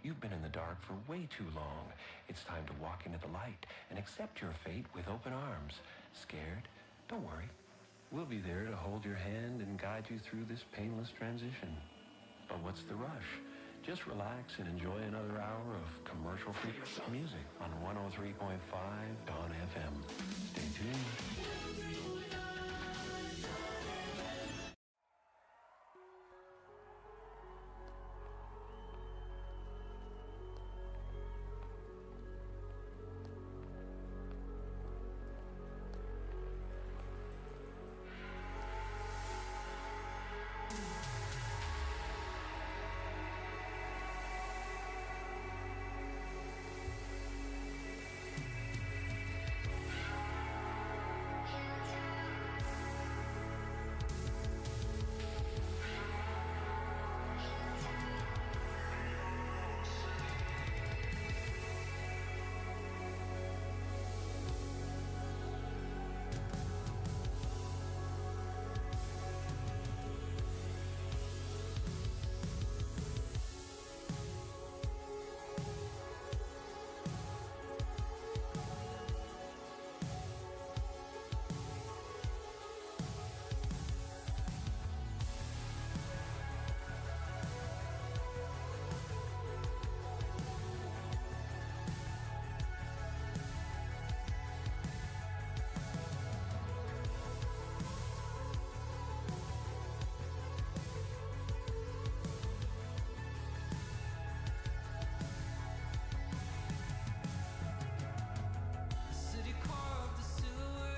You've been in the dark for way too long. It's time to walk into the light and accept your fate with open arms. Scared? Don't worry. We'll be there to hold your hand and guide you through this painless transition. But what's the rush? Just relax and enjoy another hour of commercial-free music on 103.5 Dawn FM. Stay tuned.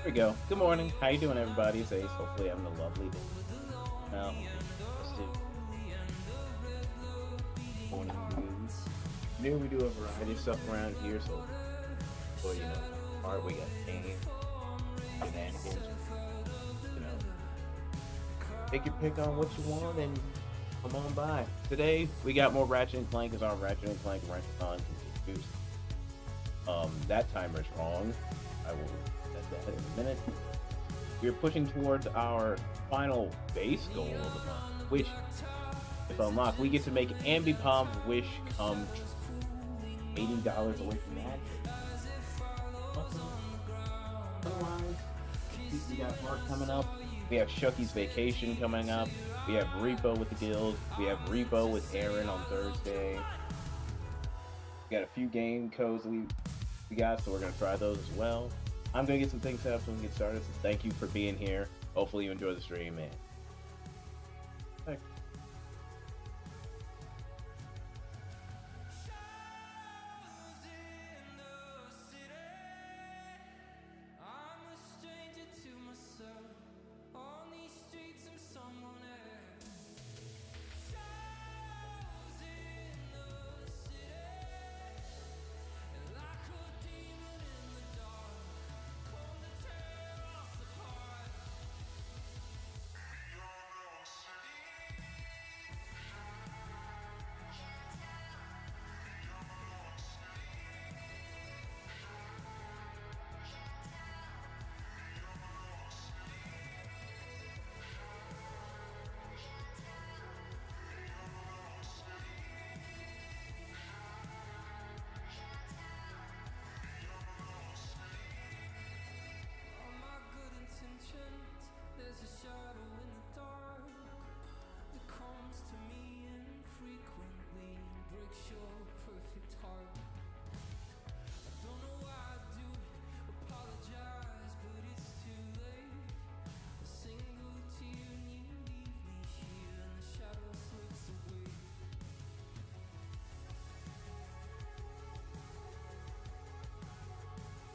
There we go. Good morning. How you doing, everybody? It's Ace. Hopefully having a lovely day. Now, morning news. Here we do a variety of stuff around here, so for art, we got games, shenanigans, take your pick on what you want and come on by. Today we got more Ratchet and Clank as our Ratchet and Clank Wrench-o-thon continues. That timer is wrong. I will set that in a minute. We're pushing towards our final base goal of the month, which, if unlocked, we get to make Ambipom's wish come true. $80 away from that. Otherwise, we got Mark coming up. We have Shucky's vacation coming up. We have Repo with the guild. We have Repo with Aaron on Thursday. We got a few game codes that we got, so we're going to try those as well. I'm going to get some things set up so we can get started, so thank you for being here. Hopefully you enjoy the stream, man. Thanks.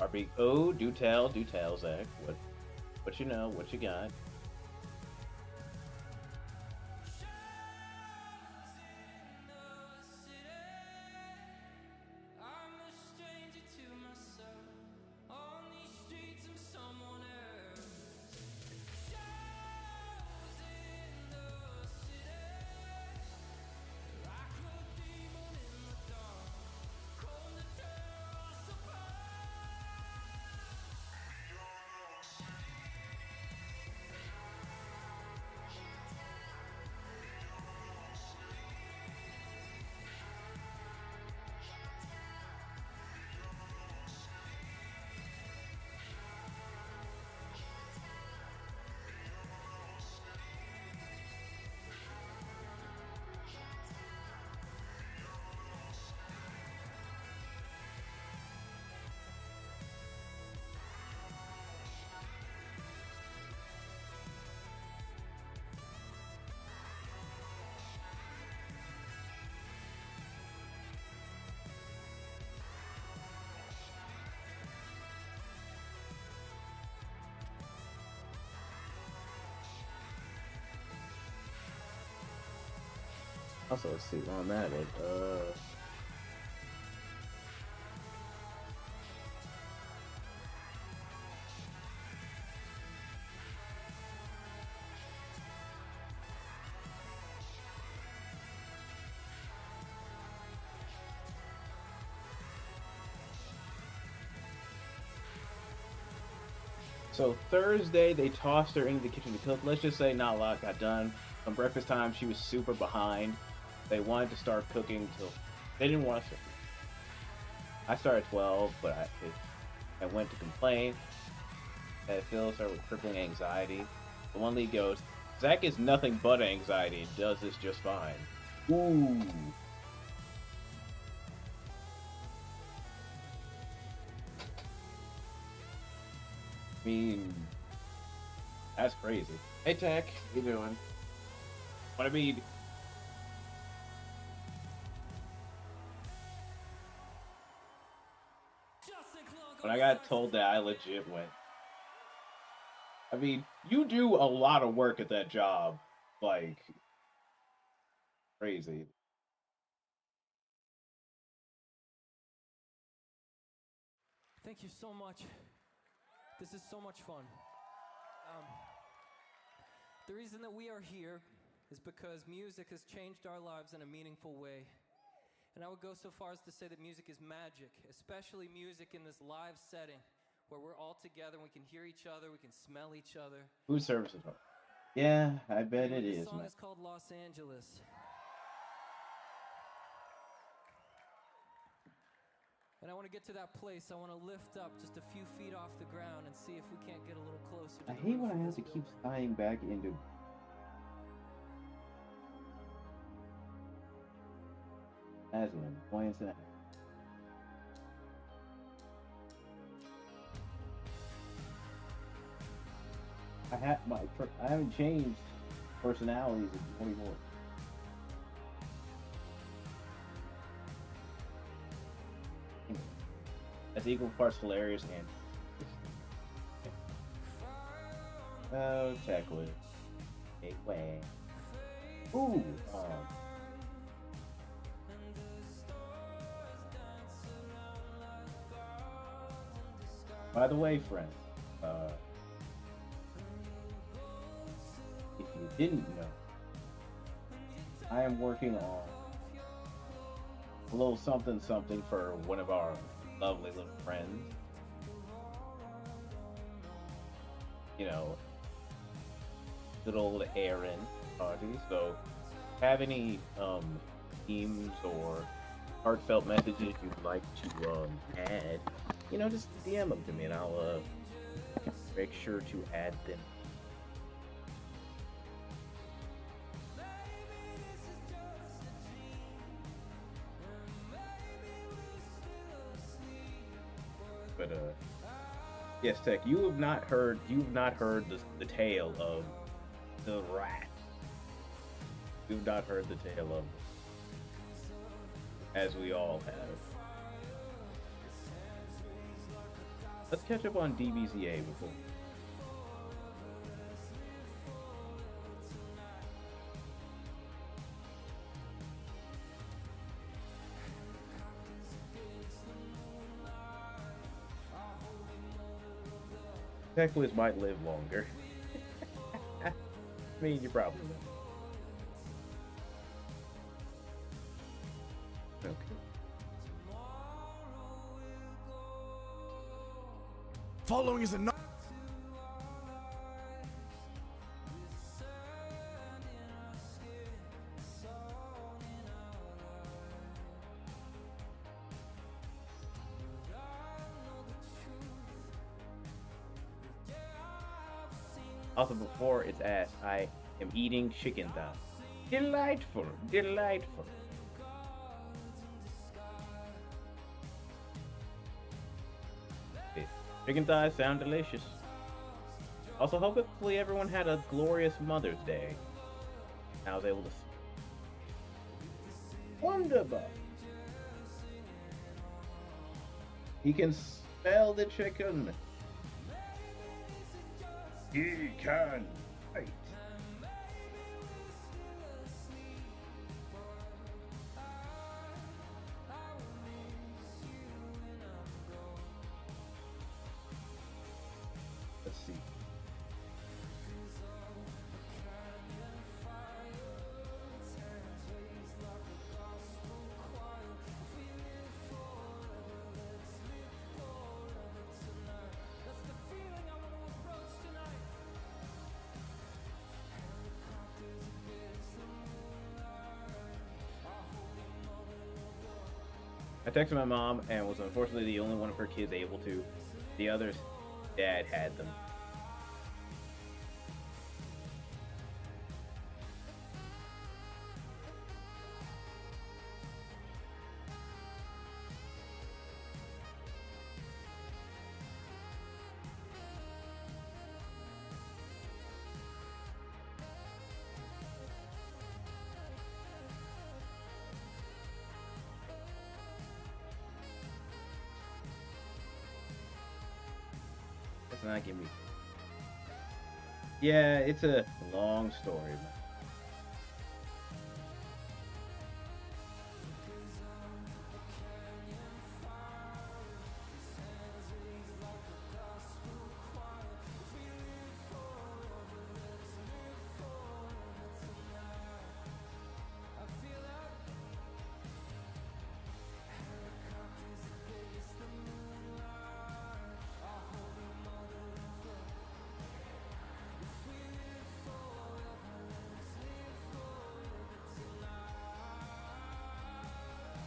RB, oh, do tell, Zach. What you know, what you got? Also, let's see where I'm at it. So Thursday, they tossed her into the kitchen to cook. Let's just say not a lot got done. On breakfast time, she was super behind. They wanted to start cooking till they didn't want us to. I started at 12, but I went to complain. And Phil started with crippling anxiety. The one lead goes, Zach is nothing but anxiety and does this just fine. Ooh. I mean, that's crazy. Hey, Tech, how you doing? What I mean, when I got told that, I legit went. I mean, you do a lot of work at that job, like crazy. Thank you so much. This is so much fun. The reason that we are here is because music has changed our lives in a meaningful way. And I would go so far as to say that music is magic, especially music in this live setting where we're all together, we can hear each other, we can smell each other. Food services. Yeah, I bet it This is. song is called Los Angeles. And I want to get to that place. I want to lift up just a few feet off the ground and see if we can't get a little closer to I the hate roof when I of have to this keep building. tying back into. As an annoyance and I haven't changed personalities in 24. That's equal parts hilarious and. Oh, Techwood. Hey, way. Ooh, by the way, friend, if you didn't know, I am working on a little something for one of our lovely little friends. You know, good old Aaron party. So, have any themes or heartfelt messages you'd like to add? You know, just DM them to me, and I'll make sure to add them. But yes, Tech, you've not heard the tale of the rat. You've not heard the tale of, as we all have. Let's catch up on DBZA before. Techwiz might live longer. I mean, you probably will. Okay. Following is enough. Also, before it's asked, I am eating chicken thighs. Delightful, delightful. Chicken thighs sound delicious. Also, hopefully everyone had a glorious Mother's Day. I was able to. Wonderful. He can smell the chicken. He can fight. texted my mom and was unfortunately the only one of her kids able to. The others, dad had them. Let's not give me. Yeah, it's a long story, man.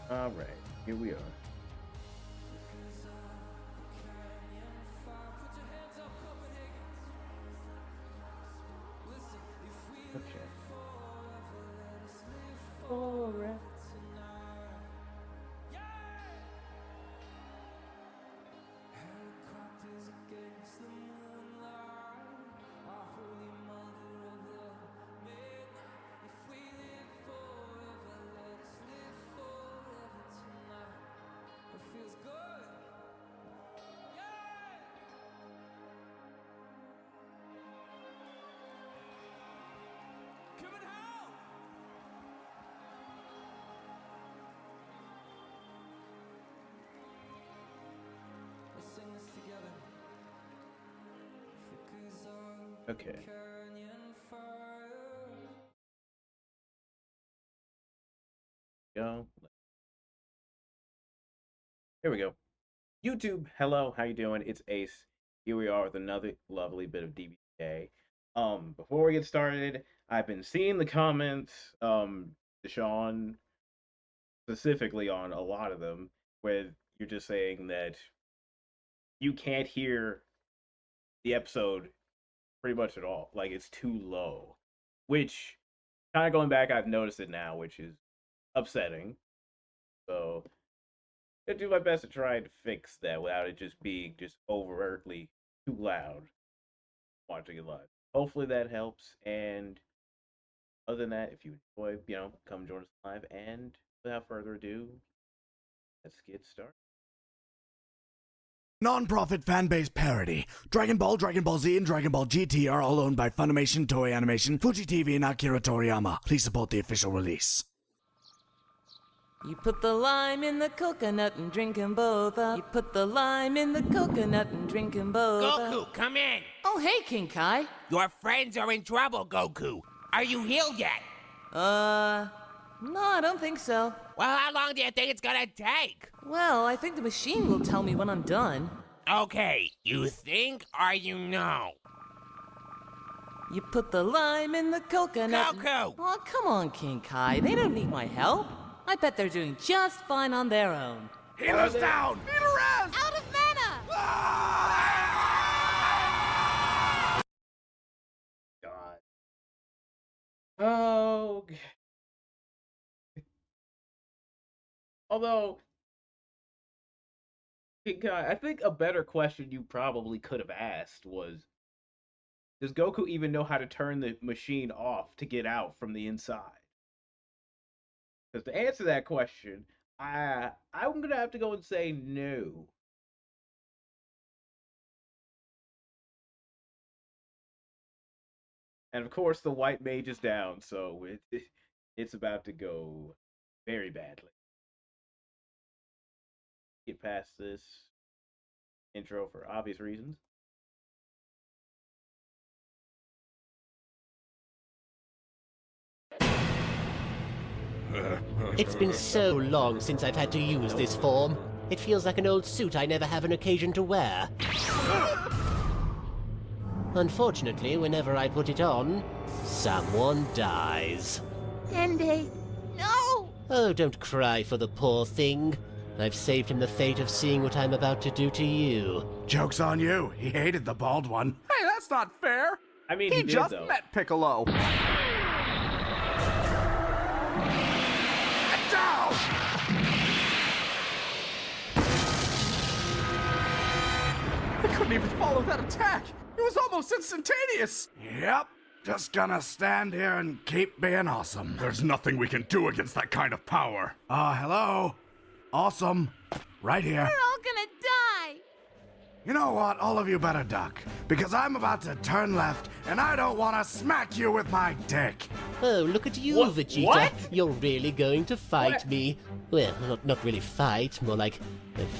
All right, here we are. Okay. All right. Okay. Go. Here we go. YouTube, hello, how you doing? It's Ace. Here we are with another lovely bit of DBA. Before we get started, I've been seeing the comments, Deshaun, specifically on a lot of them, where you're just saying that you can't hear the episode pretty much at all. Like, it's too low. Which, kind of going back, I've noticed it now, which is upsetting. So, I do my best to try to fix that without it just being just overtly too loud watching it live. Hopefully that helps. And other than that, if you enjoy, come join us live. And without further ado, let's get started. Non-profit fan-based parody. Dragon Ball, Dragon Ball Z, and Dragon Ball GT are all owned by Funimation, Toei Animation, Fuji TV, and Akira Toriyama. Please support the official release. You put the lime in the coconut and drink 'em both up. You put the lime in the coconut and drink 'em both up. Goku, come in! Oh, hey, King Kai. Your friends are in trouble, Goku. Are you healed yet? No, I don't think so. Well, how long do you think it's gonna take? Well, I think the machine will tell me when I'm done. Okay, you think or you know? You put the lime in the coconut. Goku! Oh, come on, King Kai. They don't need my help. I bet they're doing just fine on their own. Healers down! Out of mana! God. Oh. Although, I think a better question you probably could have asked was, does Goku even know how to turn the machine off to get out from the inside? Because to answer that question, I'm going to have to go and say no. And of course, the white mage is down, so it's about to go very badly. Get past this intro for obvious reasons. It's been so long since I've had to use this form. It feels like an old suit I never have an occasion to wear. Unfortunately, whenever I put it on, someone dies. Dende, no! Oh, don't cry for the poor thing. I've saved him the fate of seeing what I'm about to do to you. Joke's on you. He hated the bald one. Hey, that's not fair. I mean, he did, just though. met Piccolo. Get down! I couldn't even follow that attack. It was almost instantaneous. Yep. Just gonna stand here and keep being awesome. There's nothing we can do against that kind of power. Hello? Awesome. Right here. We're all gonna die. You know what? All of you better duck. Because I'm about to turn left, and I don't want to smack you with my dick. Oh, look at you, What? Vegeta. What? You're really going to fight What? me. Well, not really fight, more like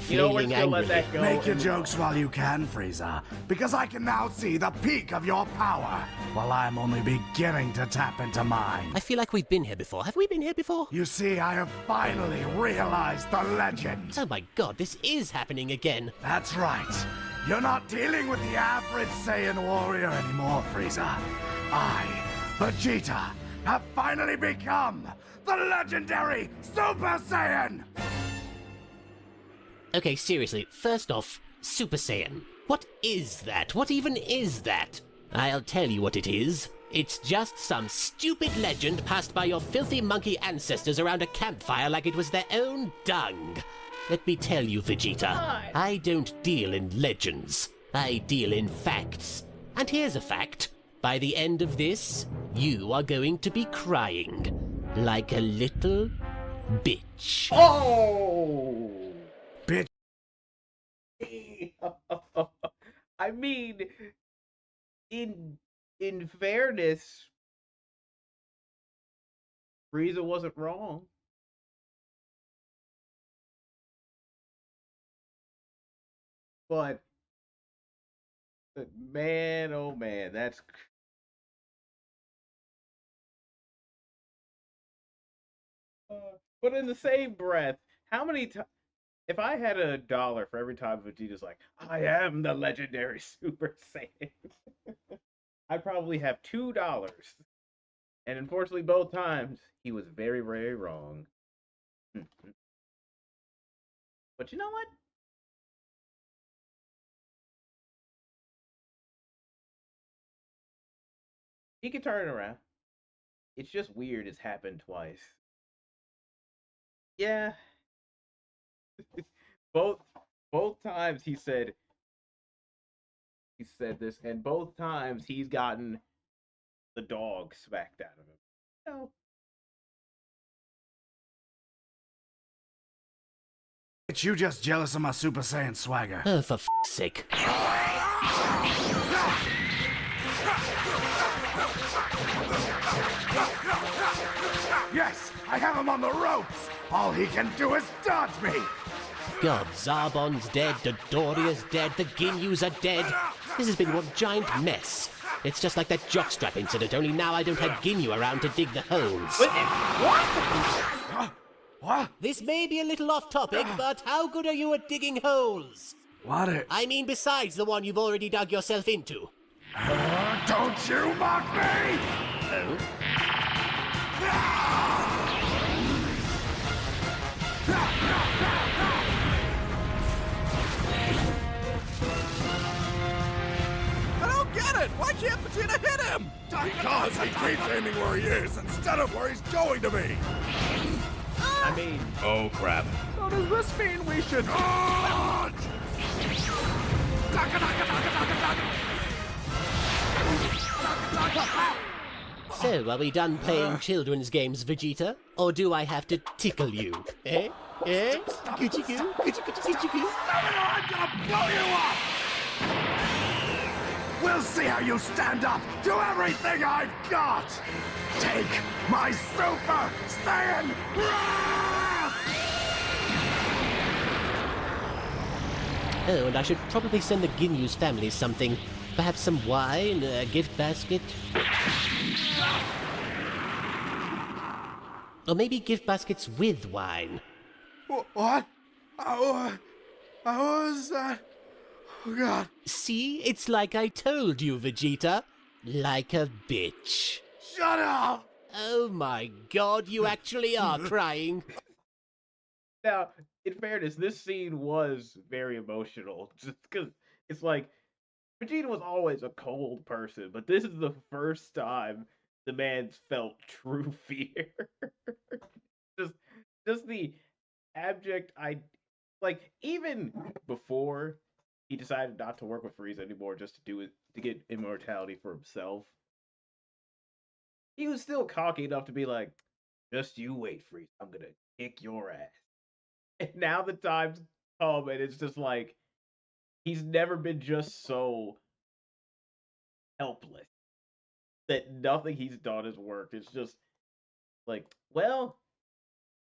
You know, we're flailing just gonna let angrily. that go. Make your and- jokes while you can, Frieza. Because I can now see the peak of your power, while I'm only beginning to tap into mine. I feel like we've been here before. Have we been here before? You see, I have finally realized the legend. Oh my god, this is happening again. That's right. You're not dealing with the average Saiyan warrior anymore, Frieza. I, Vegeta, have finally become the legendary Super Saiyan! Okay, seriously, first off, Super Saiyan. What is that? What even is that? I'll tell you what it is. It's just some stupid legend passed by your filthy monkey ancestors around a campfire like it was their own dung. Let me tell you, Vegeta, I don't deal in legends. I deal in facts. And here's a fact. By the end of this, you are going to be crying. Like a little bitch. Oh! Bitch. I mean, in fairness, Frieza wasn't wrong. But man, oh man, that's but in the same breath, how many times? If I had $1 for every time Vegeta's like, I am the legendary Super Saiyan, I'd probably have $2. And unfortunately, both times, he was very, very wrong. But you know what? He can turn it around. It's just weird it's happened twice. Yeah. both times he said this, and both times he's gotten the dog smacked out of him. No. Bitch, you just jealous of my Super Saiyan swagger. Oh, for f***'s sake. Yes, I have him on the ropes. All he can do is dodge me. God, Zarbon's dead, Dodoria's dead, the Ginyus are dead. This has been one giant mess. It's just like that jockstrap incident, only now I don't have Ginyu around to dig the holes. What? This may be a little off topic, but how good are you at digging holes? What? I mean besides the one you've already dug yourself into. Don't you mock me! Oh? I don't get it. Why can't Vegeta hit him? Because he keeps aiming where he is instead of where he's going to be. I mean, Oh, crap. So does this mean we should... Dodge! So, are we done playing children's games, Vegeta? Or do I have to tickle you? Eh? Eh? Gucci-goo? Gucci-goo? I'm gonna blow you up! We'll see how you stand up to everything I've got! Take my Super Saiyan wrath! Oh, and I should probably send the Ginyu's family something. Perhaps some wine, a gift basket. Or maybe gift baskets with wine. What? How was that? Oh, God. See? It's like I told you, Vegeta. Like a bitch. Shut up! Oh my god, you actually are crying. now in fairness, this scene was very emotional. Just because it's like Vegeta was always a cold person, but this is the first time the man's felt true fear. just, just the abject. Like even before he decided not to work with Frieza anymore, just to do it to get immortality for himself. He was still cocky enough to be like, "Just you wait, Frieza. I'm gonna kick your ass." And now the time's come, and it's just like he's never been just so helpless that nothing he's done has worked. It's just like, well,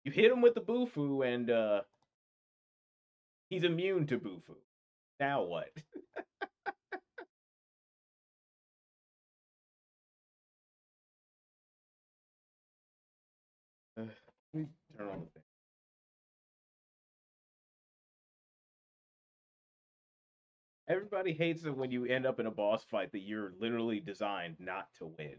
you hit him with the Bufu, and he's immune to Bufu. Now what? Let me turn on the thing. Everybody hates it when you end up in a boss fight that you're literally designed not to win.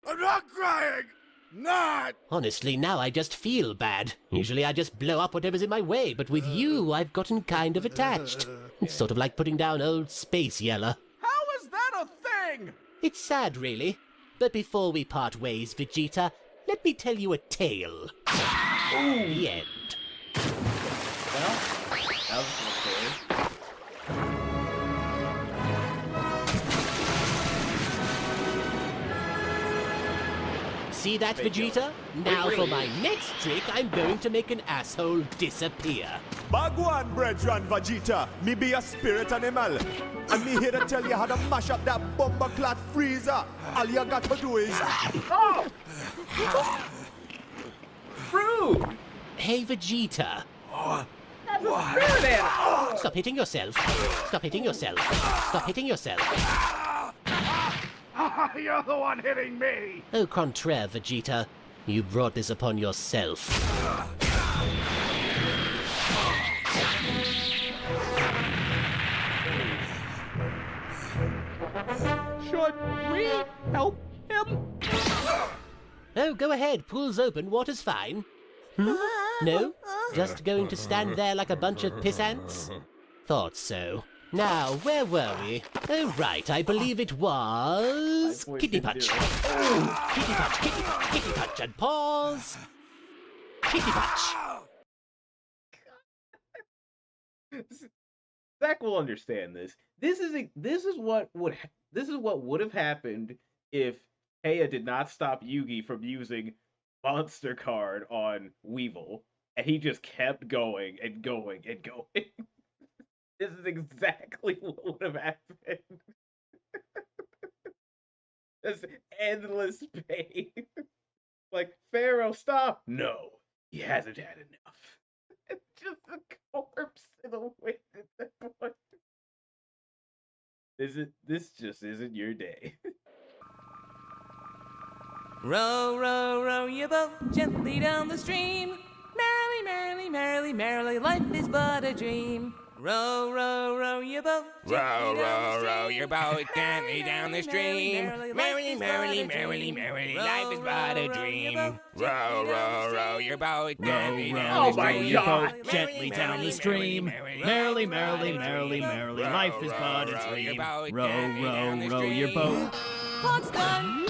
I'm not crying! Not! Honestly, now I just feel bad. Usually I just blow up whatever's in my way, but with you, I've gotten kind of attached. It's sort of like putting down old Space Yeller. How is that a thing? It's sad, really. But before we part ways, Vegeta, let me tell you a tale. The end. Well, that was the story. See that, Vegeta? Now for my next trick, I'm going to make an asshole disappear. Bagwan, brethren, Vegeta. Me be a spirit animal. And me here to tell you how to mash up that bomber-clad Frieza. All you got to do is... Oh! Rude! Hey, Vegeta. What? Stop hitting yourself. Stop hitting yourself. Stop hitting yourself. You're the one hitting me! Au contraire, Vegeta. You brought this upon yourself. Should we help him? Oh, go ahead. Pool's open. Water's fine. No? Just going to stand there like a bunch of pissants? Thought so. Now, where were we? Oh, right. I believe it was... Kidney Punch. Kidney Punch, Kidney Punch, Kidney Punch, and pause. Kidney Punch. Zach will understand this. This is what would have happened if Heya did not stop Yugi from using Monster Card on Weevil, and he just kept going and going and going. This is exactly what would have happened. This endless pain. Like, Pharaoh, stop! No, he hasn't had enough. It's just a corpse in the wind at that point. This just isn't your day. Row, row, row your boat gently down the stream. Merrily, merrily, merrily, merrily, life is but a dream. Row, row, row your boat Row your boat gently down the stream. Merrily, merrily, merrily, merrily, life is but a dream. Row your boat gently down the stream. Gently down the stream. Merrily, merrily, merrily, merrily, life is but a dream. Row, row, row your boat. Pot's done.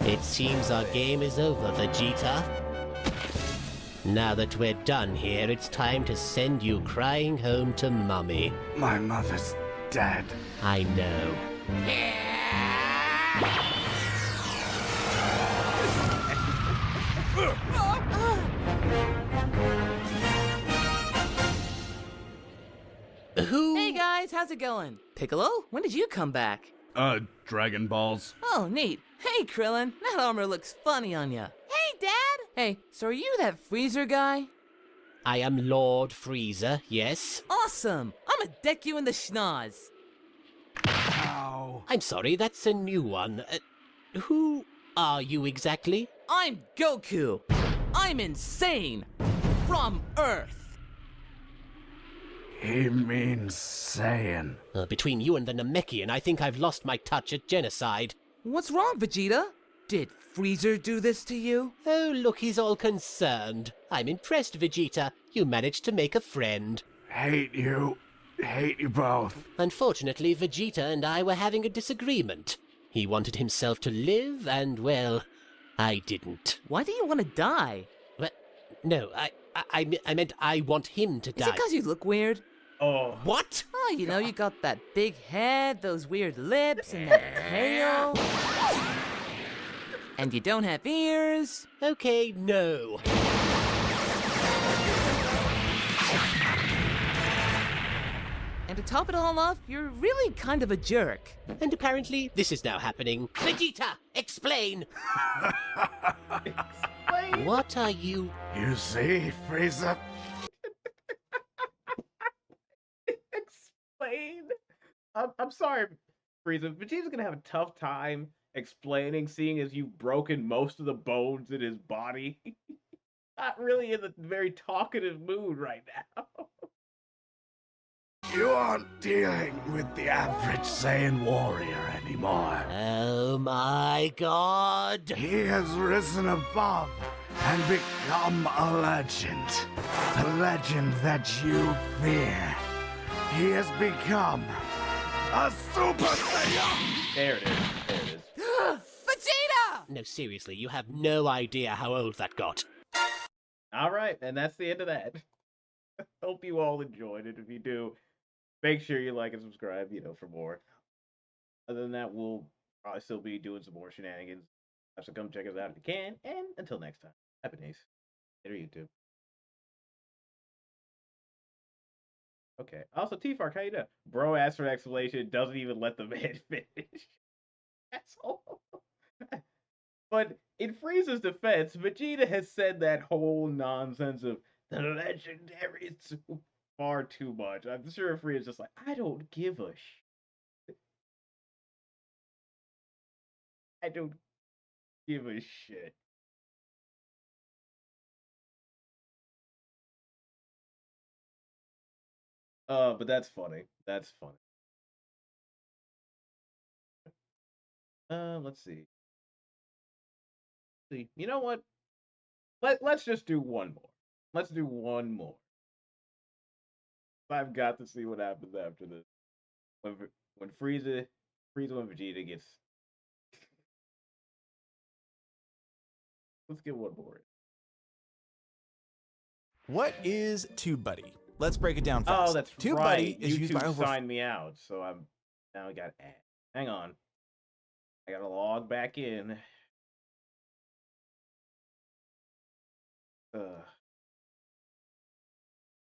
It seems our game is over, Vegeta. Now that we're done here, it's time to send you crying home to Mummy. My mother's dead. I know. Who? Hey guys, how's it going? Piccolo, when did you come back? Dragon Balls. Oh, neat. Hey, Krillin, that armor looks funny on ya. Hey, Dad! Hey, so are you that Freezer guy? I am Lord Frieza, yes? Awesome! I'ma deck you in the schnoz. Ow. I'm sorry, that's a new one. Who are you exactly? I'm Goku. I'm insane. From Earth. He means Saiyan. Between you and the Namekian, I think I've lost my touch at genocide. What's wrong, Vegeta? Did Freezer do this to you? Oh, look, he's all concerned. I'm impressed, Vegeta. You managed to make a friend. Hate you. Hate you both. Unfortunately, Vegeta and I were having a disagreement. He wanted himself to live, and, well, I didn't. Why do you want to die? Well, no, I meant I want him to Is die. it because you look weird? Oh. What? Oh, you know, you got that big head, those weird lips, and that tail. And you don't have ears. Okay, no. And to top it all off, you're really kind of a jerk. And apparently, this is now happening. Vegeta, explain! What are you... You see, Frieza? Explain. I'm sorry, Frieza. Vegeta's gonna have a tough time explaining, seeing as you've broken most of the bones in his body. Not really in a very talkative mood right now. You aren't dealing with the average Saiyan warrior anymore. Oh my god! He has risen above and become a legend. The legend that you fear. He has become a Super Saiyan! There it is. There it is. Vegeta! No, seriously, you have no idea how old that got. All right, and that's the end of that. Hope you all enjoyed it. If you do, make sure you like and subscribe, for more. Other than that, we'll probably still be doing some more shenanigans. So come check us out if you can. And until next time, happy days. Later, YouTube. Okay. Also, T-Fark, how you doing? Bro asks for an explanation, doesn't even let the man finish. Asshole. But in Frieza's defense, Vegeta has said that whole nonsense of the legendary far too much. I'm sure Frieza's just like, I don't give a shit. I don't give a shit. But that's funny. That's funny. Let's see. You know what? Let's just do one more. Let's do one more. I've got to see what happens after this. When Frieza and Vegeta gets. Let's get one more. What is TubeBuddy? Let's break it down fast. Oh, that's TubeBuddy right. is used by YouTube over. signed me out, so I'm now I got ad. Hang on. I gotta log back in.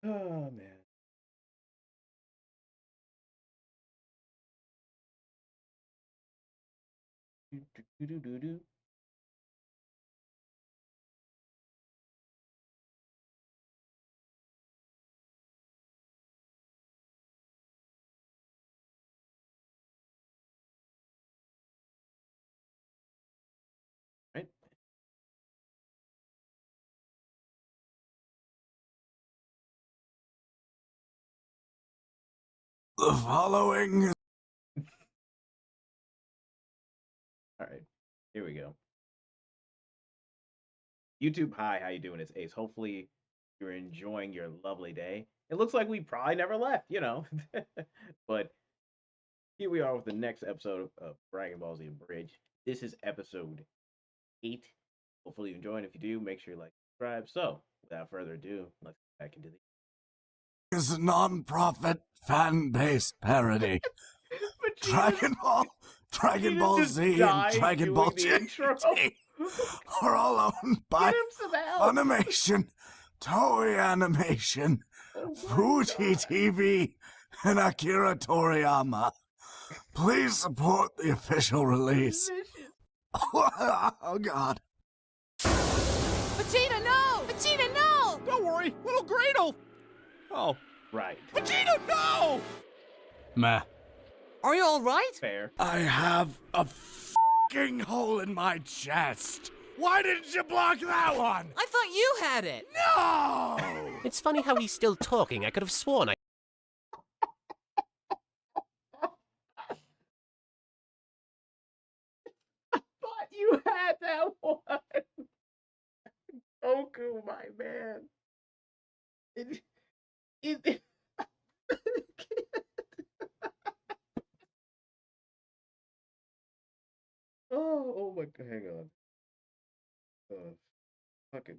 Oh man. Do. Right. The following. All right. Here we go. YouTube, hi, how you doing? It's Ace. Hopefully you're enjoying your lovely day. It looks like we probably never left, But here we are with the next episode of Dragon Ball Z Abridged. This is episode 8. Hopefully you enjoy it. If you do, make sure you like, subscribe. So, without further ado, let's get back into the Is a non-profit fan-based parody. Dragon Ball Z, and Dragon Ball GT are all owned by Funimation, Toei Animation, Fuji TV, and Akira Toriyama. Please support the official release. Oh God. Vegeta, no! Vegeta, no! Don't worry, little Gradle. Oh, right. Vegeta, no! Meh. Are you all right? Fair. I have a f***ing hole in my chest. Why didn't you block that one? I thought you had it. No! It's funny how he's still talking. I could have sworn I that one. Goku, my man. It oh my god, hang on. Fucking.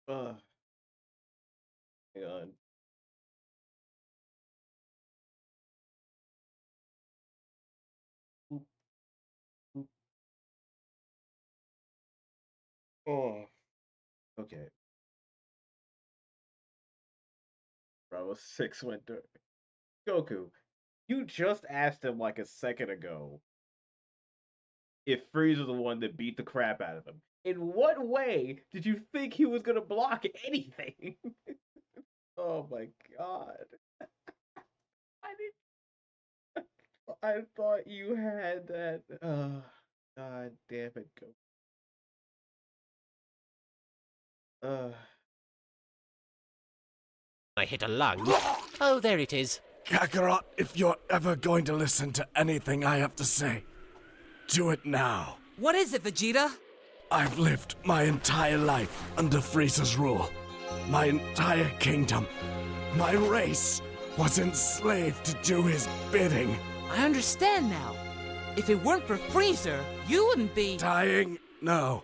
Hang on. Oop, oop. Oh, okay. Bro, 6 went to Goku. You just asked him like a second ago if Frieza's the one that beat the crap out of him. In what way did you think he was gonna block anything? Oh my god. I thought you had that. God damn it, Goku. I hit a lung. Oh, there it is. Kakarot, if you're ever going to listen to anything I have to say, do it now. What is it, Vegeta? I've lived my entire life under Frieza's rule. My entire kingdom, my race, was enslaved to do his bidding. I understand now. If it weren't for Frieza, you wouldn't be... Dying? No.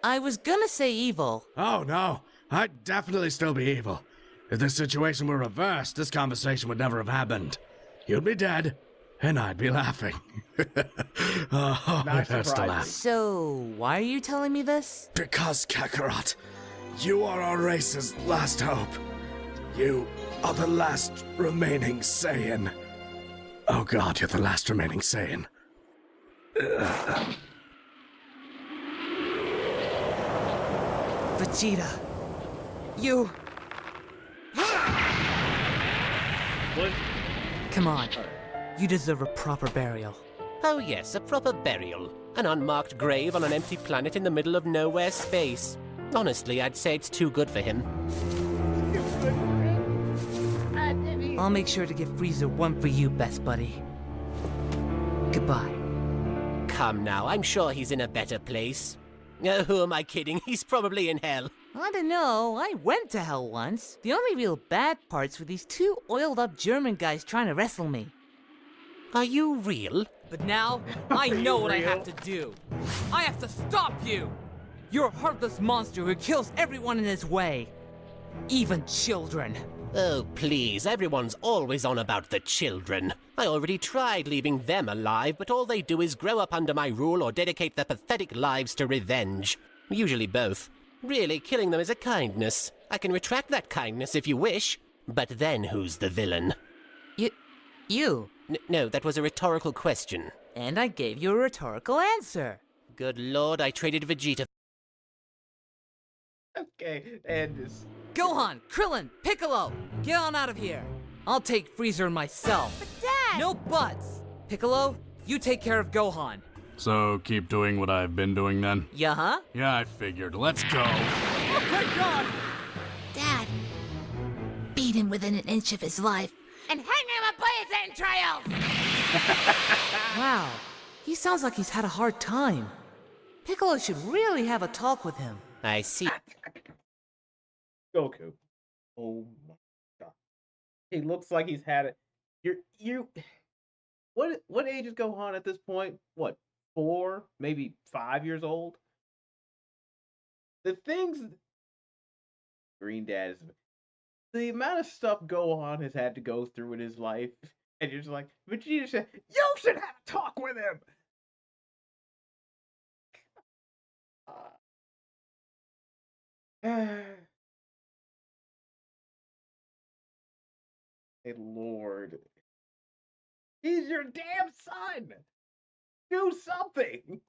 I was gonna say evil. Oh, no. I'd definitely still be evil. If this situation were reversed, this conversation would never have happened. You'd be dead, and I'd be laughing. Oh, it hurts to laugh. So, why are you telling me this? Because, Kakarot, you are our race's last hope. You are the last remaining Saiyan. Oh god, you're the last remaining Saiyan. Vegeta, you... What? Come on. You deserve a proper burial. Oh yes, a proper burial. An unmarked grave on an empty planet in the middle of nowhere space. Honestly, I'd say it's too good for him. I'll make sure to give Frieza one for you, best buddy. Goodbye. Come now, I'm sure he's in a better place. Who am I kidding? He's probably in hell. I don't know. I went to hell once. The only real bad parts were these two oiled-up German guys trying to wrestle me. Are you real? But now, I know what I have to do. I have to stop you! You're a heartless monster who kills everyone in his way. Even children. Oh, please, everyone's always on about the children. I already tried leaving them alive, but all they do is grow up under my rule or dedicate their pathetic lives to revenge. Usually both. Really, killing them is a kindness. I can retract that kindness if you wish. But then who's the villain? You. No, that was a rhetorical question. And I gave you a rhetorical answer. Good lord, I traded Vegeta. Okay, and this. Gohan, Krillin, Piccolo, get on out of here. I'll take Freezer myself. But Dad! No buts. Piccolo, you take care of Gohan. So, keep doing what I've been doing then? Yeah? Yeah, I figured. Let's go. Oh my god! Dad, beat him within an inch of his life and hang him up by his entrails! Wow, he sounds like he's had a hard time. Piccolo should really have a talk with him. I see. Goku. Oh my god. He looks like he's had it. What age is Gohan at this point? What, 4, maybe 5 years old? The things Green Dad is the amount of stuff Gohan has had to go through in his life, and you're just like, Vegeta said, you should have a talk with him. Hey, Lord. He's your damn son! Do something!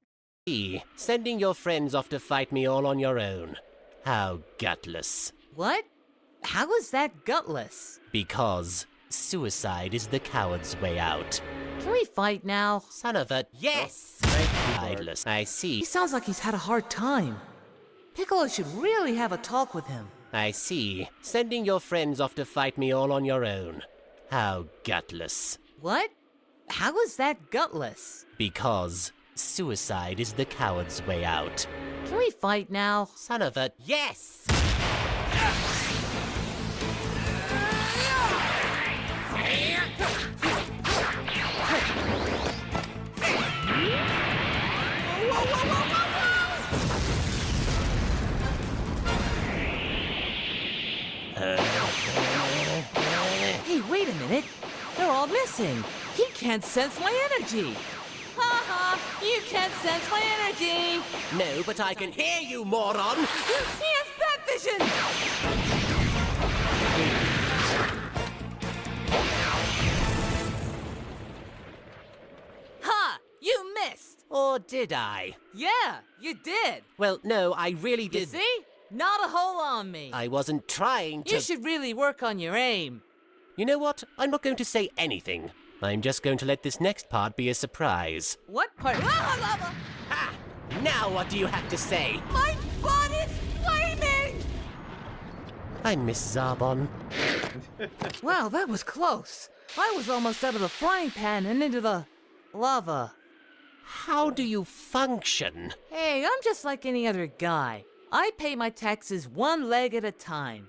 Sending your friends off to fight me all on your own. How gutless. What? How is that gutless? Because suicide is the coward's way out. Can we fight now? Son of a... Yes! Idless. I see. He sounds like he's had a hard time. Piccolo should really have a talk with him. I see. Sending your friends off to fight me all on your own. How gutless. What? How is that gutless? Because suicide is the coward's way out. Can we fight now? Son of a... Yes! Hey, wait a minute. They're all missing. He can't sense my energy. Ha ha! You can't sense my energy. No, but I can hear you, moron! He has bat vision. Ha! You missed. Or did I? Yeah, you did. Well, no, I really You did. see? Not a hole on me. I wasn't trying to... You should really work on your aim. You know what? I'm not going to say anything. I'm just going to let this next part be a surprise. What part? Ha! Now what do you have to say? My body's flaming! I miss Zarbon. Wow, that was close. I was almost out of the frying pan and into the lava. How do you function? Hey, I'm just like any other guy. I pay my taxes one leg at a time.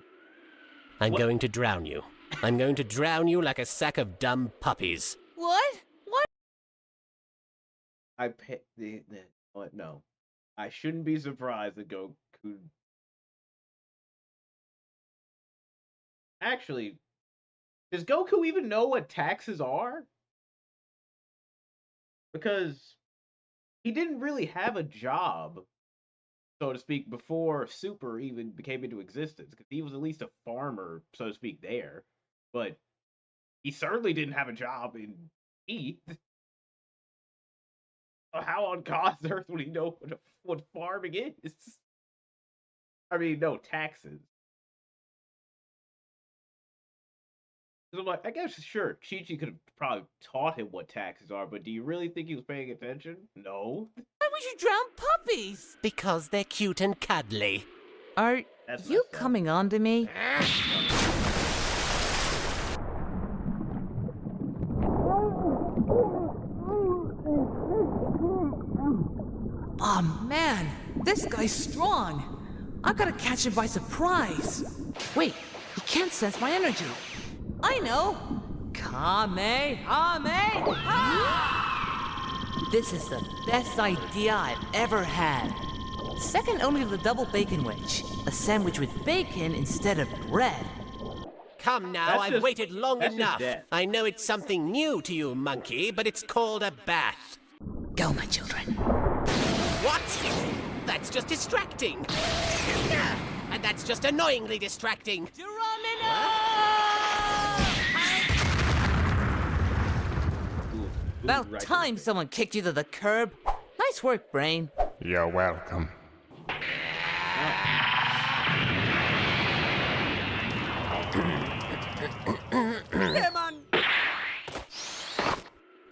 I'm going to drown you. I'm going to drown you like a sack of dumb puppies. What? What? I pay what? No, I shouldn't be surprised that Goku. Actually, does Goku even know what taxes are? Because he didn't really have a job, so to speak, before Super even became into existence. Because he was at least a farmer, so to speak, there. But he certainly didn't have a job in E. How on God's earth would he know what farming is? I mean, no, taxes. So I'm like, I guess, sure, Chi-Chi could have probably taught him what taxes are, but do you really think he was paying attention? No. Why would you drown puppies? Because they're cute and cuddly. Are you coming on to me? Oh man, this guy's strong. I gotta catch him by surprise. Wait, he can't sense my energy. I know. Kamehameha! This is the best idea I've ever had. Second only to the double bacon wedge. A sandwich with bacon instead of bread. Come now, I've waited long enough. I know it's something new to you, monkey, but it's called a bath. Go, my children. What? That's just distracting. And that's just annoyingly distracting. About time someone kicked you to the curb. Nice work, Brain. You're welcome.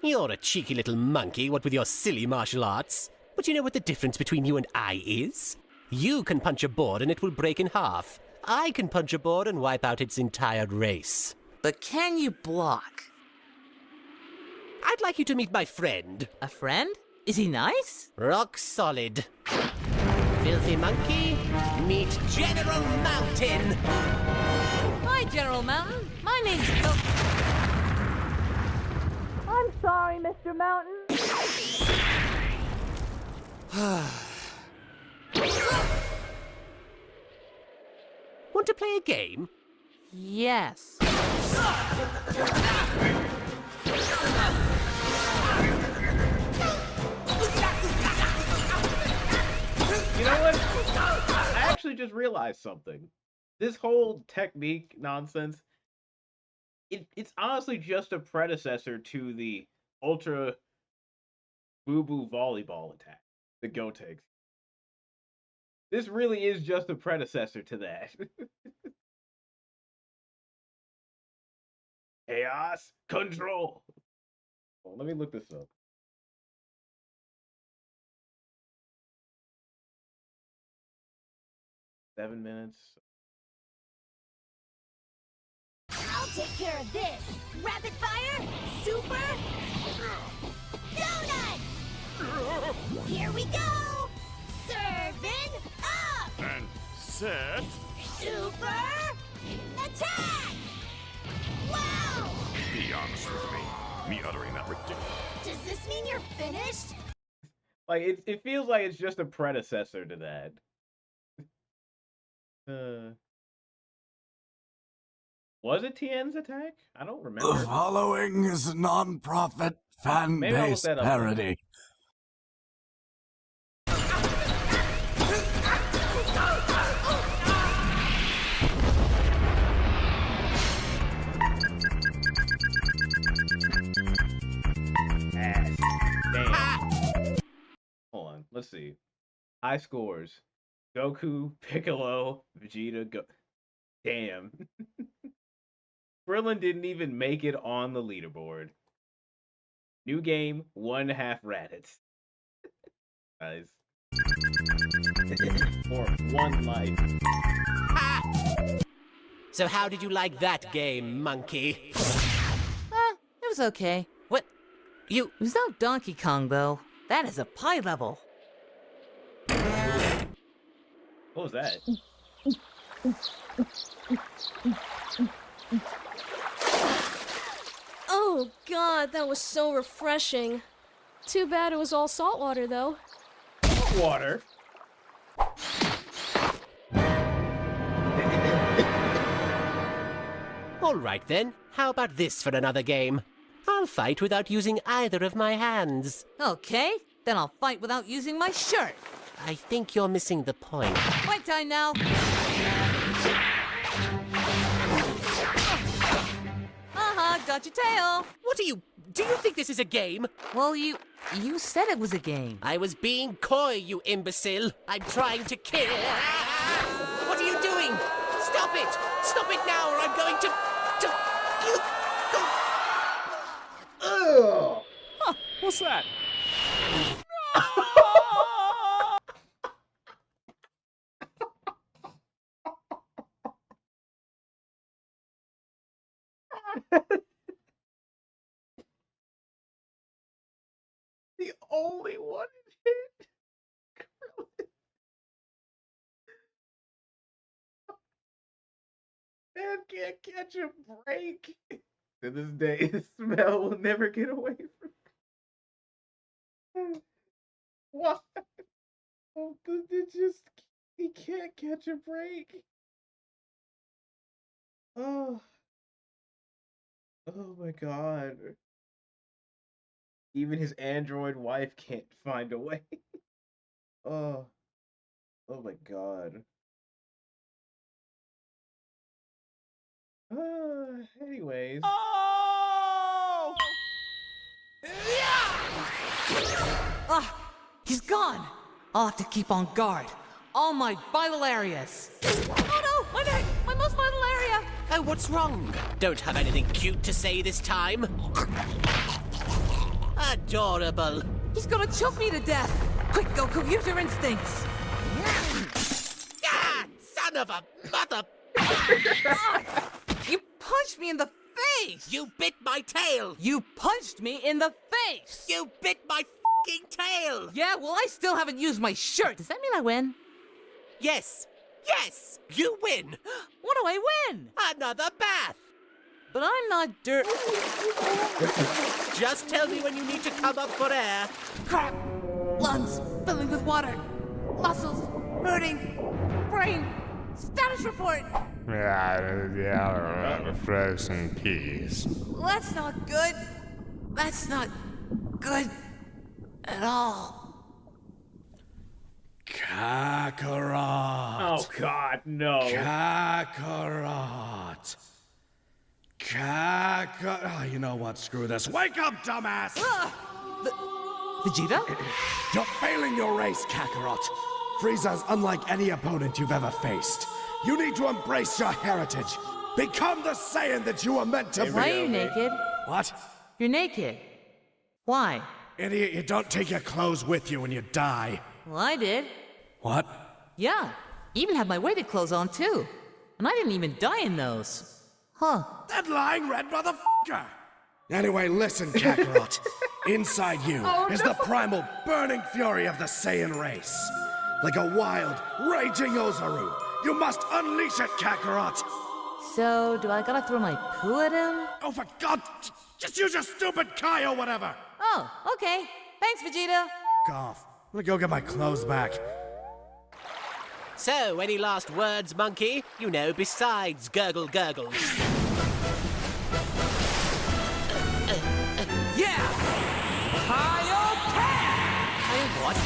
You're a cheeky little monkey, what with your silly martial arts. But you know what the difference between you and I is? You can punch a board and it will break in half. I can punch a board and wipe out its entire race. But can you block? I'd like you to meet my friend. A friend? Is he nice? Rock solid. Filthy monkey, meet General Mountain. Hi, General Mountain. My name's Bill. I'm sorry, Mr. Mountain. Want to play a game? Yes. You know what? I actually just realized something. This whole technique nonsense, it's honestly just a predecessor to the Ultra Boo-Boo volleyball attack, the Gotenks. This really is just a predecessor to that. Chaos control. Well, let me look this up. Seven minutes. I'll take care of this. Rapid fire, super, set. Super attack! Wow! Be honest with me. Me uttering that ridiculous. Does this mean you're finished? Like, it feels like it's just a predecessor to that. Was it TN's attack? I don't remember. The following is a non-profit fan-based parody. Damn. Hold on, let's see. High scores. Goku, Piccolo, Vegeta, Damn. Krillin didn't even make it on the leaderboard. New game, 1/2 Ratchet. Guys. Or 1 life. So how did you like that game, monkey? It was okay. What? You... It was no Donkey Kong, though. That is a pie level. What was that? Oh, God, that was so refreshing. Too bad it was all salt water, though. Water? All right, then. How about this for another game? I'll fight without using either of my hands. Okay, then I'll fight without using my shirt. I think you're missing the point. Fight time now. Got your tail. What are you... Do you think this is a game? Well, you said it was a game. I was being coy, you imbecile. I'm trying to kill... What are you doing? Stop it! Stop it now, or I'm going to... Ugh! Huh, what's that? The only one it hit. Man can't catch a break. To this day, the smell will never get away from me. What? Oh, it just... He can't catch a break. Oh. Oh my god. Even his android wife can't find a way. Oh. Oh my god. Anyways. Oh! He's gone. I'll have to keep on guard. All my vital areas. Oh no, my neck, my most vital area. Oh, what's wrong? Don't have anything cute to say this time. Adorable. He's gonna choke me to death. Quick, Goku, use your instincts. Ah, son of a mother... You punched me in the face. You bit my tail. You punched me in the face. You bit my f***ing tail. Yeah, well, I still haven't used my shirt. Does that mean I win? Yes. Yes, you win. What do I win? Another bath. But I'm not dirt. Just tell me when you need to come up for air. Crap. Lungs filling with water. Muscles hurting. Brain. Status report. Frozen peas. That's not good. That's not good at all. Kakarot. Oh god, no. Kakarot. Oh, you know what? Screw this. Wake up, dumbass! Vegeta? You're failing your race, Kakarot. Frieza's unlike any opponent you've ever faced. You need to embrace your heritage. Become the Saiyan that you were meant to be. Why are you naked? What? You're naked. Why? Idiot, you don't take your clothes with you when you die. Well, I did. What? Yeah. Even had my weighted clothes on, too. And I didn't even die in those. Huh. That lying red motherfucker! Anyway, listen, Kakarot. Inside you is the primal, burning fury of the Saiyan race. Like a wild, raging Ozaru, You must unleash it, Kakarot! So, do I gotta throw my poo at him? Oh, for God! Just use your stupid Kai or whatever! Oh, okay. Thanks, Vegeta. Golf. Let me go get my clothes back. So, any last words, Monkey? You know, besides gurgle gurgles. Yeah! Kaioken! Kaio what?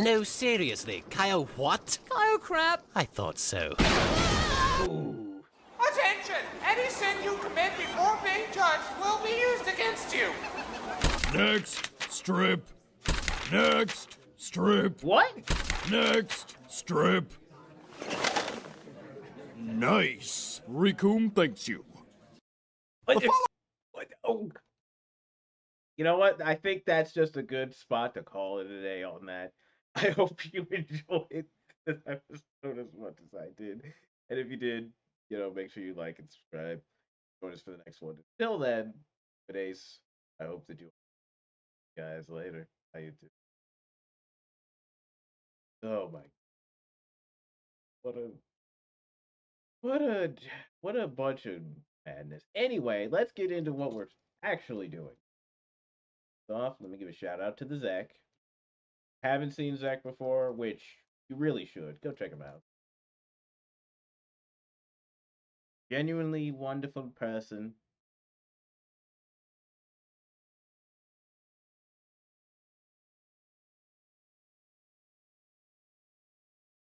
No, seriously, Kaio what? Kaio crap. I thought so. Attention! Any sin you commit before being judged will be used against you. Next strip. Next strip. What? Next strip. Nice. Rikum thanks you. What? Oh. You know what? I think that's just a good spot to call it a day on that. I hope you enjoyed this episode as much as I did. And if you did, make sure you like and subscribe. Join us for the next one. Until then, today's, I hope to do guys later. How you do? Oh my. What a bunch of madness. Anyway, let's get into what we're actually doing. Off, let me give a shout out to the Zach. Haven't seen Zach before, which you really should. Go check him out. Genuinely wonderful person.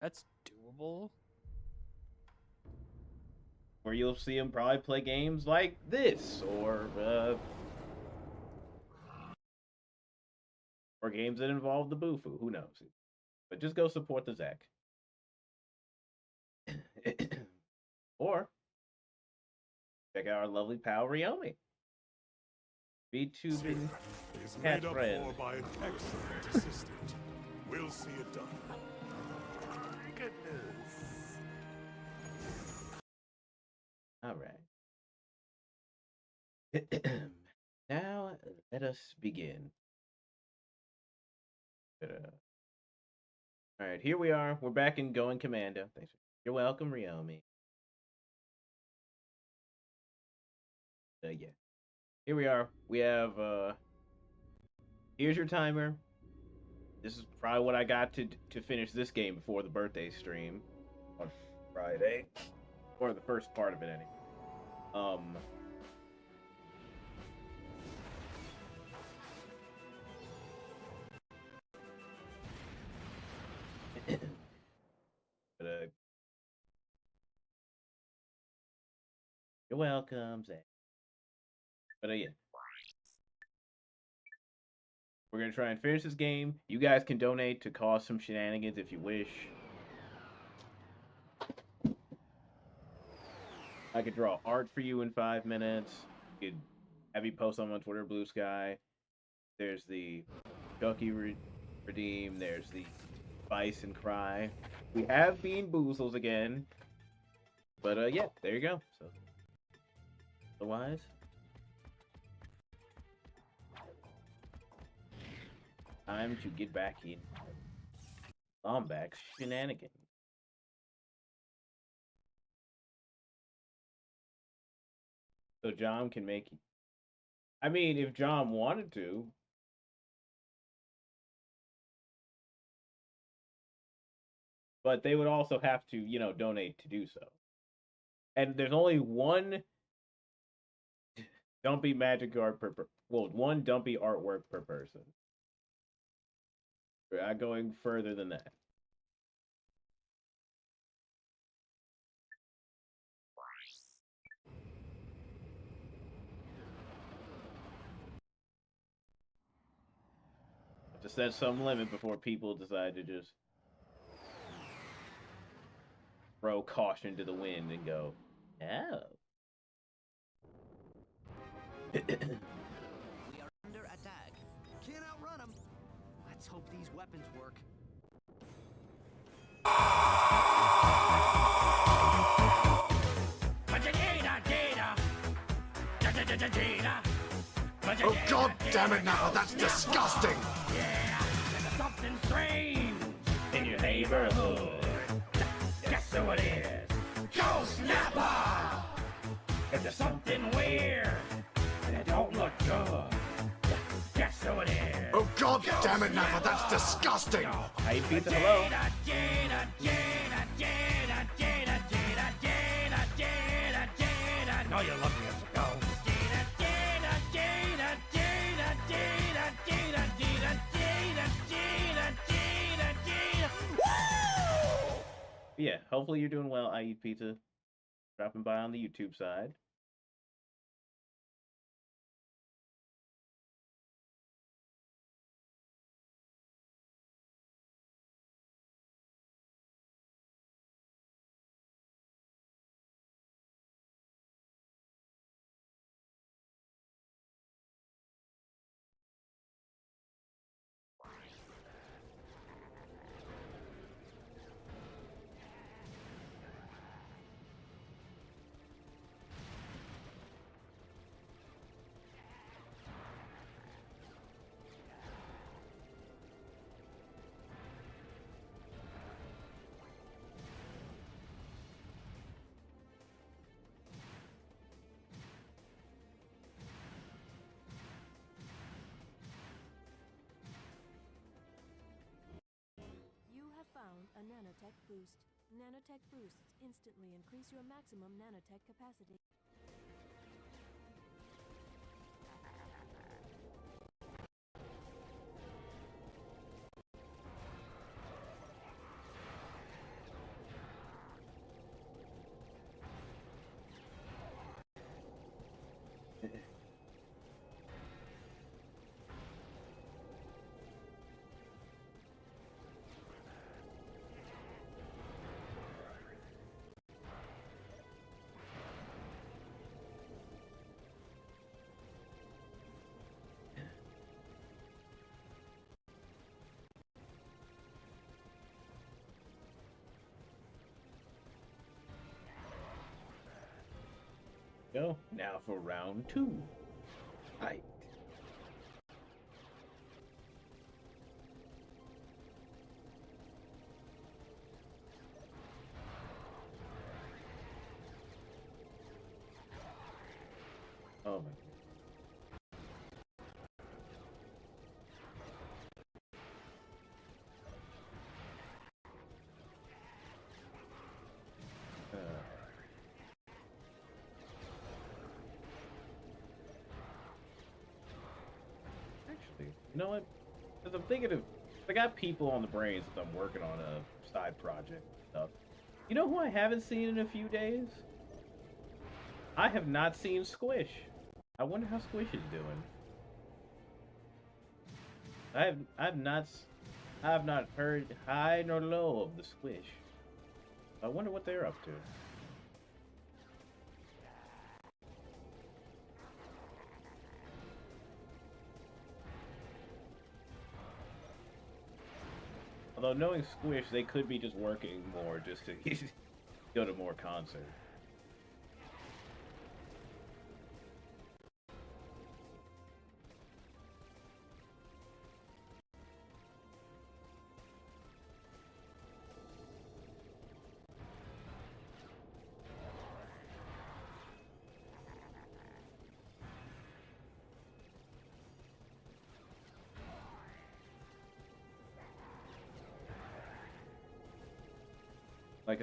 That's doable. Where you'll see him probably play games like this, or games that involve the Bufu. Who knows? But just go support the Zach. Or check out our lovely pal Ryomi. VTubing is cat made up friend. for by an excellent assistant. We'll see it done. Good news. All right. Now let us begin. All right, here we are. We're back in Going Commando. Thanks. You're welcome, Ryomi. Yeah. Here we are. We have here's your timer. This is probably what I got to finish this game before the birthday stream on Friday, or the first part of it anyway. But you're welcome, Zach. But yeah. We're going to try and finish this game. You guys can donate to cause some shenanigans if you wish. I could draw art for you in 5 minutes. I could have you post on Twitter, Bluesky. There's the Chucky redeem. There's the Vice and Cry. We have Bean Boozles again. But yeah, there you go. So otherwise, time to get back in Lombax shenanigans. So John can make. I mean, if John wanted to. But they would also have to, donate to do so. And there's only one dumpy magic art one dumpy artwork per person. We're not going further than that. To set some limit before people decide to just throw caution to the wind and go, Oh. We are under attack. Can't outrun them. Let's hope these weapons work. Oh, God damn it, Nappa, that's disgusting! Yeah, there's something strange in your neighborhood. Guess who it is? Ghost Nappa! If there's something weird and it don't look good, guess who it is? Oh, God damn it, Nappa, that's disgusting! Hey, Pizza, hello. No, you're lucky as a ghost. Yeah, hopefully you're doing well. I Eat Pizza. Dropping by on the YouTube side. Found a nanotech boost. Nanotech boosts instantly increase your maximum nanotech capacity. Go now for round 2. Right. Oh my. Actually, you know what? Because I'm thinking of, I got people on the brains that I'm working on a side project and stuff. You know who I haven't seen in a few days? I have not seen Squish. I wonder how Squish is doing. I have not heard high nor low of the Squish. I wonder what they're up to. Although knowing Squish, they could be just working more just to go to more concerts. Like,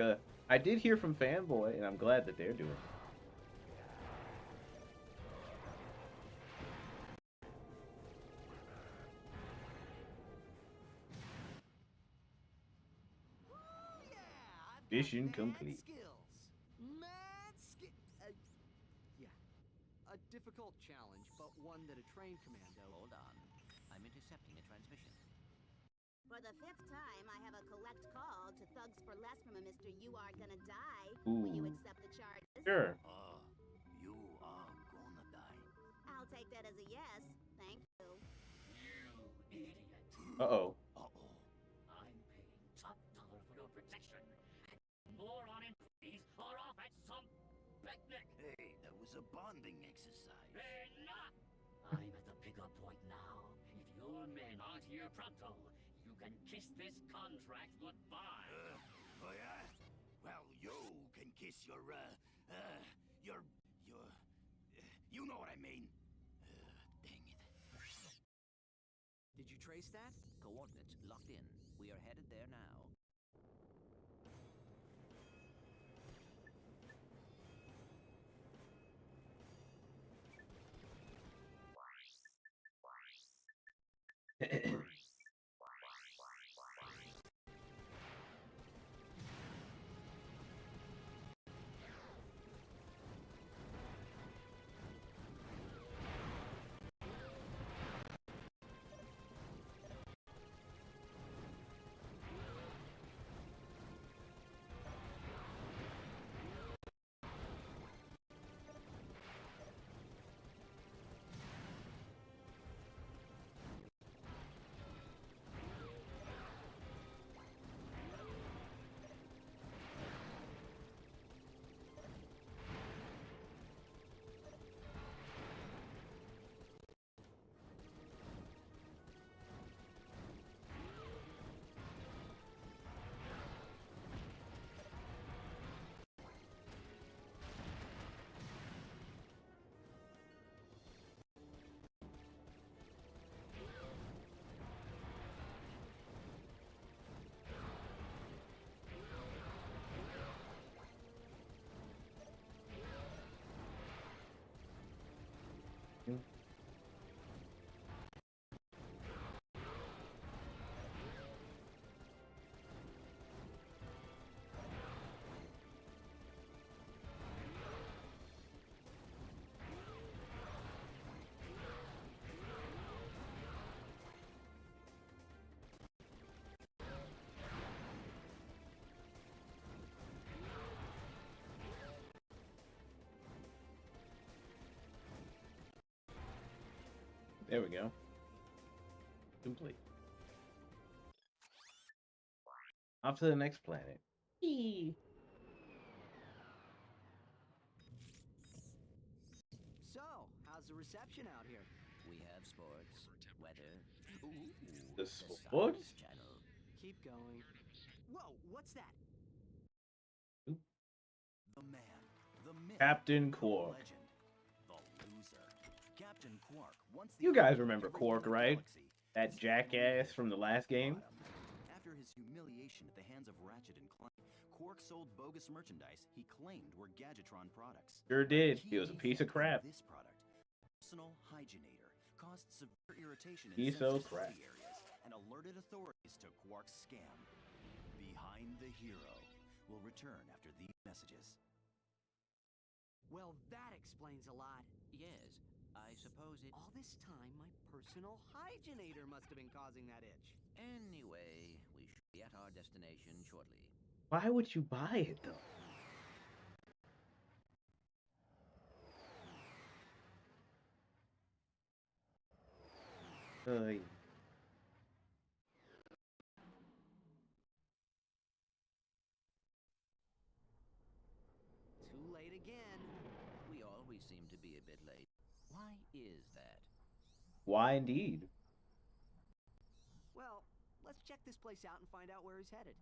I did hear from Fanboy, and I'm glad that they're doing it. Mission complete. Yeah. A difficult challenge, but one that a trained commando... Hold on. I'm intercepting a transmission. For the 5th time, I have a collect call to Thugs for Less from a Mr. You Are Gonna Die. Ooh. Will you accept the charge Sure. You are gonna die. I'll take that as a yes. Thank you. Uh-oh. I'm paying top dollar for your protection. And more on employees are off at some picnic. Hey, that was a bonding exercise. Enough! I'm at the pickup point now. If your men aren't here pronto, you can kiss this contract goodbye. Oh yeah? Well, you can kiss your, you know what I mean. Dang it. Did you trace that? Coordinates locked in. We are headed there now. There we go. Complete. Off to the next planet. Eee. So, how's the reception out here? We have sports, weather. Ooh, The Science sports? Channel. Keep going. Whoa, what's that? The man, the myth, Captain the Quark. legend, the loser. Captain Quark. Once the You guys remember Quark, right? That jackass from the last game? After his humiliation at the hands of Ratchet and Clank, Quark sold bogus merchandise he claimed were Gadgetron products. Sure did. He was a piece of crap. This product, personal hygienator, caused severe irritation in Piece of sensitive crap. body areas and alerted authorities to Quark's scam. Behind the Hero will return after these messages. Well, that explains a lot. Yes, I suppose it... All this time, my personal hygienator must have been causing that itch. Anyway, we should be at our destination shortly. Why would you buy it though? Too late again. We always seem to be a bit late. Why is that? Why indeed? Well, let's check this place out and find out where he's headed.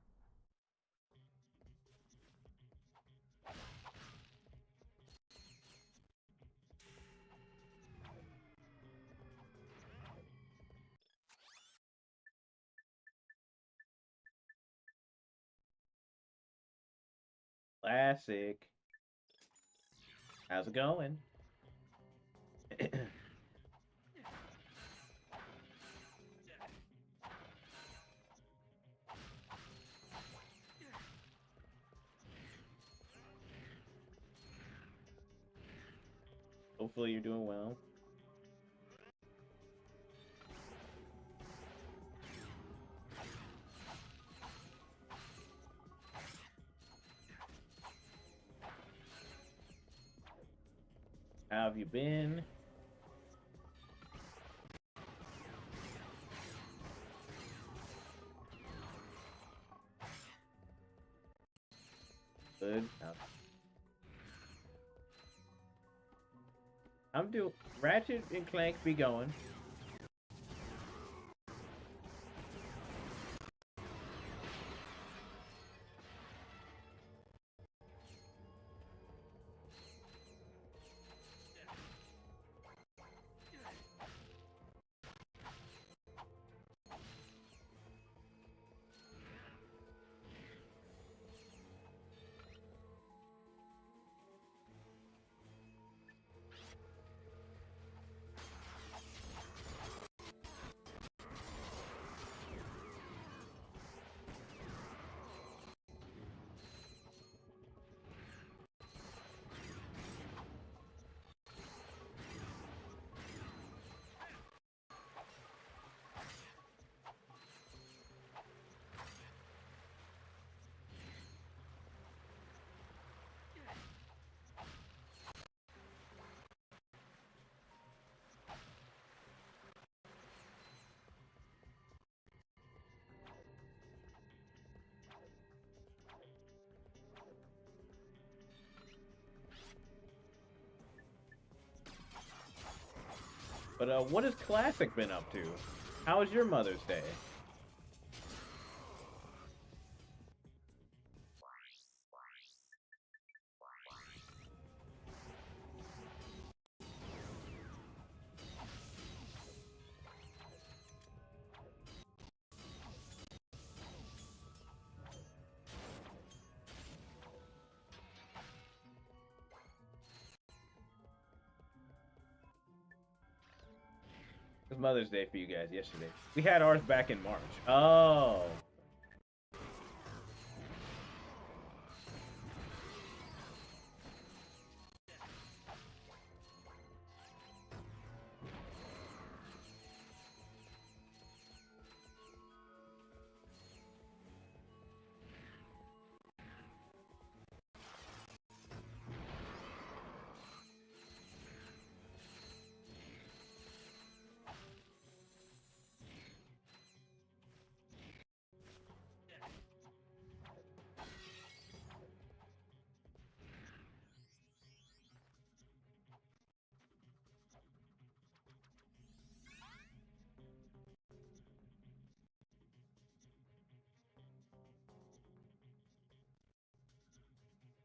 Classic. How's it going? Hopefully you're doing well. have you been? Good. I'm doing Ratchet and Clank be going. But what has Classic been up to? How was your Mother's Day? It was Mother's Day for you guys yesterday. We had ours back in March. Oh.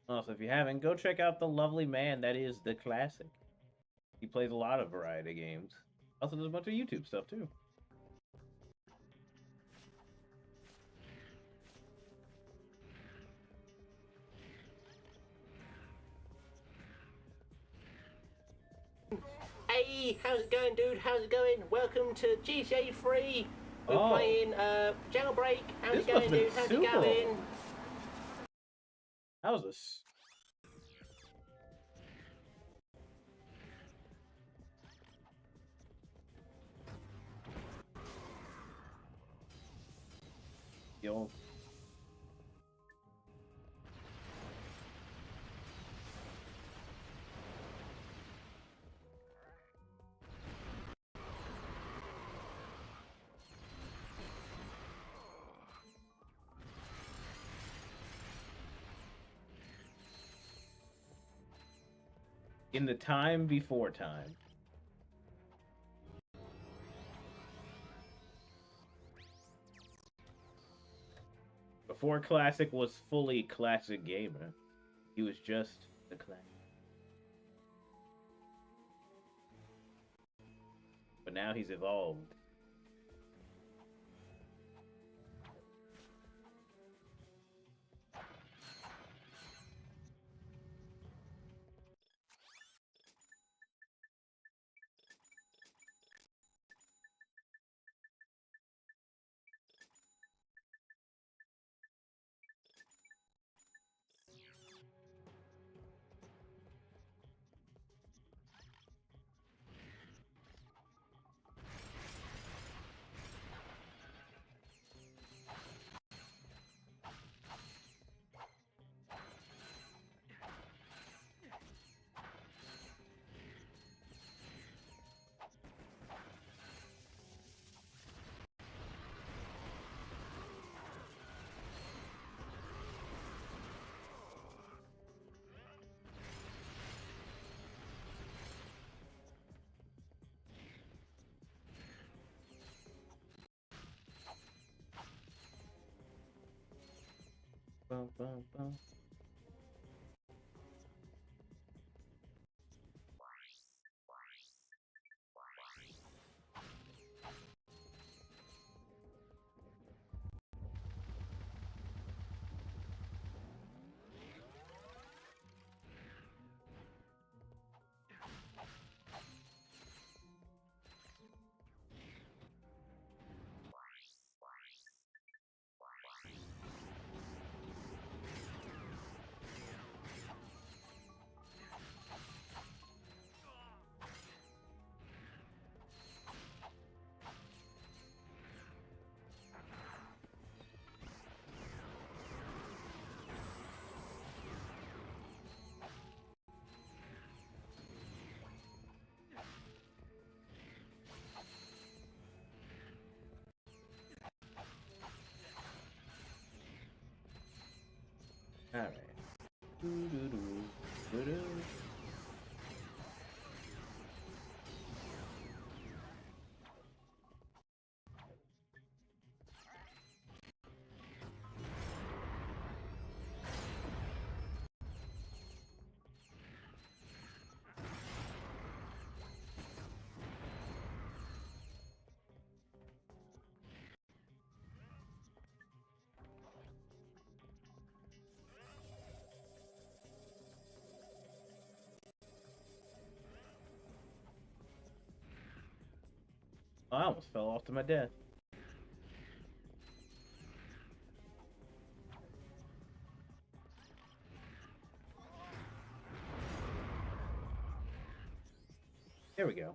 Also, if you haven't, go check out the lovely man that is the Classic. He plays a lot of variety games. Also does a bunch of YouTube stuff, too. Hey, how's it going, dude? How's it going? Welcome to GTA 3. We're Oh. playing Jailbreak. How's This it must going, have been dude? How's super it going? old. That was a... Yo. In the time before time. Before Classic was fully Classic Gamer, he was just the Classic. But now he's evolved. Bum, bum, bum. All right. Doo-doo-doo. Oh, I almost fell off to my death. There we go.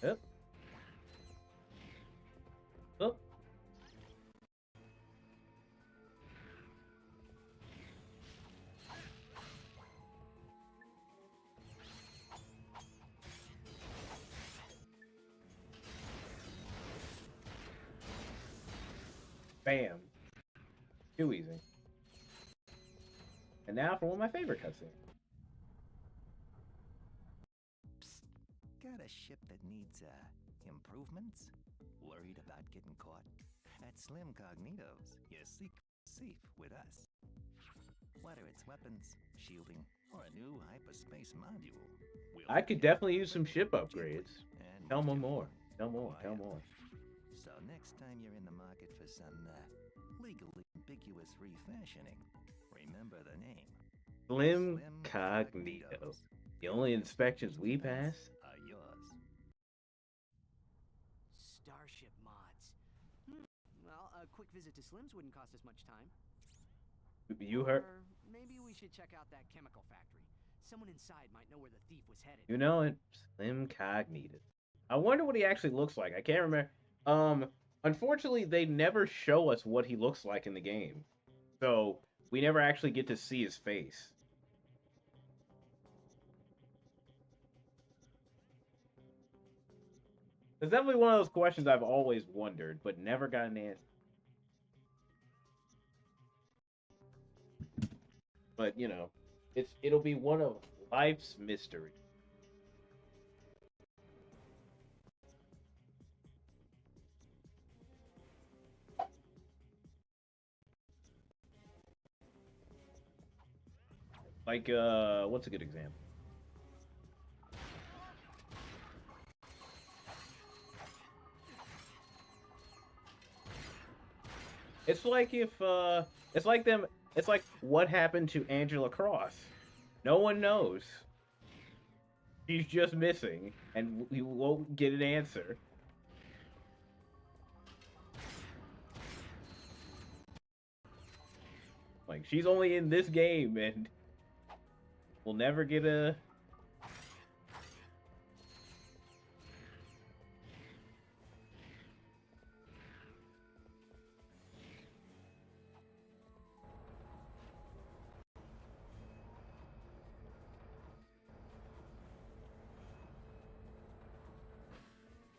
Yep. Oh. Bam. Too easy. And now for one of my favorite cutscenes. Got a ship that needs improvements? Worried about getting caught? At Slim Cognito's, your secret's safe with us. Whether it's weapons, shielding, or a new hyperspace module, I could definitely use some ship upgrades. Tell me more. Tell more. Tell more. So next time you're in the market for some legally ambiguous refashioning, remember the name. Slim Cognito. The only inspections we pass. Are yours. Starship mods. Well, a quick visit to Slim's wouldn't cost us much time. You heard? Or maybe we should check out that chemical factory. Someone inside might know where the thief was headed. You know it. Slim Cognito. I wonder what he actually looks like. I can't remember. Unfortunately, they never show us what he looks like in the game. So, we never actually get to see his face. It's definitely one of those questions I've always wondered, but never got an answer. But, you know, it'll be one of life's mysteries. Like, what's a good example? It's like if, it's like what happened to Angela Cross. No one knows. She's just missing, and we won't get an answer. Like, she's only in this game, and we'll never get a...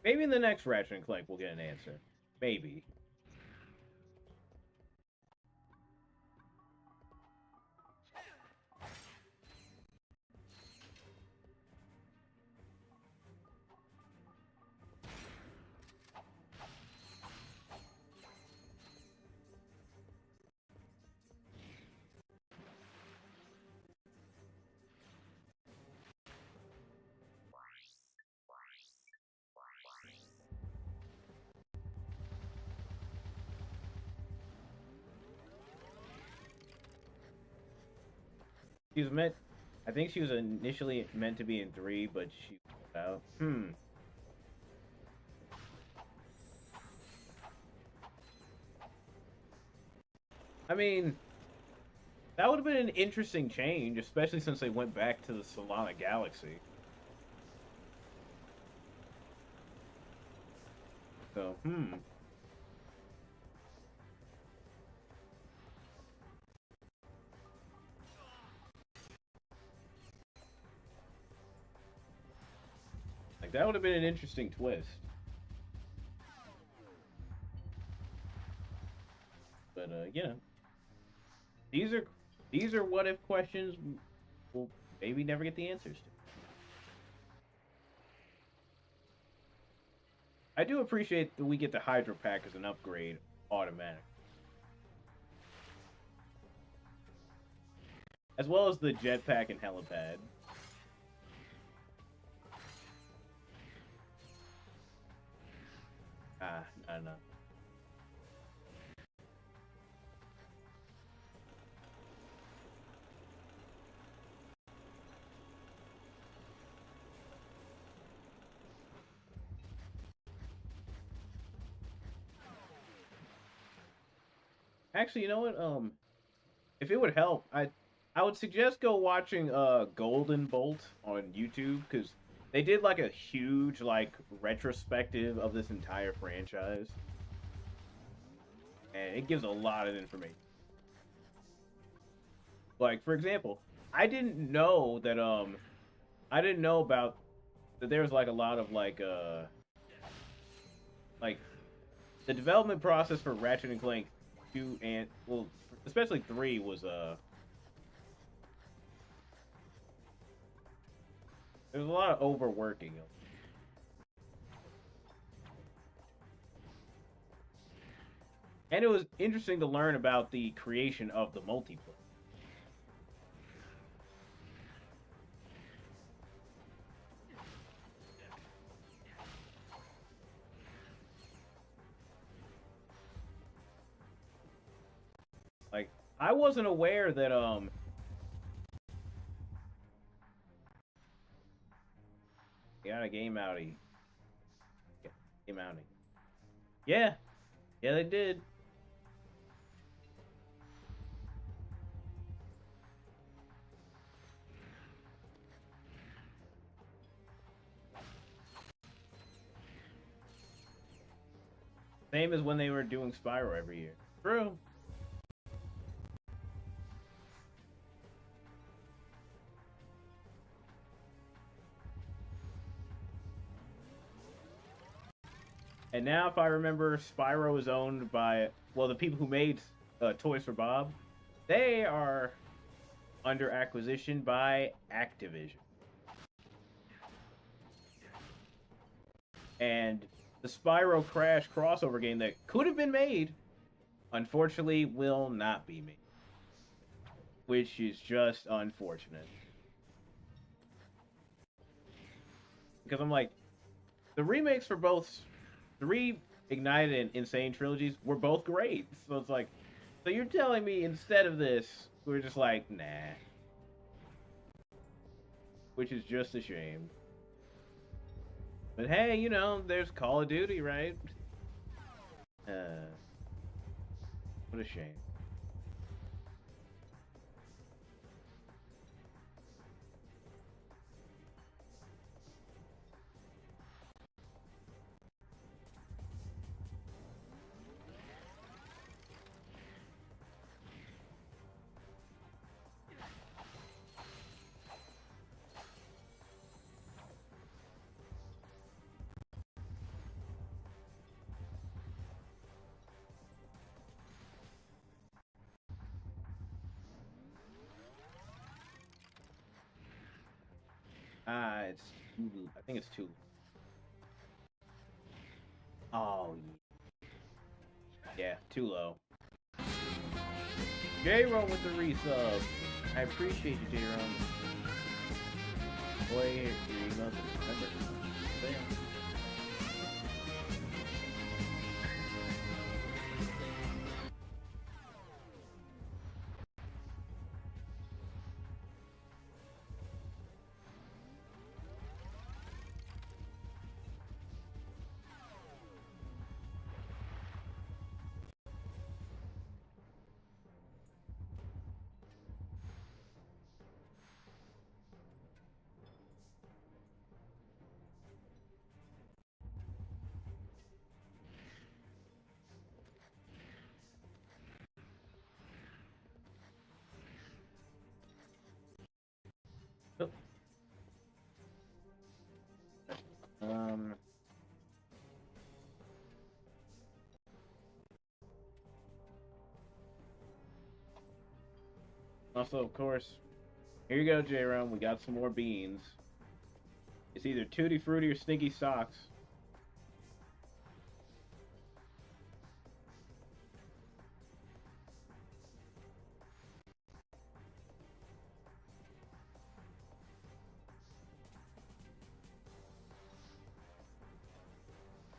Maybe in the next Ratchet and Clank we'll get an answer. Maybe. She was meant. I think she was initially meant to be in 3, but she was out. I mean, that would have been an interesting change, especially since they went back to the Solana Galaxy. So, Like, that would have been an interesting twist. But, you know. These are what if questions we'll maybe never get the answers to. I do appreciate that we get the Hydro Pack as an upgrade automatic. As well as the Jetpack and Helipad. No. Actually, you know what? If it would help, I would suggest go watching Golden Bolt on YouTube, because they did like a huge like retrospective of this entire franchise, and it gives a lot of information. Like, for example, I didn't know that I didn't know about that there was like a lot of like the development process for Ratchet and Clank 2 and, well, especially 3 was there was a lot of overworking. And it was interesting to learn about the creation of the multiplayer. Like, I wasn't aware that got a game outie. Yeah, game outie. Yeah, they did. Same as when they were doing Spyro every year. True. And now, if I remember, Spyro is owned by, well, the people who made Toys for Bob. They are under acquisition by Activision. And the Spyro Crash crossover game that could have been made, unfortunately, will not be made. Which is just unfortunate. Because I'm like, the remakes for both the Reignited and Insane trilogies were both great. So it's like, so you're telling me instead of this, we're just like, nah. Which is just a shame. But hey, you know, there's Call of Duty, right? What a shame. It's too. I think it's too. Oh, yeah, too low. J-Ron with the resub. I appreciate you, J-Ron. Boy, your emails remember. Bam. Also, of course, here you go, J-Ron. We got some more beans. It's either Tutti Frutti or Stinky Socks.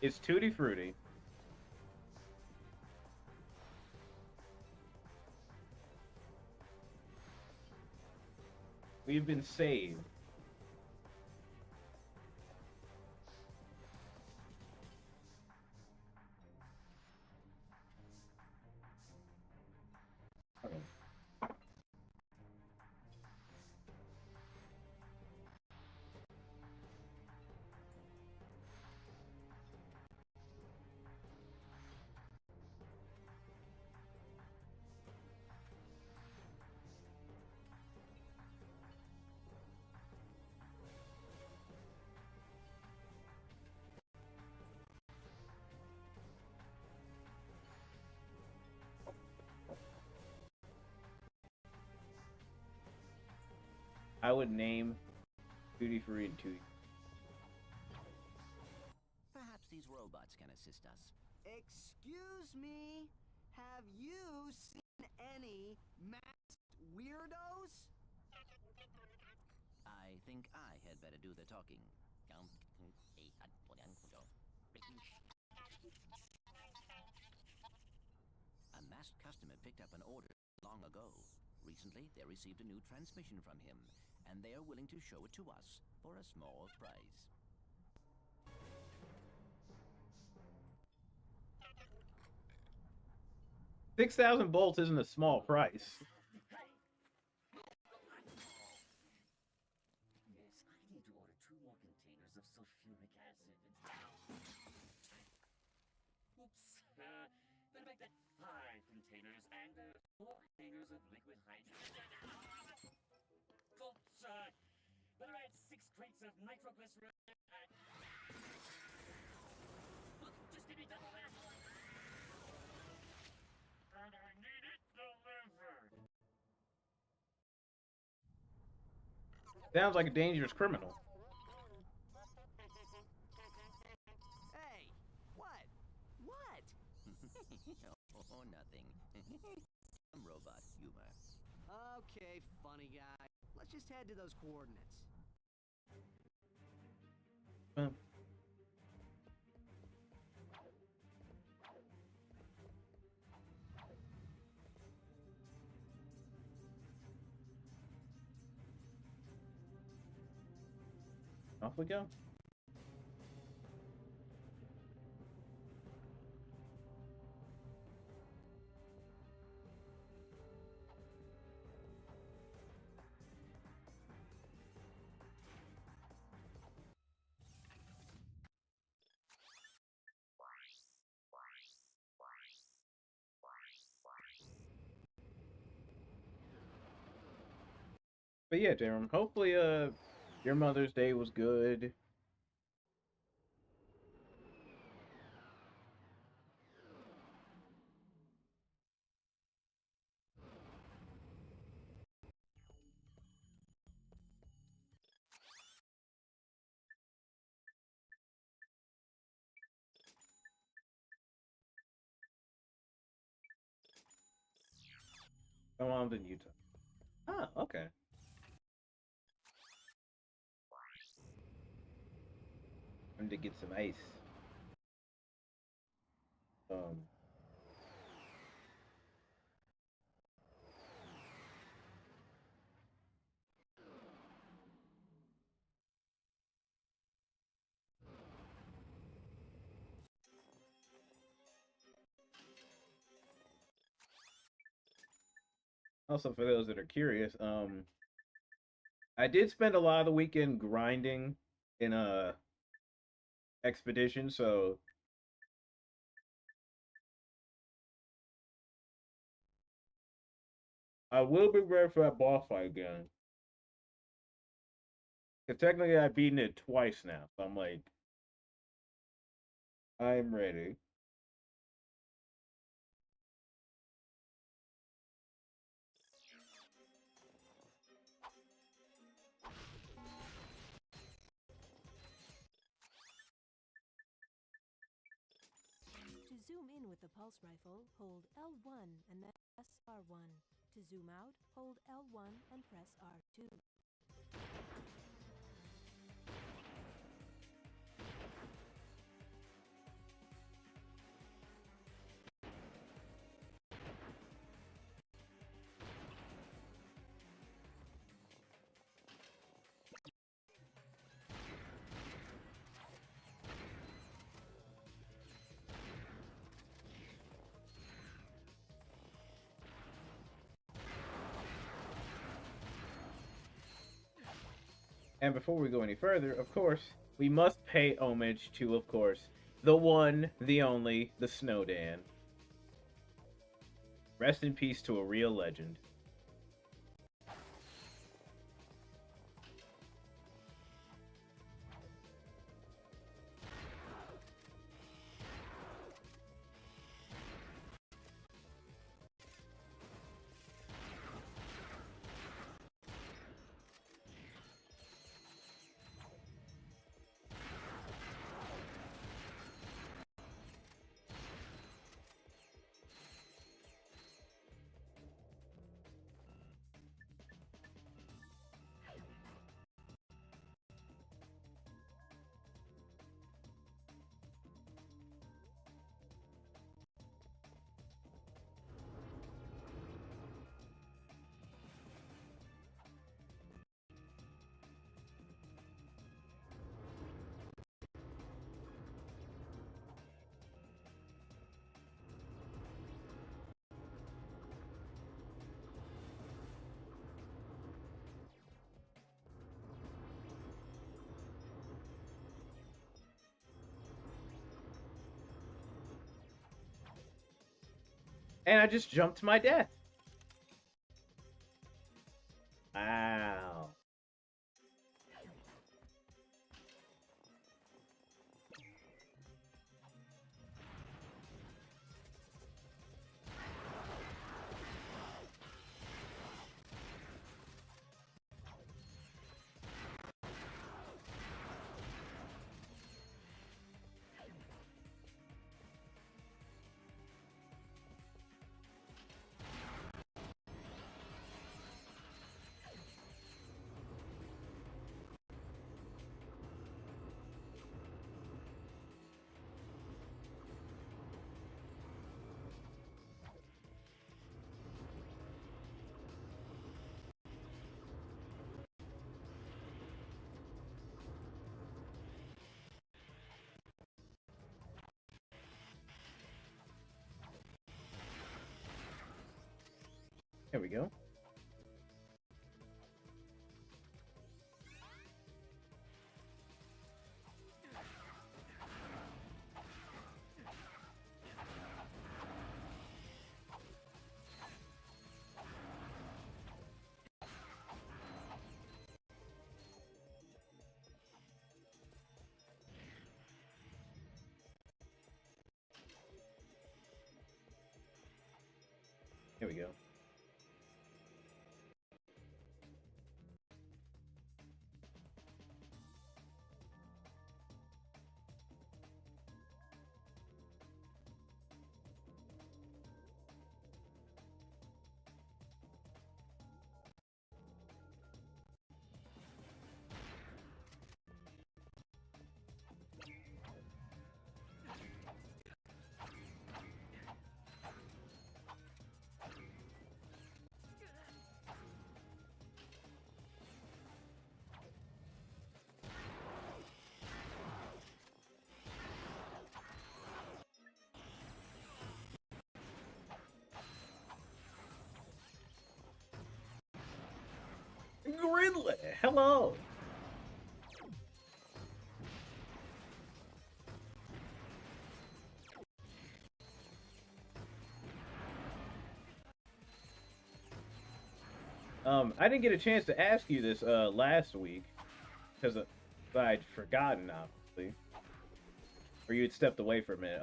It's Tutti Frutti. We've been saved. I would name Tutti Frutti and Tutti. Perhaps these robots can assist us. Excuse me? Have you seen any masked weirdos? I think I had better do the talking. A masked customer picked up an order long ago. Recently, they received a new transmission from him, and they are willing to show it to us for a small price. $6,000 isn't a small price. Of liquid hydrogen. Oops, better add 6 crates of nitroglycerin and... Just give me double that. And I need it delivered. Sounds like a dangerous criminal. Hey, what? What? Oh, nothing. Robot humor. Okay, funny guy. Let's just head to those coordinates. Off we go. But yeah, Jeremy, hopefully your Mother's Day was good. My mom's in Utah. Ah, okay. Time to get some ice. Also, for those that are curious, I did spend a lot of the weekend grinding in a expedition, so I will be ready for that boss fight again. Cause technically I've beaten it twice now, so I'm like, I'm ready. To zoom in with the pulse rifle, hold L1 and then press R1. To zoom out, hold L1 and press R2. And before we go any further, of course, we must pay homage to, of course, the one, the only, the Snowdan. Rest in peace to a real legend. And I just jumped to my death. Wow. There we go. Here we go. Gridley, hello. I didn't get a chance to ask you this last week because I'd forgotten, obviously, or you had stepped away for a minute.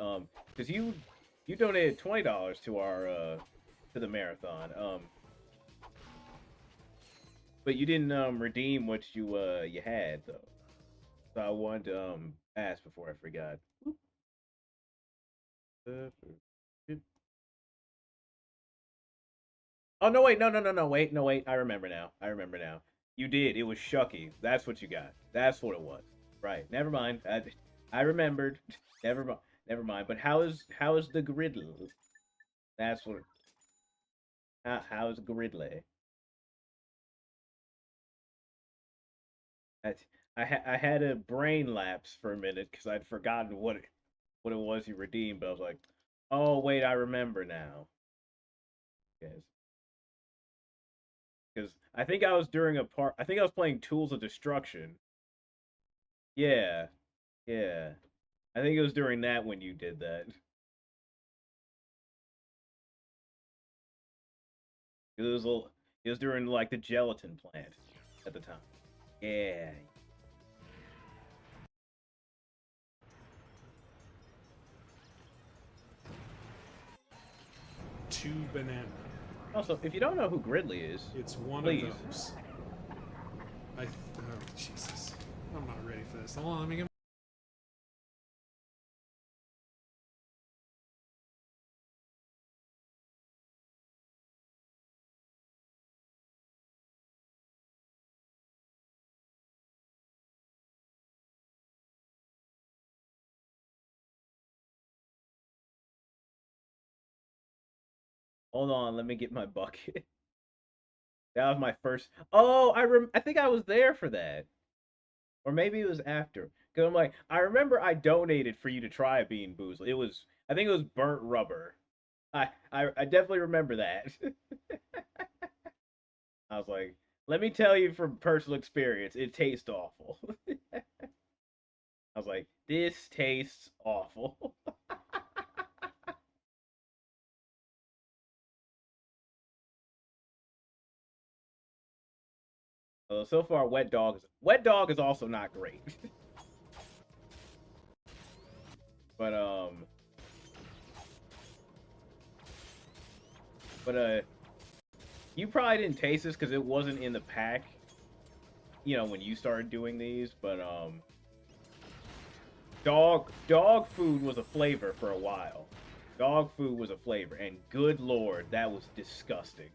Because you donated $20 to our to the marathon. But you didn't redeem what you had though. So I wanted to ask before I forgot. Oh no! Wait, no! Wait! I remember now. You did. It was Shucky. That's what you got. That's what it was. Right. Never mind. I remembered. Never mind. But how is the Gridley? That's what. How's Gridley? I had a brain lapse for a minute because I'd forgotten what it was you redeemed. But I was like, oh wait, I remember now. Yes. Because I think I was during a part. I think I was playing Tools of Destruction. Yeah, yeah. I think it was during that when you did that. It was it was during like the gelatin plant at the time. Yeah. Two banana. Also, if you don't know who Gridley is, it's one please. of those. Oh Jesus! I'm not ready for this. Hold on, let me get. Hold on, let me get my bucket. That was my first. Oh, I think I was there for that, or maybe it was after. Cause I'm like, I remember I donated for you to try Bean Boozled. It was, I think it was burnt rubber. I definitely remember that. I was like, let me tell you from personal experience, it tastes awful. I was like, this tastes awful. So far, Wet Dog is also not great. But you probably didn't taste this because it wasn't in the pack. You know, when you started doing these, but dog food was a flavor for a while. Dog food was a flavor, and good lord, that was disgusting.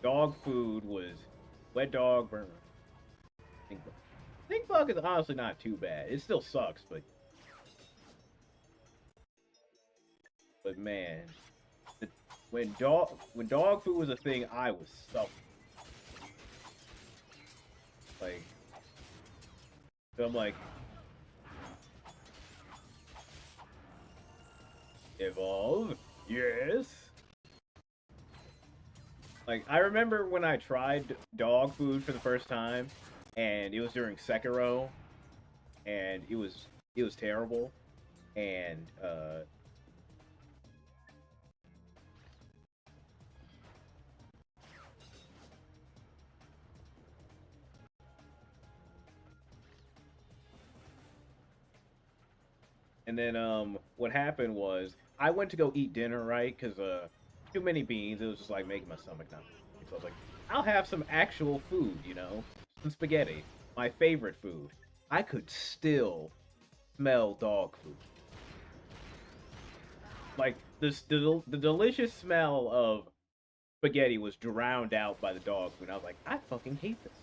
Dog food was Wet Dog burner. Stink Bug is honestly not too bad. It still sucks, but man, when dog food was a thing, I was suffering. Like, so I'm like, evolve, yes. Like, I remember when I tried dog food for the first time, and it was during Sekiro, and it was terrible, and then what happened was I went to go eat dinner, right? Because too many beans, it was just like making my stomach not. So I was like, I'll have some actual food, you know, some spaghetti, my favorite food. I could still smell dog food. Like the delicious smell of spaghetti was drowned out by the dog food. I was like, I fucking hate this.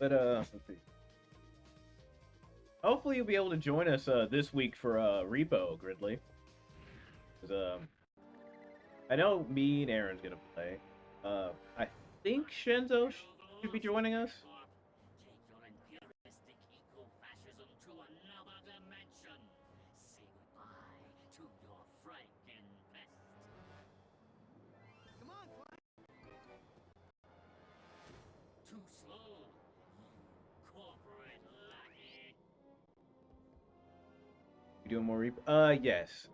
But let's see. Hopefully you'll be able to join us this week for Repo, Gridley. 'Cause, I know me and Aaron's gonna play. I think Shenzo should be joining us. You doing more Repo? Yes.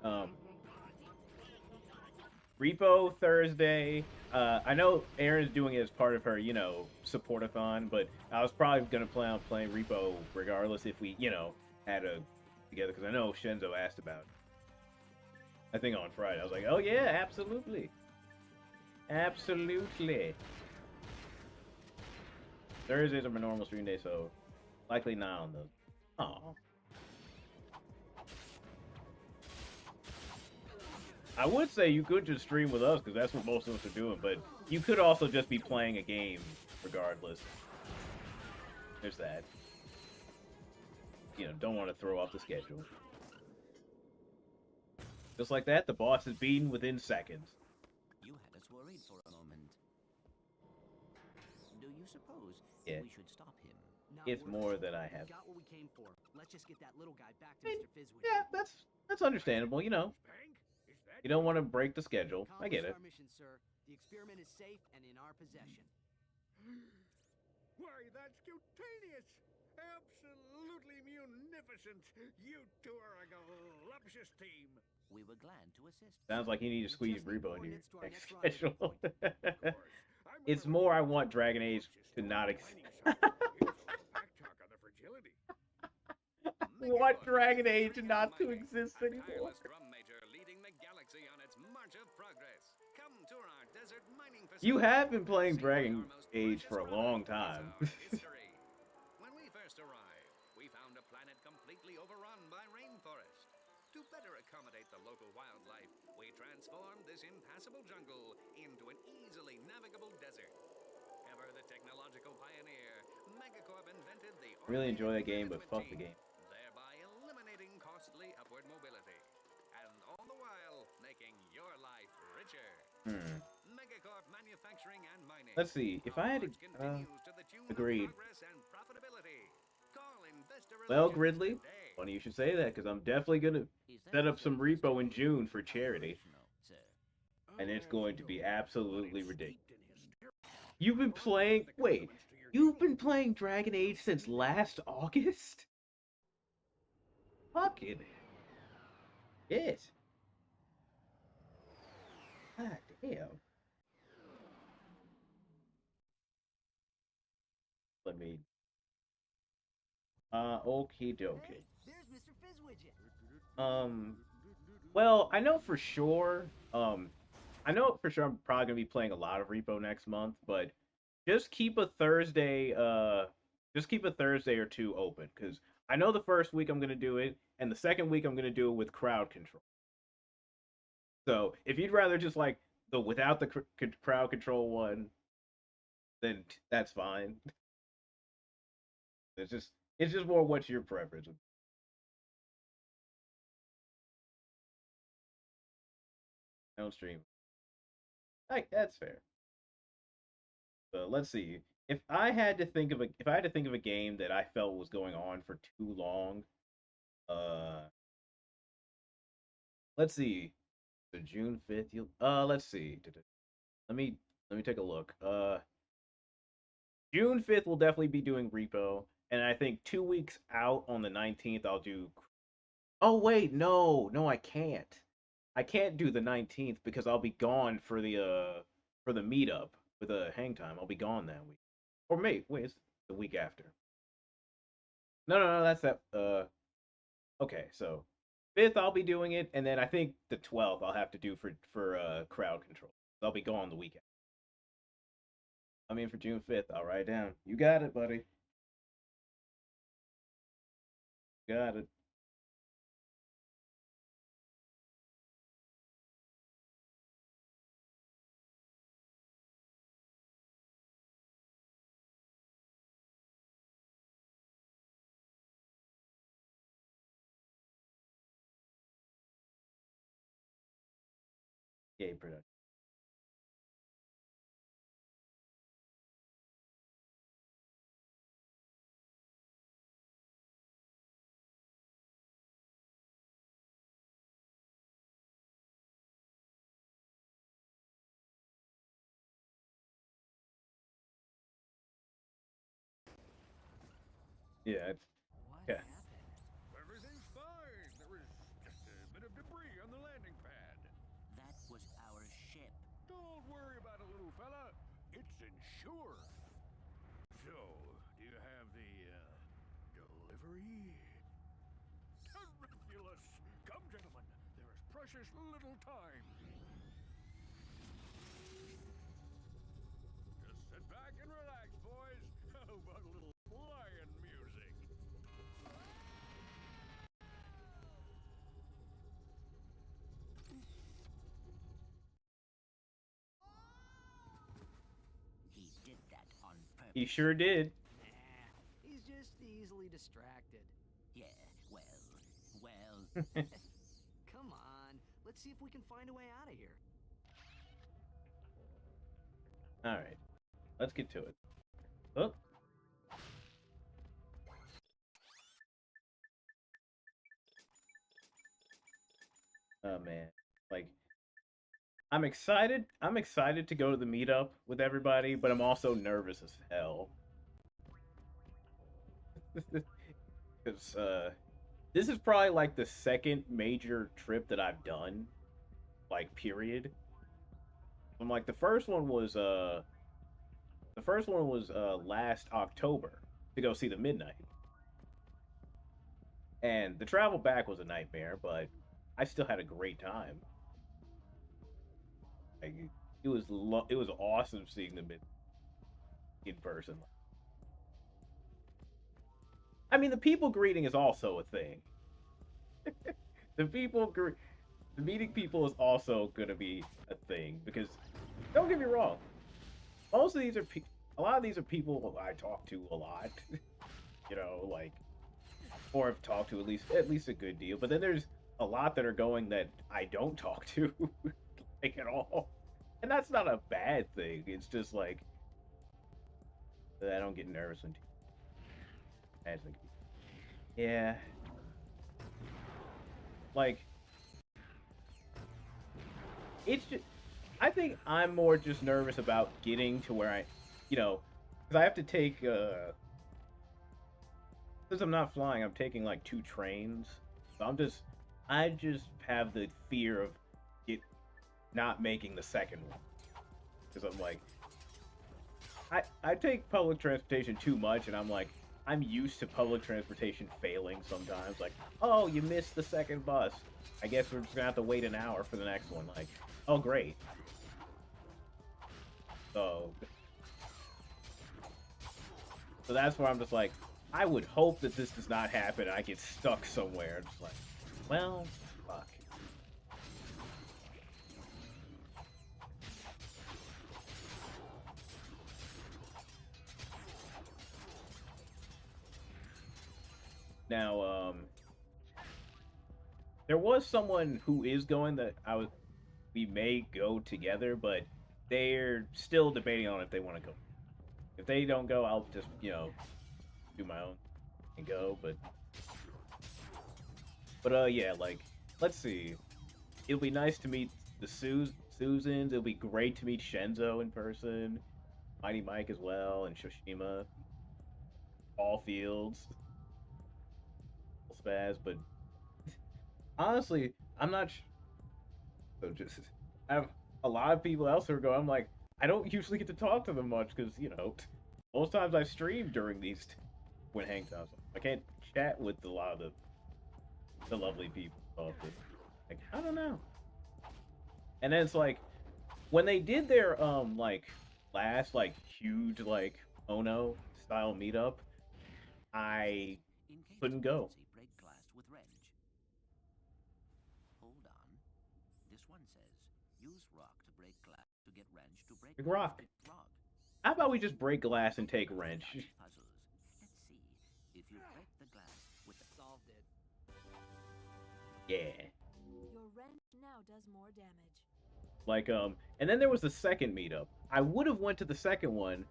Repo Thursday. I know Erin's doing it as part of her, support-a-thon, but I was probably gonna plan on playing Repo regardless if we, had a together, because I know Shenzo asked about it. I think on Friday. I was like, oh yeah, absolutely. Absolutely. Thursdays are my normal stream day, so likely not on those. Aw. I would say you could just stream with us, because that's what most of us are doing, but you could also just be playing a game regardless. There's that. Don't want to throw off the schedule. Just like that, the boss is beaten within seconds. You had us worried for a moment. Do you suppose Yeah. we should stop him? It's more than I have. Got what we came for. Let's just get that little guy back to Mr. Fizzwood. Yeah, that's understandable, You don't want to break the schedule. I get it. Our mission, sir. The experiment is safe and in our possession. Why, that's cutaneous! Absolutely munificent! You two are a galuptious team! We were glad to assist. Sounds like you need to squeeze Rebo into your next schedule. It's more I want Dragon Age to not exist. I want Dragon Age not to exist anymore. You have been playing Dragon Age for a long time. When we first arrived, we found a planet completely overrun by rainforest. To better accommodate the local wildlife, we transformed this impassable jungle into an easily navigable desert. Ever the technological pioneer, Megacorp invented the I really enjoy that game, but fuck the game. thereby eliminating costly upward mobility, and all the while making your life richer. Megacorp manufacturing and mining. Let's see. If I had to, agreed. Well, Gridley, funny you should say that, because I'm definitely gonna set up some repo in June for charity, and it's going to be absolutely ridiculous. You've been playing. Wait, you've been playing Dragon Age since last August? Fucking yes. God damn. Let me. Okie dokie. There's Mr. Fizzwidget. Well, I know for sure. I know for sure I'm probably gonna be playing a lot of Repo next month, but just keep a Thursday. Just keep a Thursday or two open, because I know the first week I'm gonna do it, and the second week I'm gonna do it with crowd control. So if you'd rather just like the without the crowd control one, then that's fine. It's just more what's your preference. Don't stream. Like that's fair. So let's see. If I had to think of a game that I felt was going on for too long, let's see. So June 5th, let's see. Let me take a look. June 5th we'll definitely be doing Repo, and I think 2 weeks out on the 19th I'll do. Oh wait, no, I can't. I can't do the 19th because I'll be gone for the meetup with a hang time. I'll be gone that week. Or wait, it's the week after. No, that's that. Okay, so 5th I'll be doing it, and then I think the 12th I'll have to do for crowd control. I'll be gone the weekend. I'm in for June 5th. I'll write it down. You got it, buddy. Got it. 4K production. Yeah, it's yeah. Everything's fine. There was just a bit of debris on the landing pad. That was our ship. Don't worry about it, little fella. It's insured. So, do you have the, delivery? Ridiculous. Come, gentlemen. There is precious little time. Just sit back and relax, boys. How about a little lion music? He did that on purpose. He sure did. He's just easily distracted. Yeah, well. Come on. Let's see if we can find a way out of here. All right, let's get to it. Oh. Oh man, like I'm excited. I'm excited to go to the meetup with everybody, but I'm also nervous as hell. Because this is probably like the second major trip that I've done, like period. I'm like the first one was last October to go see the Midnight, and the travel back was a nightmare, but I still had a great time. Like, it was awesome seeing the Midnight in person. I mean, the people greeting is also a thing. The meeting people is also gonna be a thing because don't get me wrong, most of these are a lot of these are people I talk to a lot, you know, like, or have talked to at least a good deal. But then there's a lot that are going that I don't talk to like at all, and that's not a bad thing. It's just like I don't get nervous when yeah, like it's just I think I'm more just nervous about getting to where because I have to take because I'm not flying, I'm taking like 2 trains. So I just have the fear of it not making the second one because I'm like I take public transportation too much, and I'm used to public transportation failing sometimes. Like, oh, you missed the second bus. I guess we're just gonna have to wait an hour for the next one. Like, oh great. So that's where I'm just like, I would hope that this does not happen and I get stuck somewhere. Just like, well, fuck. Now, there was someone who is going that we may go together, but they're still debating on if they want to go. If they don't go, I'll just, do my own and go, but yeah, like, let's see. It'll be nice to meet the Susans. It'll be great to meet Shenzo in person. Mighty Mike as well, and Shoshima. All Fields. Spaz, but honestly, I'm not so just I have a lot of people else who are going. I'm like, I don't usually get to talk to them much because most times I stream during these when hangtimes. I can't chat with a lot of the lovely people often. Like, I don't know. And then it's like when they did their last huge Ono style meetup, I couldn't go. Break glass with wrench. Hold on. This one says, use rock to break glass to get wrench to break Rock. How about we just break glass and take wrench? Puzzles. Let's see. If you break the glass with the solved it. Yeah. Your wrench now does more damage. Like, and then there was the second meetup. I would have went to the second one.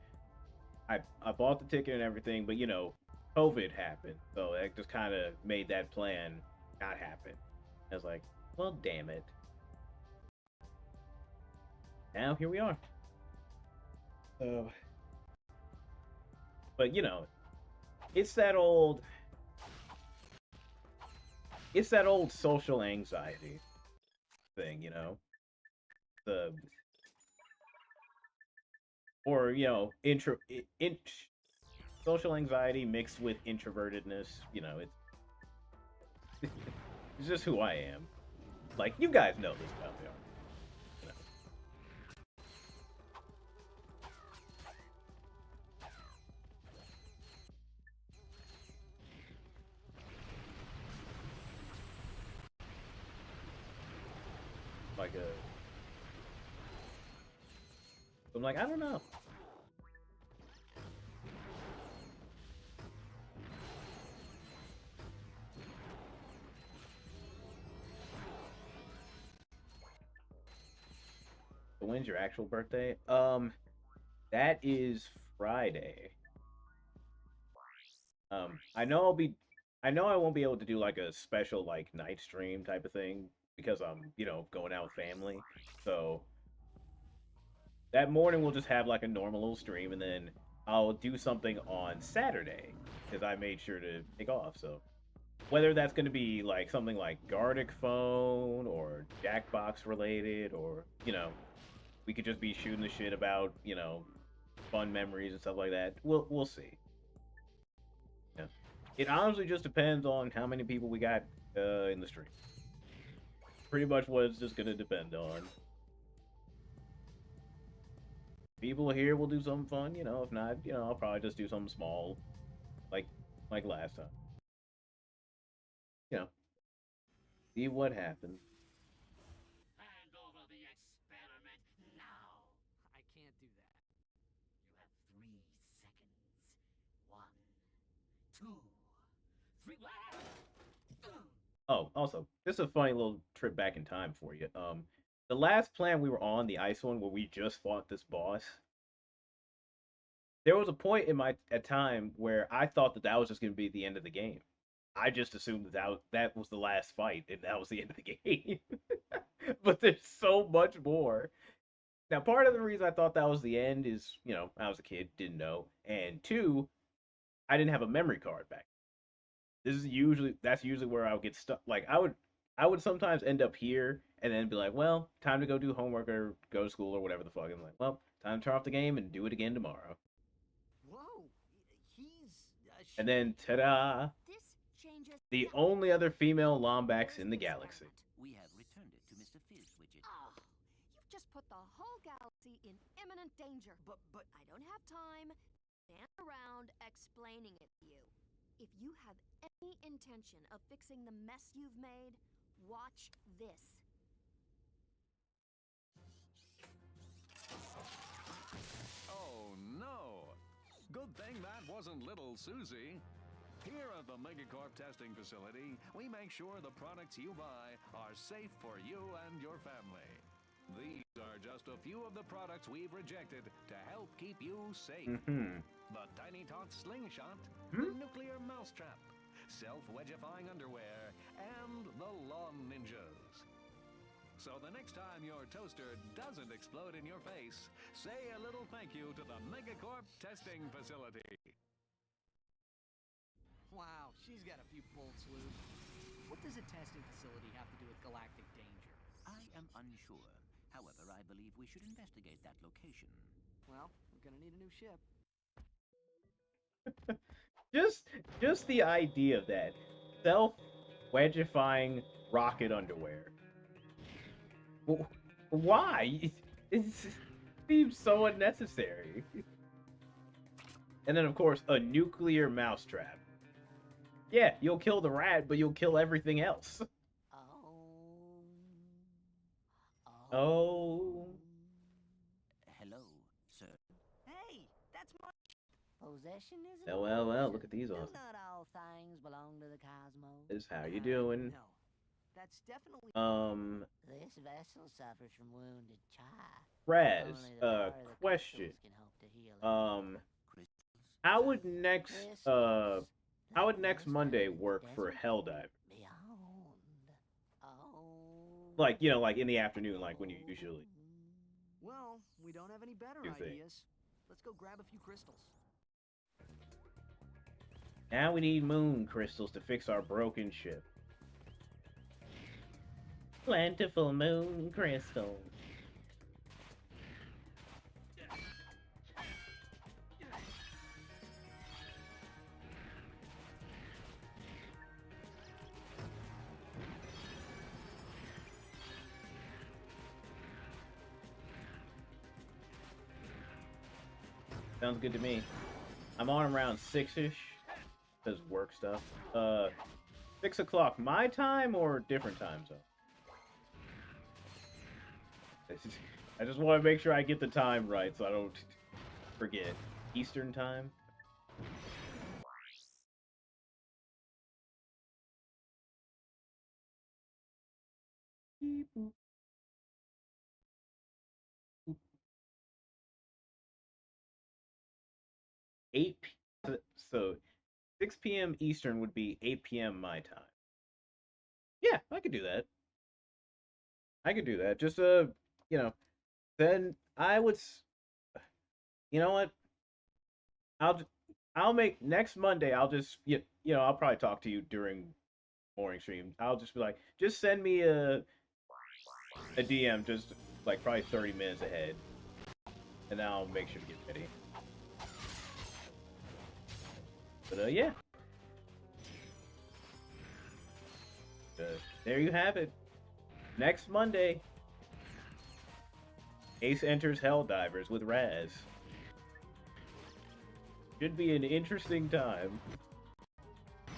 I bought the ticket and everything, but you know, COVID happened, so that just kind of made that plan not happen. I was like, well, damn it. Now here we are. So, but you know, it's that old social anxiety thing, you know. The or you know, social anxiety mixed with introvertedness. You know, it's just who I am. Like you guys know this about me. You know. Like I'm like, I don't know. So when's your actual birthday? That is Friday. I know I won't be able to do like a special like night stream type of thing because I'm, you know, going out with family. So that morning we'll just have like a normal little stream and then I'll do something on Saturday because I made sure to take off. So whether that's going to be like something like Gardic phone or Jackbox related or, you know, we could just be shooting the shit about, you know, fun memories and stuff like that. We'll see. Yeah. It honestly just depends on how many people we got in the stream. Pretty much what it's just going to depend on. People here will do something fun, you know. If not, you know, I'll probably just do something small, like last time. You know, see what happens. Hand over the experiment now. I can't do that. You have 3 seconds. 1, 2, 3. Oh, also, this is a funny little trip back in time for you. The last plan we were on, the ice one, where we just fought this boss. There was a point in my time where I thought that that was just going to be the end of the game. I just assumed that was the last fight and that was the end of the game. But there's so much more. Now, part of the reason I thought that was the end is, you know, I was a kid, didn't know, and two, I didn't have a memory card back. That's usually where I would get stuck. Like I would sometimes end up here and then be like, well, time to go do homework or go to school or whatever the fuck. I'm like, well, time to turn off the game and do it again tomorrow. Whoa, he's. And then, ta-da! The only other female Lombax in the galaxy. We have returned it to Mr. Fizz Widget. Oh, you've just put the whole galaxy in imminent danger. But I don't have time to stand around explaining it to you. If you have any intention of fixing the mess you've made, watch this. Oh no! Good thing that wasn't little Susie. Here at the Megacorp testing facility, we make sure the products you buy are safe for you and your family. These are just a few of the products we've rejected to help keep you safe. The Tiny Tot Slingshot, the Nuclear Mousetrap, Self-Wedgifying Underwear, and the Lawn Ninjas. So the next time your toaster doesn't explode in your face, say a little thank you to the Megacorp testing facility. Wow, she's got a few bolts loose. What does a testing facility have to do with galactic danger? I am unsure. However, I believe we should investigate that location. Well, we're gonna need a new ship. Just the idea of that self-wedgifying rocket underwear. Why? It seems so unnecessary. And then, of course, a nuclear mousetrap. Yeah, you'll kill the rat, but you'll kill everything else. Oh. Hello, sir. Hey, that's my possession, isn't Oh, well, look at these Do awesome. not all things belong to the cosmos? This is how you doing? No. That's definitely. This vessel suffers from wounded char. Raz, Only the power of the question. crystals can help to heal it. How would next Monday work for Helldive? Like, you know, like in the afternoon, like when you usually. Well, we don't have any better Do things. ideas. Let's go grab a few crystals. Now we need moon crystals to fix our broken ship. Plentiful moon crystals. Sounds good to me. I'm on around 6-ish. Does work stuff. 6 o'clock my time or different time zone? I just want to make sure I get the time right so I don't forget. Eastern time? So 6 p.m. Eastern would be 8 p.m. my time. Yeah, I could do that. I could do that. Just you know, then I would. You know what? I'll make next Monday. I'll just you know I'll probably talk to you during morning stream. I'll just be like, just send me a DM, just like probably 30 minutes ahead, and then I'll make sure to get ready. But yeah. There you have it. Next Monday, Ace enters Helldivers with Raz. Should be an interesting time.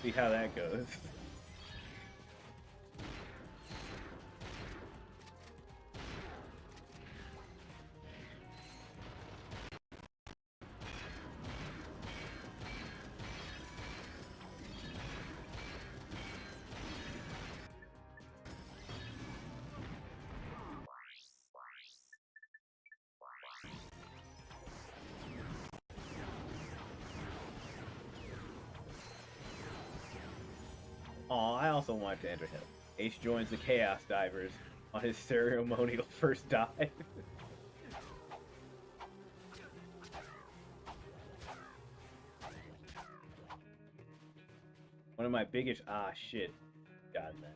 See how that goes. Aw, I also wanted to enter him. Ace joins the Chaos Divers on his ceremonial first dive. One of my biggest shit. God, man.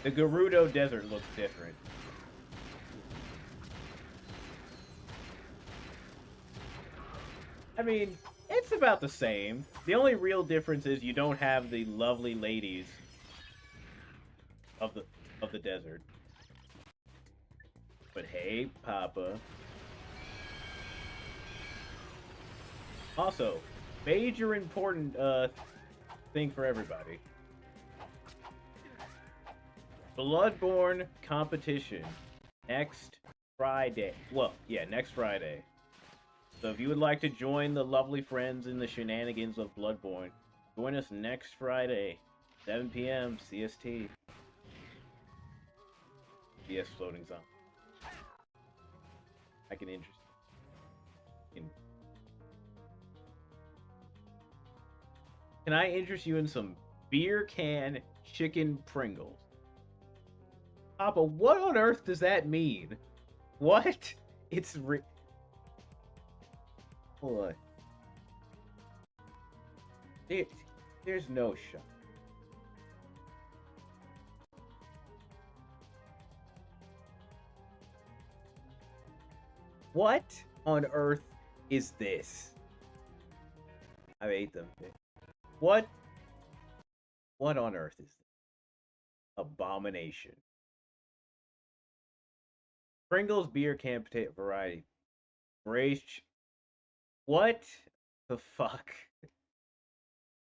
The Gerudo Desert looks different. I mean, it's about the same. The only real difference is you don't have the lovely ladies of the desert. But hey, Papa. Also, major important thing for everybody. Bloodborne competition next Friday. Well, yeah, next Friday. So if you would like to join the lovely friends in the shenanigans of Bloodborne, join us next Friday, 7 p.m. CST. CS floating zone. I can interest you. Can I interest you in some beer can chicken Pringles? Papa, what on earth does that mean? What? It's hold on. There's no shot. What on earth is this? I ate them. What on earth is this? Abomination. Pringles beer can potato variety. Braised. What the fuck?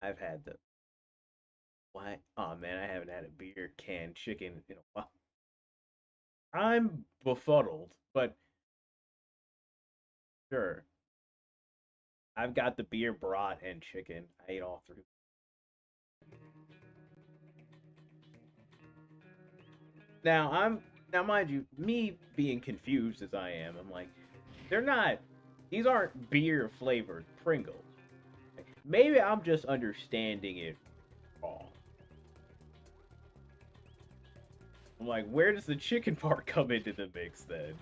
I've had them. What? Oh man, I haven't had a beer can chicken in a while. I'm befuddled, but sure. I've got the beer, brat, and chicken. I ate all three. Now, mind you, me being confused as I am, I'm like, these aren't beer flavored Pringles. Maybe I'm just understanding it wrong. I'm like, where does the chicken part come into the mix then?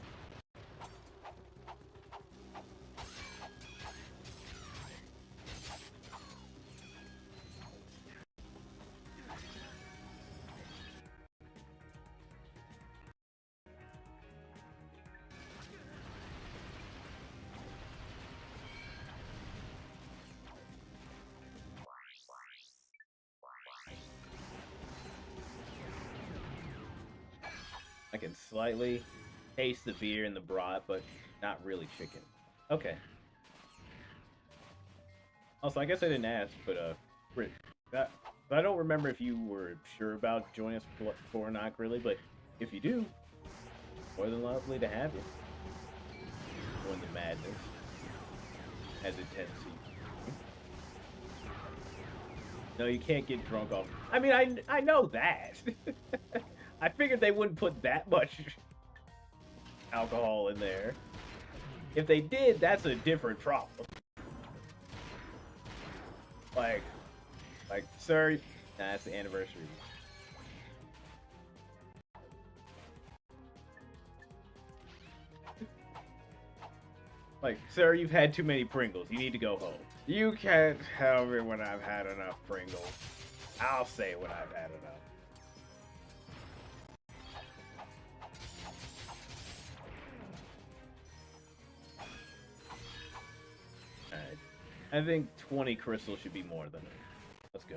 I can slightly taste the beer and the broth, but not really chicken. Okay. Also, I guess I didn't ask, but I don't remember if you were sure about joining us before or not, really, but if you do, more than lovely to have you. Join the madness, as it tends to. No, you can't get drunk off. I mean, I know that. I figured they wouldn't put that much alcohol in there. If they did, that's a different problem. Like, sir, nah, that's the anniversary. Like, sir, you've had too many Pringles. You need to go home. You can't tell me when I've had enough Pringles. I'll say when I've had enough. Alright. I think 20 crystals should be more than it. Let's go.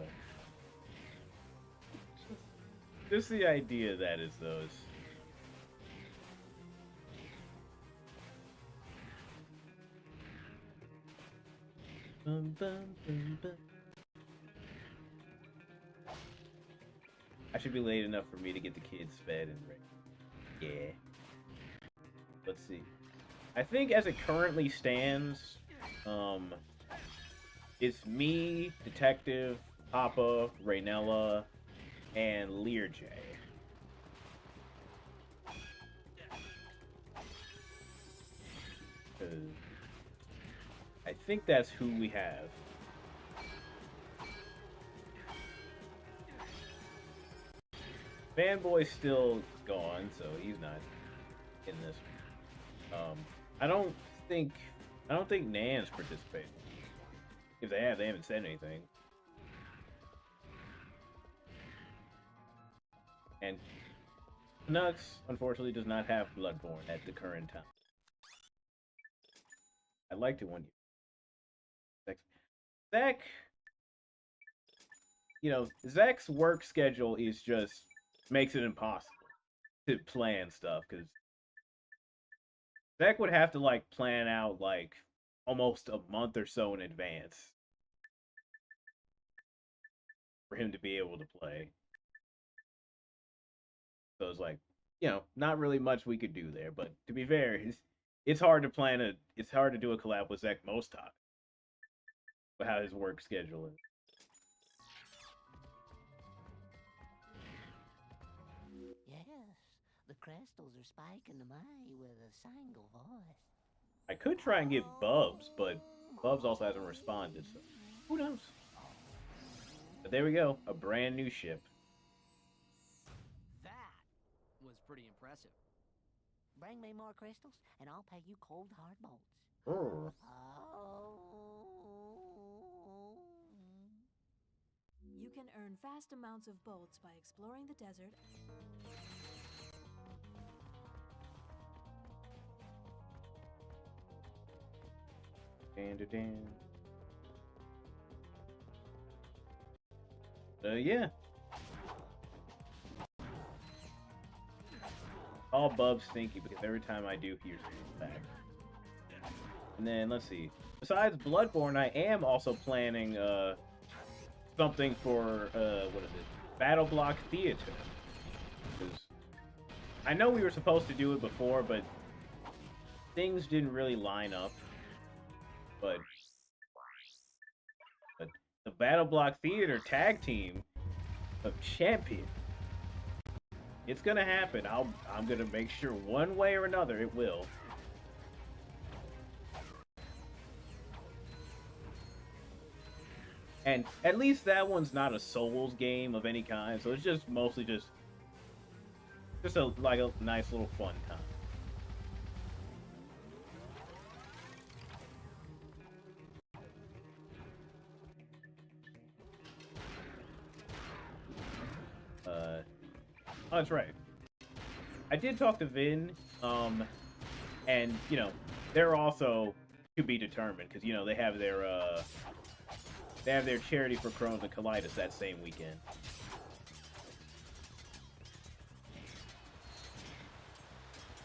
Just the idea that is those. I should be late enough for me to get the kids fed and ready. Yeah. Let's see. I think as it currently stands, it's me, Detective, Papa, Raynella, and Learj. I think that's who we have. Fanboy's still gone, so he's not in this. I don't think Nan's participating. If they have, they haven't said anything. And Nux, unfortunately, does not have Bloodborne at the current time. I'd like to one year. Zach, you know, Zach's work schedule is just makes it impossible to plan stuff, because Zach would have to like plan out like almost a month or so in advance for him to be able to play. So it's like, you know, not really much we could do there. But to be fair, it's hard to it's hard to do a collab with Zach most times. But how his work schedule is. Yes, the crystals are spiking to me with a single voice. I could try and get Bubs, but Bubs also hasn't responded, so who knows? But there we go, a brand new ship. That was pretty impressive. Bring me more crystals, and I'll pay you cold hard bolts. Oh. You can earn vast amounts of bolts by exploring the desert. Yeah. All Bubs stinky because every time I do, here's back. And then let's see. Besides Bloodborne, I am also planning something for what is it? Battle Block Theater. Because I know we were supposed to do it before, but things didn't really line up. But the Battle Block Theater tag team of champions. It's gonna happen. I'm gonna make sure one way or another it will. And at least that one's not a Souls game of any kind, so it's just mostly just like a nice little fun time. Oh, that's right. I did talk to Vin, and you know, they're also to be determined because you know they have their charity for Crohn's and colitis that same weekend.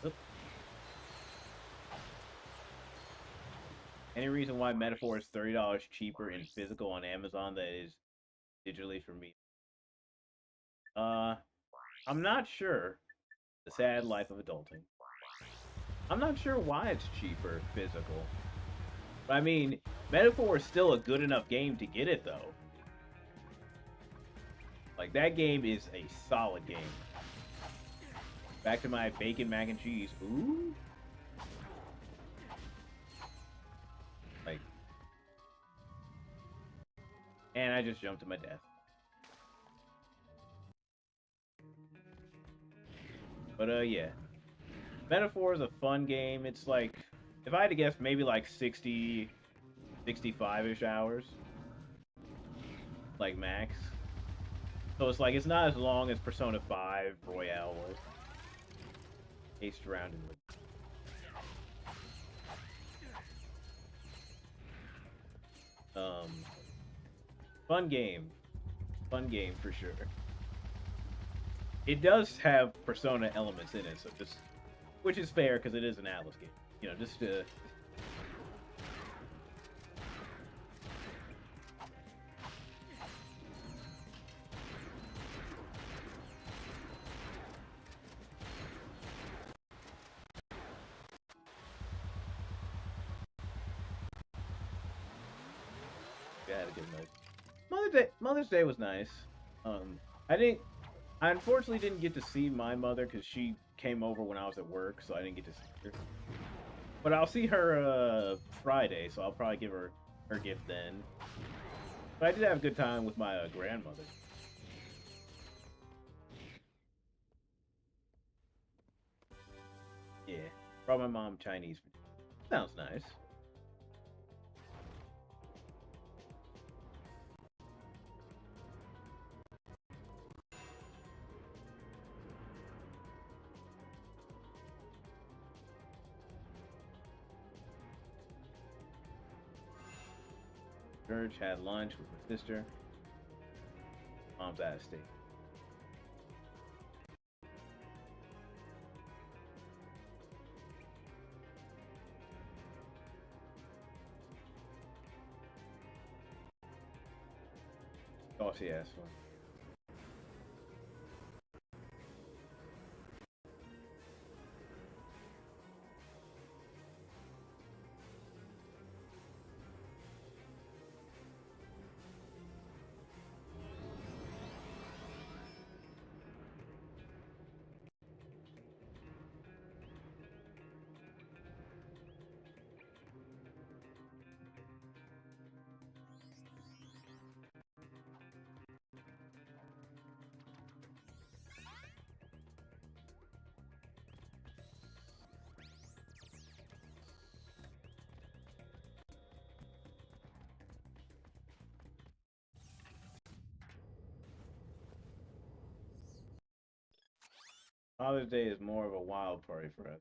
Oop. Any reason why Metaphor is $30 cheaper in physical on Amazon that is digitally for me? I'm not sure. The sad life of adulting. I'm not sure why it's cheaper physical. But I mean, Metaphor is still a good enough game to get it though. Like that game is a solid game. Back to my bacon mac and cheese. Ooh. Like, and I just jumped to my death. But yeah. Metaphor is a fun game. It's like, if I had to guess, maybe like 60, 65-ish hours. Like max. So it's like, it's not as long as Persona 5 Royale was. Aced around in the... Fun game. Fun game for sure. It does have Persona elements in it, so just, which is fair because it is an Atlas game. You know, just to... Yeah, I had a good night. Mother's Day was nice. I unfortunately didn't get to see my mother because she came over when I was at work, so I didn't get to see her. But I'll see her Friday, so I'll probably give her her gift then. But I did have a good time with my grandmother. Yeah, brought my mom Chinese food. Sounds nice. Church, had lunch with my sister. Mom's out of state. Saucy ass one. Father's Day is more of a wild party for us.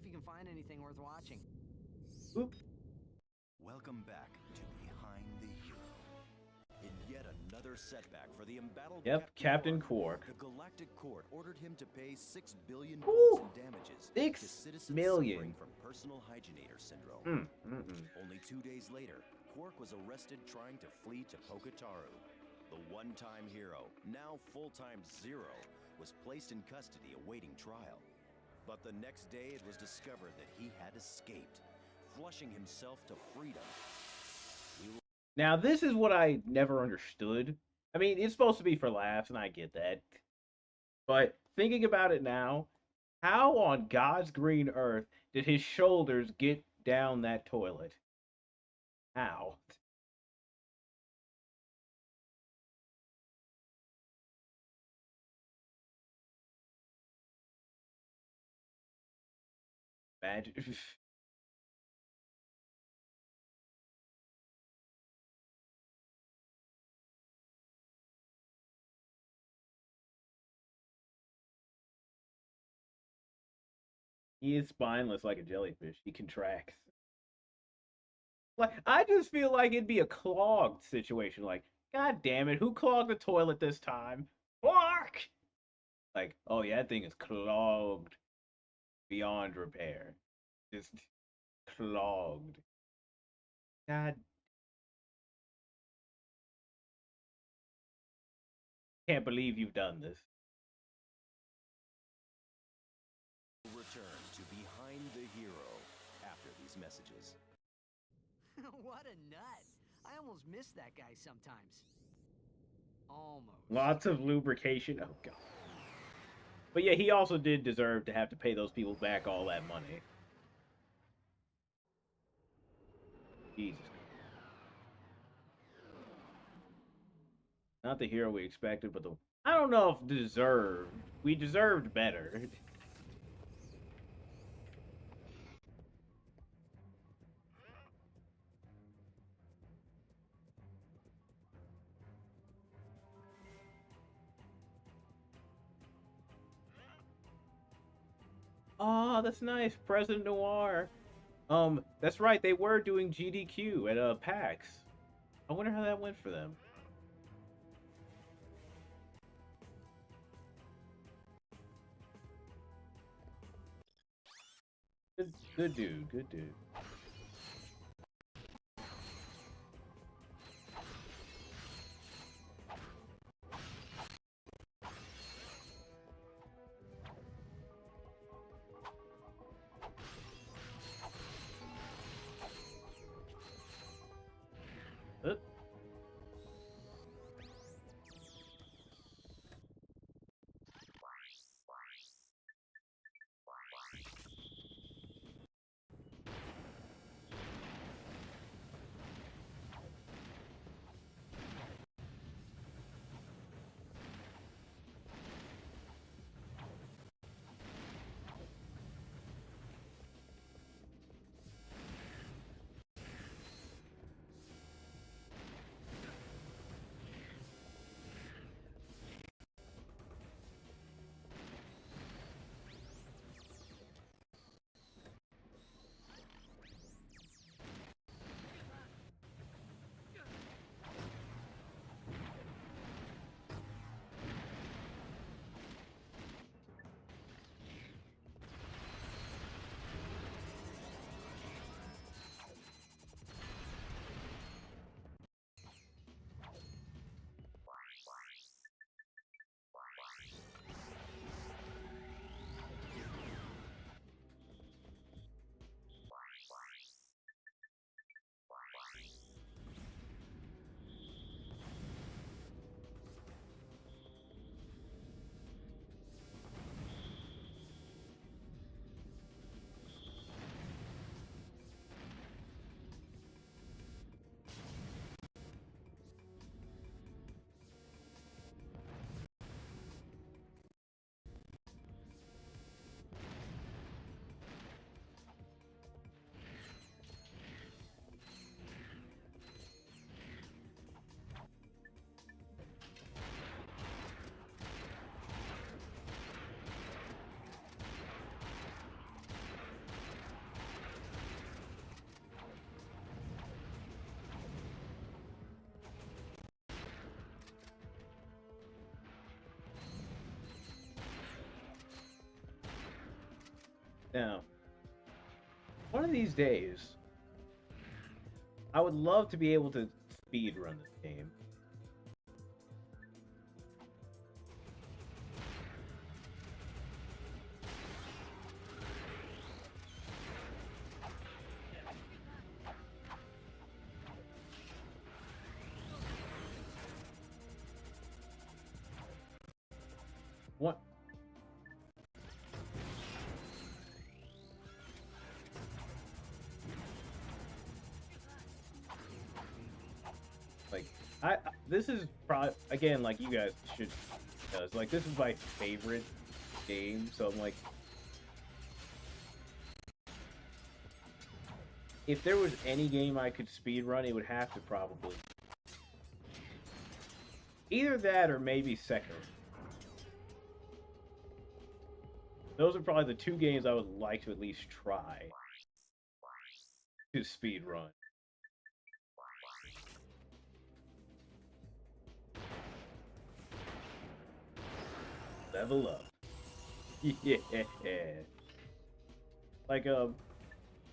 if you can find anything worth watching. Oop. Welcome back to Behind the Hero. In yet another setback for the embattled Captain Quark. the Galactic Court ordered him to pay 6 billion Ooh, in damages 6 to citizens million. suffering from personal hygienator syndrome. Only 2 days later, Quark was arrested trying to flee to Poketaru. The one-time hero, now full-time Zero, was placed in custody awaiting trial. But the next day it was discovered that he had escaped, flushing himself to freedom. Now, this is what I never understood. I mean, it's supposed to be for laughs, and I get that. But thinking about it now, how on God's green earth did his shoulders get down that toilet? How? Imagine. He is spineless like a jellyfish. He contracts. Like, I just feel like it'd be a clogged situation. Like, God damn it, who clogged the toilet this time? Quark! Like, oh yeah, that thing is clogged beyond repair. Just clogged. God. Can't believe you've done this. Return to Behind the Hero after these messages. What a nut! I almost miss that guy sometimes. Almost. Lots of lubrication. Oh god. But yeah, he also did deserve to have to pay those people back all that money. Jesus. Not the hero we expected, but the... I don't know if deserved. We deserved better. Oh, that's nice. President Noir. That's right. They were doing GDQ at PAX. I wonder how that went for them. Good dude. Good dude. Now, one of these days, I would love to be able to speed run this game. What? Like, this is probably, again, like, you guys should know, it's like, this is my favorite game, so I'm like, if there was any game I could speedrun, it would have to probably either that or maybe Sekiro. Those are probably the two games I would like to at least try to speedrun. Level up. Yeah. Like,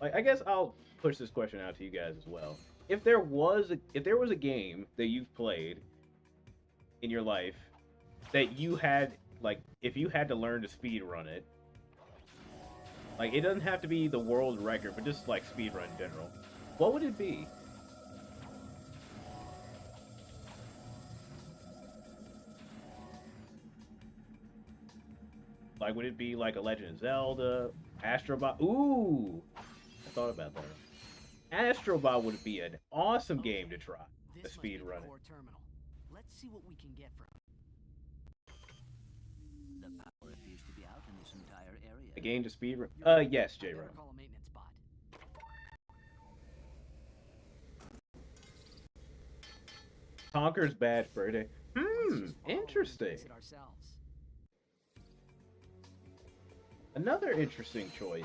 I guess I'll push this question out to you guys as well. If there was a game that you've played in your life that you had, like, if you had to learn to speedrun it, like, it doesn't have to be the world record, but just, like, speedrun in general, what would it be? Like, would it be, like, a Legend of Zelda? Astrobot? Ooh! I thought about that. Astrobot would be an awesome game to try, to speedrun it. Terminal. Let's see what we can get from it. The power appears to be out in this entire area. A game to speedrun? Yes, J-Ron. Call a maintenance bot. Conker's badge birthday. Interesting. Another interesting choice.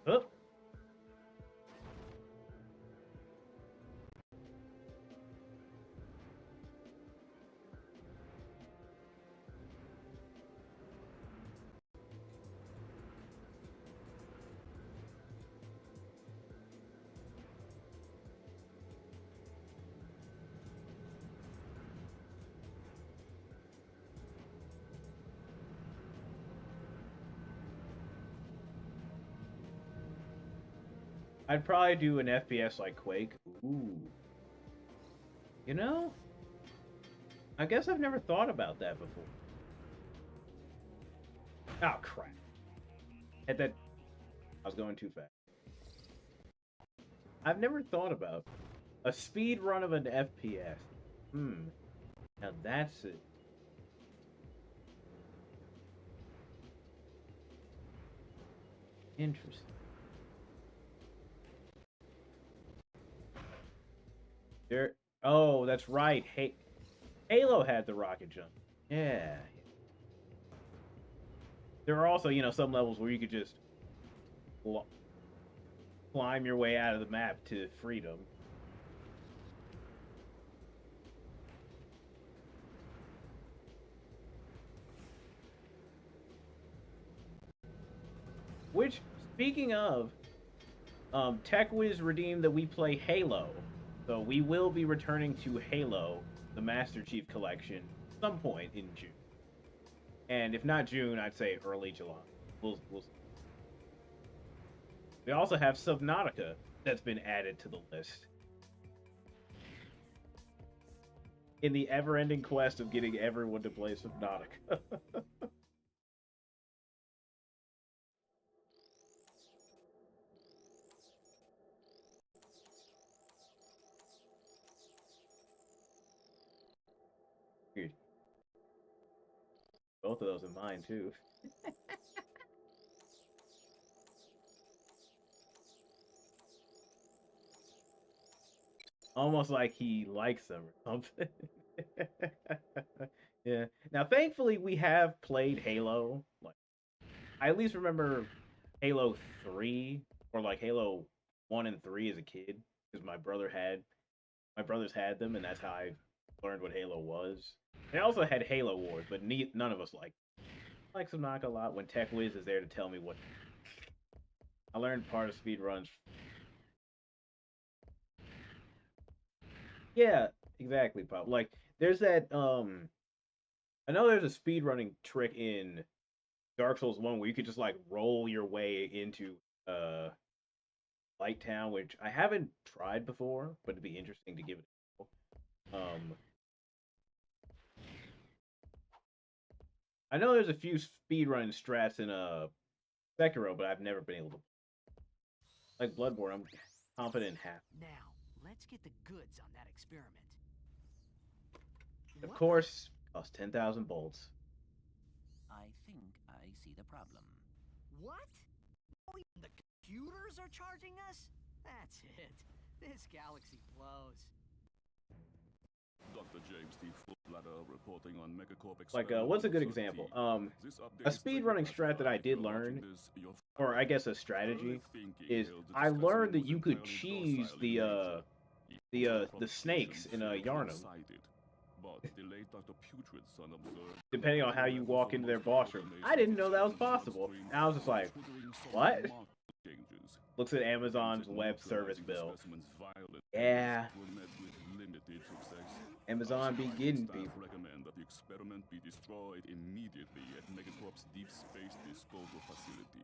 Oh. I'd probably do an FPS like Quake. Ooh. You know? I guess I've never thought about that before. Oh, crap. Hit that. I was going too fast. I've never thought about a speed run of an FPS. Now that's it. Interesting. There. Oh, that's right. Halo had the rocket jump. Yeah. There are also, you know, some levels where you could just climb your way out of the map to freedom. Which, speaking of, TechWiz redeemed that we play Halo. So we will be returning to Halo, the Master Chief Collection, some point in June. And if not June, I'd say early July. We'll see. We also have Subnautica that's been added to the list. In the ever-ending quest of getting everyone to play Subnautica. Both of those in mine, too. Almost like he likes them or something. Yeah. Now, thankfully, we have played Halo. Like, I at least remember Halo 3, or like Halo 1 and 3 as a kid, because my brothers had them, and that's how I learned what Halo was. They also had Halo Wars, but none of us liked it. like some knock a lot when Tech Wiz is there to tell me what. I learned part of speedruns. Yeah, exactly, Pop. Like, there's that, I know there's a speedrunning trick in Dark Souls 1 where you could just, like, roll your way into, Light Town, which I haven't tried before, but it'd be interesting to give it a go. I know there's a few speedrun strats in, Sekiro, but I've never been able to. Like Bloodborne, I'm confident in half. Now, let's get the goods on that experiment. Of course, cost 10,000 bolts. I think I see the problem. What? Oh, even the computers are charging us? That's it. This galaxy blows. Dr. James D. Fullbladder reporting on Megacorp. Like, what's a good example? A speedrunning strat that I did learn, or I guess a strategy, is I learned that you could cheese the snakes in Yarnum. Depending on how you walk into their boss room. I didn't know that was possible. And I was just like, what? Looks at Amazon's web service bill. Yeah. Amazon be getting people. Recommend that the experiment be destroyed immediately at Megacorp's deep space disposal facility.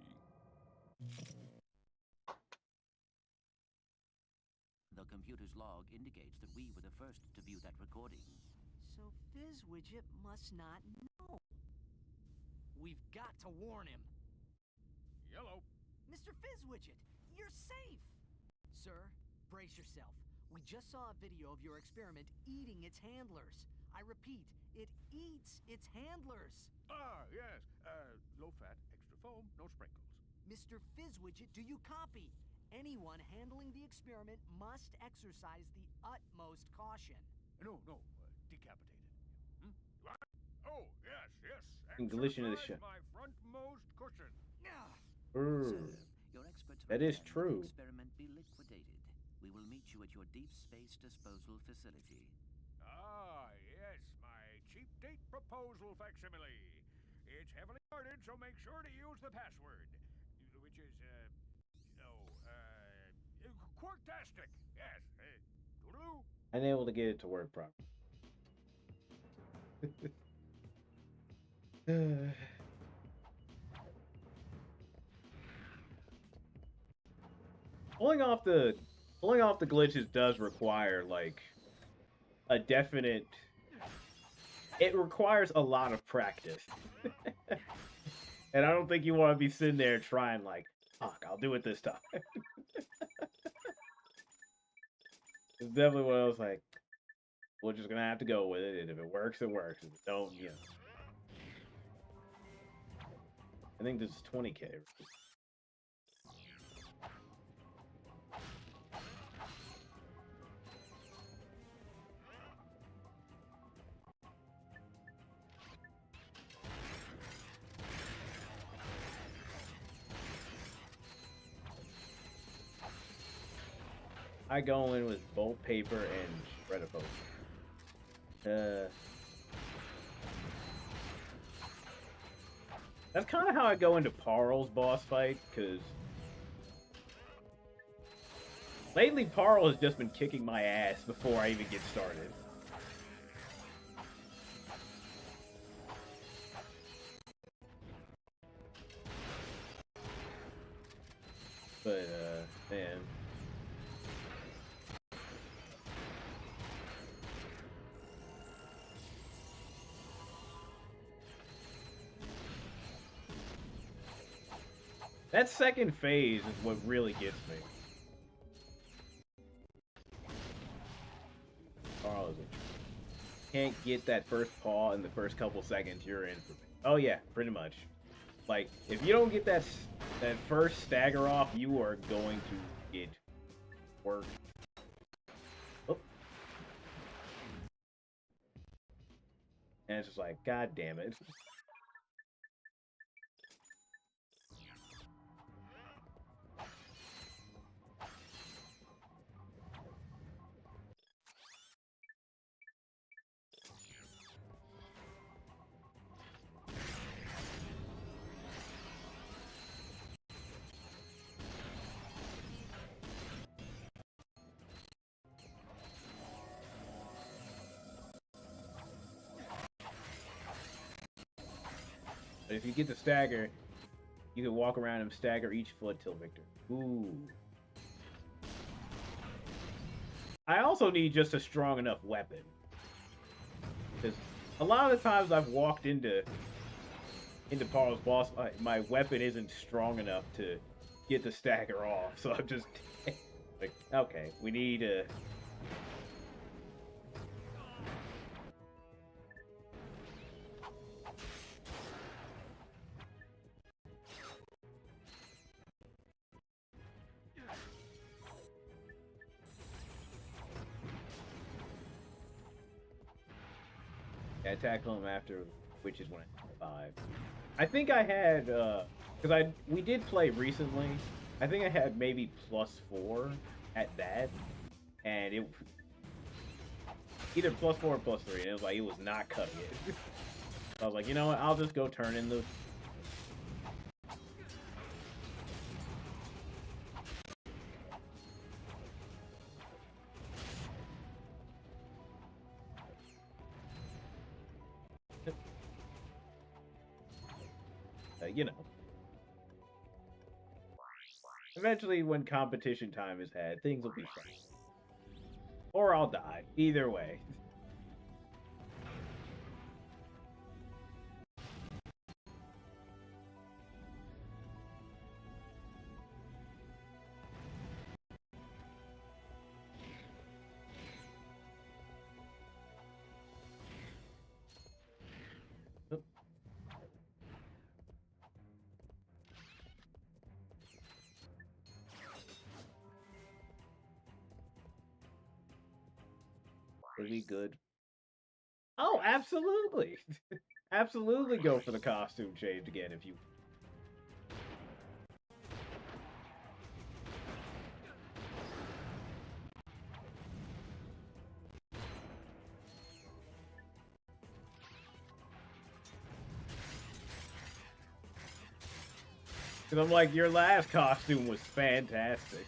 The computer's log indicates that we were the first to view that recording. So Fizzwidget must not know. We've got to warn him. Yellow. Mr. Fizzwidget, you're safe! Sir, brace yourself. We just saw a video of your experiment eating its handlers. I repeat, it eats its handlers. Ah, yes. Low fat, extra foam, no sprinkles. Mr. Fizzwidget, do you copy? Anyone handling the experiment must exercise the utmost caution. No, decapitated. Hmm? Oh, yes. Glitch into the shot. My frontmost cushion. Your experts That is recommend true. the experiment be liquidated. We will meet you at your deep space disposal facility. Ah, yes, my cheap date proposal facsimile. It's heavily guarded, so make sure to use the password, which is, Quarktastic. Yes, toodaloo. Unable to get it to work properly. Pulling off the glitches does require like a definite. It requires a lot of practice, and I don't think you want to be sitting there trying like, "Fuck, I'll do it this time." It's definitely one of those like, we're just gonna have to go with it, and if it works, it works. If it don't, you know. I think this is 20K. I go in with bolt paper and shredder post. That's kind of how I go into Parl's boss fight, because lately Parl has just been kicking my ass before I even get started. But, man. That second phase is what really gets me. Carl is can't get that first paw in the first couple seconds, you're in for me. Oh yeah, pretty much. Like, if you don't get that first stagger off, you are going to get work. Oh. And it's just like, god damn it. But if you get the stagger, you can walk around and stagger each foot till victor. Ooh. I also need just a strong enough weapon. Because a lot of the times I've walked into Paul's boss, my weapon isn't strong enough to get the stagger off. So I'm just like, okay, we need a... I tackle him after witches when I 5. I think I had because we did play recently. I think I had maybe +4 at that, and it either +4 or +3. And it was like it was not cutting it. So I was like, you know what? I'll just go turn in the. You know. Eventually, when competition time is had, things will be fine. Or I'll die. Either way. Is he good? Oh, absolutely. Absolutely go for the costume change again if you... Because I'm like, your last costume was fantastic.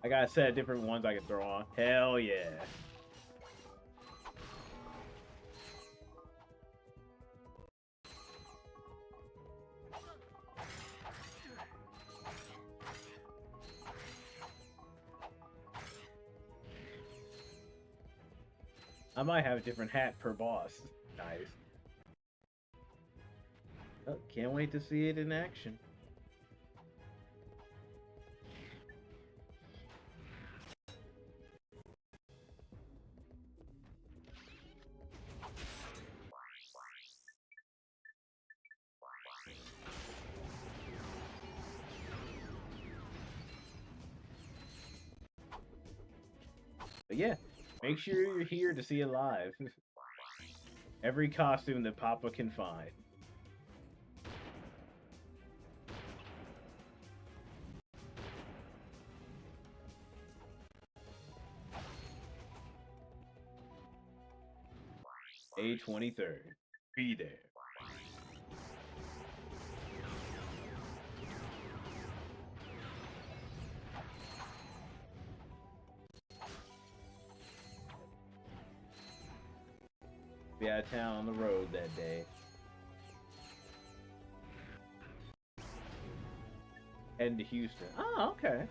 I got a set of different ones I can throw on. Hell yeah. I might have a different hat per boss. Nice. Oh, can't wait to see it in action. But yeah, make sure you're here to see it live. Every costume that Papa can find. May 23rd. Be there. Be out of town on the road that day. Heading to Houston. Oh, okay.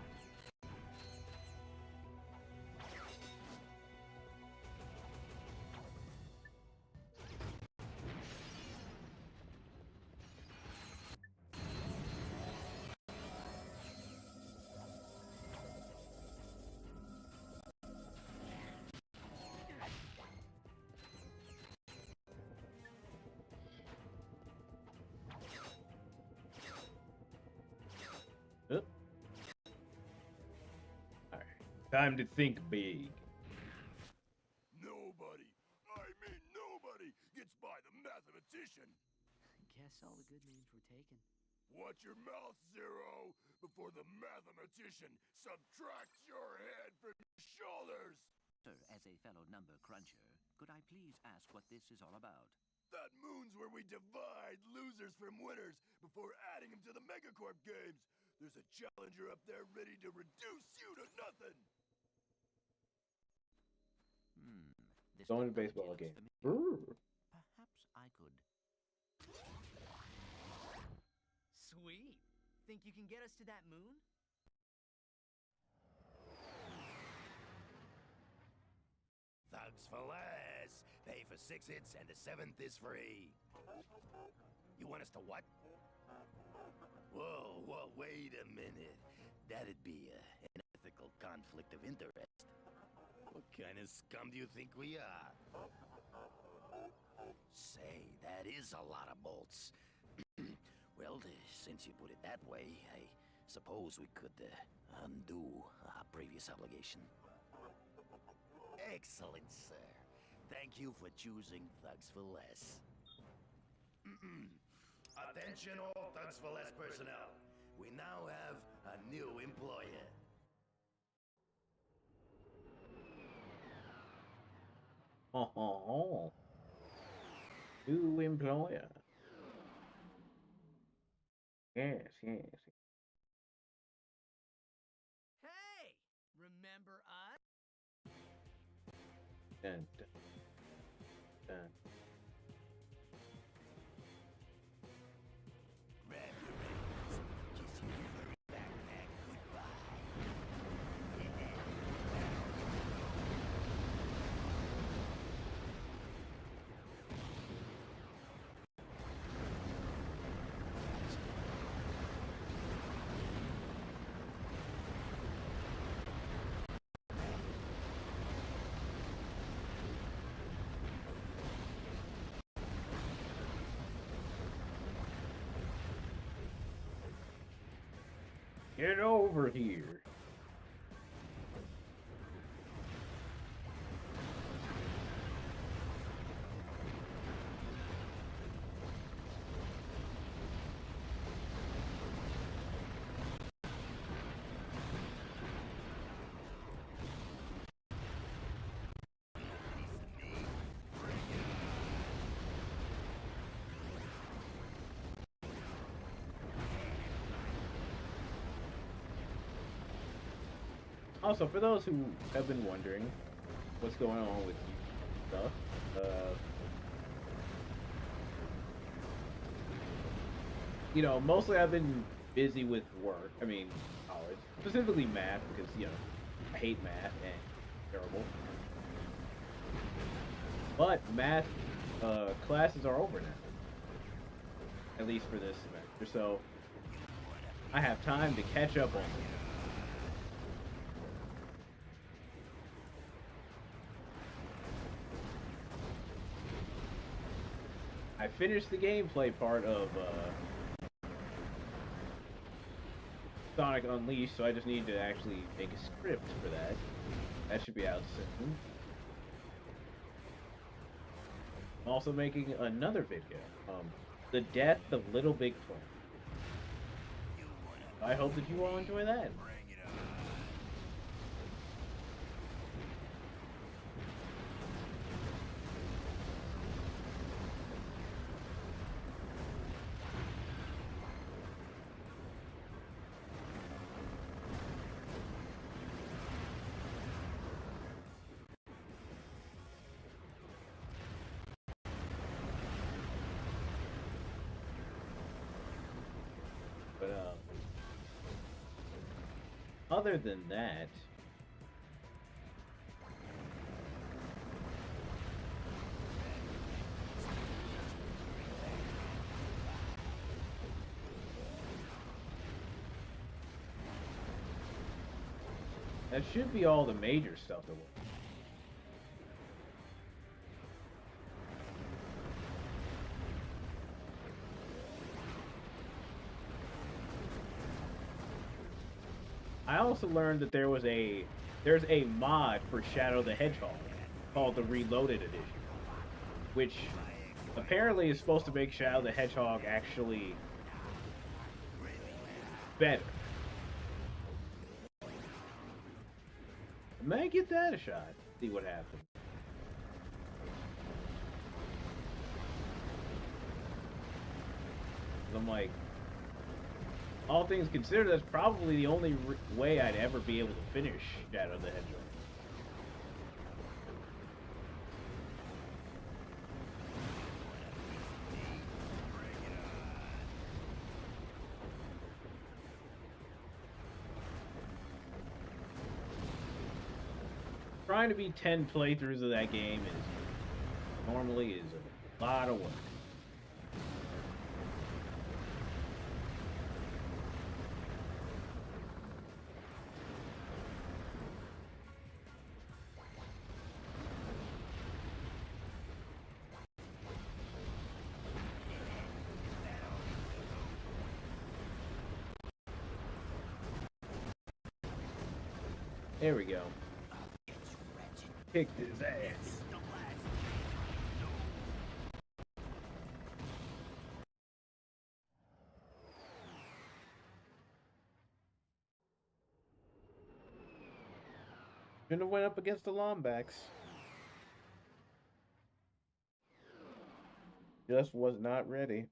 Time to think big. Nobody, I mean nobody, gets by the mathematician. Guess all the good names were taken. Watch your mouth, Zero, before the mathematician subtracts your head from your shoulders. Sir, as a fellow number cruncher, could I please ask what this is all about? That moon's where we divide losers from winners before adding them to the Megacorp games. There's a challenger up there ready to reduce you to nothing. This Going to baseball game. Brr. Sweet. Think you can get us to that moon? Thugs for less. Pay for 6 hits and the 7th is free. You want us to what? Whoa, wait a minute. That'd be an ethical conflict of interest. What kind of scum do you think we are? Say, that is a lot of bolts. Well, since you put it that way, I suppose we could undo our previous obligation. Excellent, sir. Thank you for choosing Thugs for Less. Attention all Thugs for Less personnel. We now have a new employer. Oh. New employer. Yes. Hey! Remember us? Dun. Get over here. Also, for those who have been wondering what's going on with stuff, you know, mostly I've been busy with work. I mean, college, specifically math, because, you know, I hate math and it's terrible. But math classes are over now, at least for this semester, so I have time to catch up on them. I finished the gameplay part of Sonic Unleashed, so I just need to actually make a script for that. That should be out soon. I'm also making another video, The Death of Little Big Planet. I hope that you all enjoy that. Other than that, that should be all the major stuff that we're. I also learned that there's a mod for Shadow the Hedgehog called the Reloaded Edition, which apparently is supposed to make Shadow the Hedgehog actually better. I may give that a shot, see what happens. I'm like, all things considered, that's probably the only way I'd ever be able to finish Shadow the Hedgehog. trying to be 10 playthroughs of that game is normally a lot of work. There we go. Kicked his ass. Shouldn't have went up against the Lombax. Just was not ready.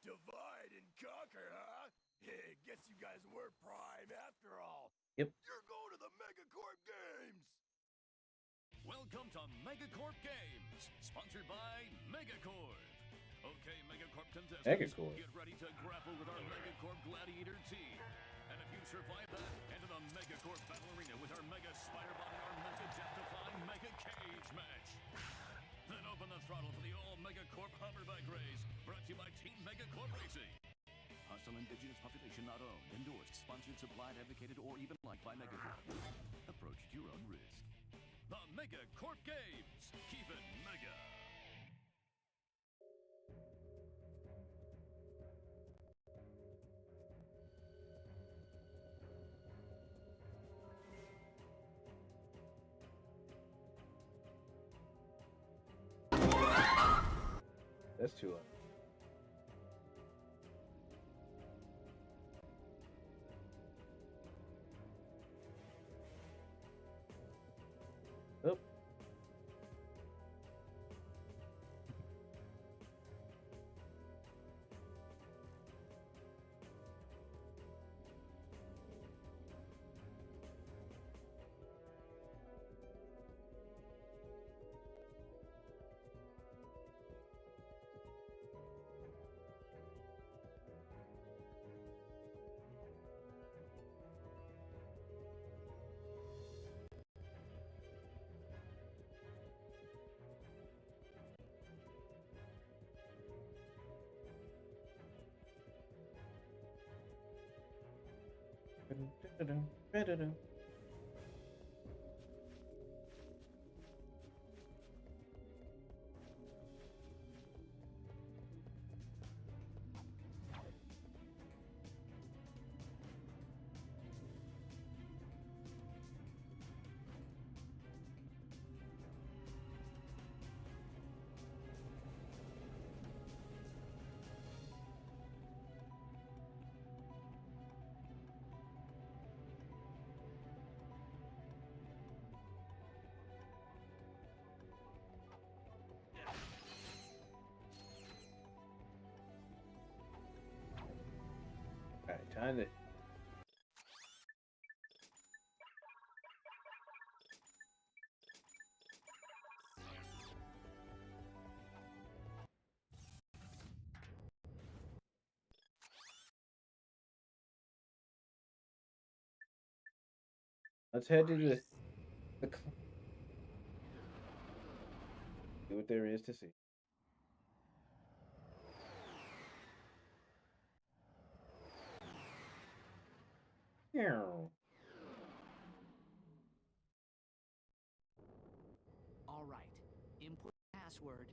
Divide and conquer, huh? Guess you guys were prime after all. Yep. You're going to the Megacorp Games. Welcome to Megacorp Games, sponsored by Megacorp. Okay, Megacorp contestants, Megacorp. get ready to grapple with our Megacorp Gladiator team. And if you survive that, enter the Megacorp Battle Arena with our Mega Spider-Bot and our Mega Death-defying Mega Cage match. Then open the throttle for the all-Megacorp Hoverback Race, brought to you by Team Megacorp Racing. Hostile indigenous population not owned, endorsed, sponsored, supplied, advocated, or even liked by Megacorp. Approach at your own risk. The Megacorp Games. Keep it mega. That's too low. Oh. Alright, time to... Let's head to the see what there is to see. All right. Input password.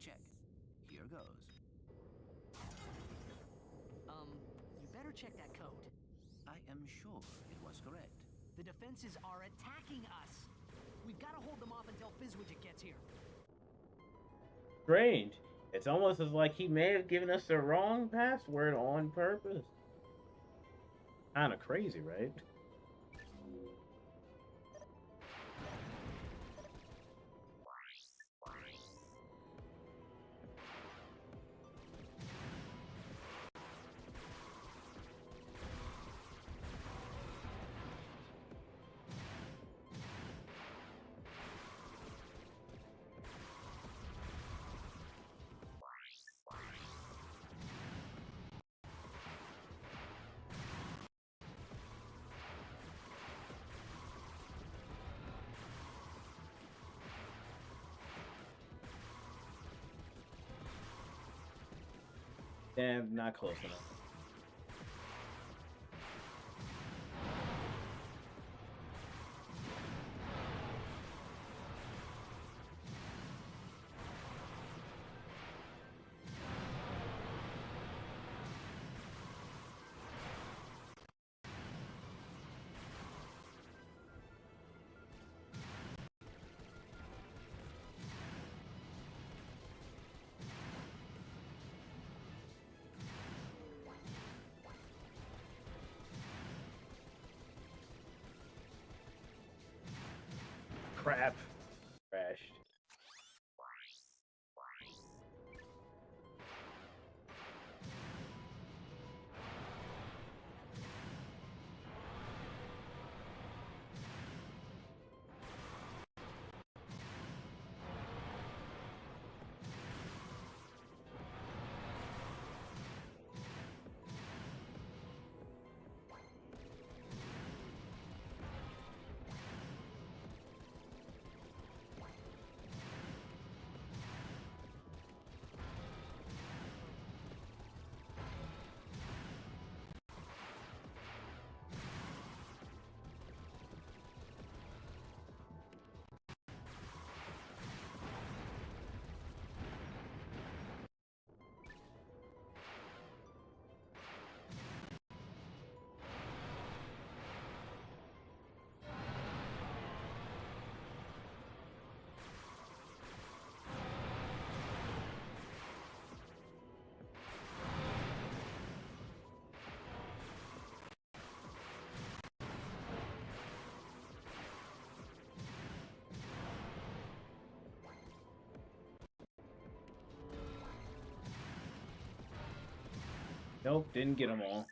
Check. Here goes. You better check that code. I am sure it was correct. The defenses are attacking us. We've got to hold them off until Fizzwidget gets here. Strange. It's almost as like he may have given us the wrong password on purpose. Kind of crazy, right? Damn, not close enough. Crap. Crashed. Nope, didn't get them all.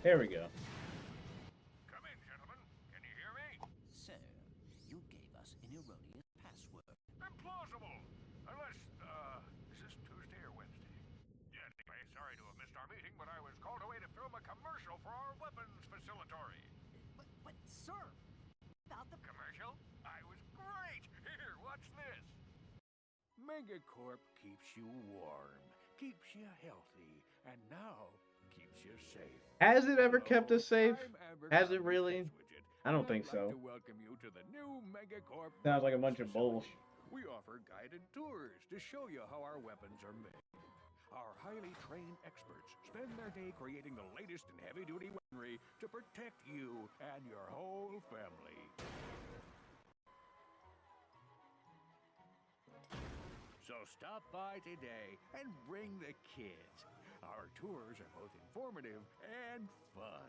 There we go. Come in, gentlemen. Can you hear me? Sir, you gave us an erroneous password. Implausible! Unless, is this Tuesday or Wednesday? Yeah, anyway, sorry to have missed our meeting, but I was called away to film a commercial for our weapons facility. But, sir, about the commercial? I was great! Here, watch this. Megacorp keeps you warm, keeps you healthy, and now keeps you safe. Has it ever kept us safe? Has it really? I don't think so. To welcome you to the new Megacorp. Sounds like a bunch of bullshit. We offer guided tours to show you how our weapons are made. Our highly trained experts spend their day creating the latest in heavy-duty weaponry to protect you and your whole family. So stop by today and bring the kids. Our tours are both informative and fun.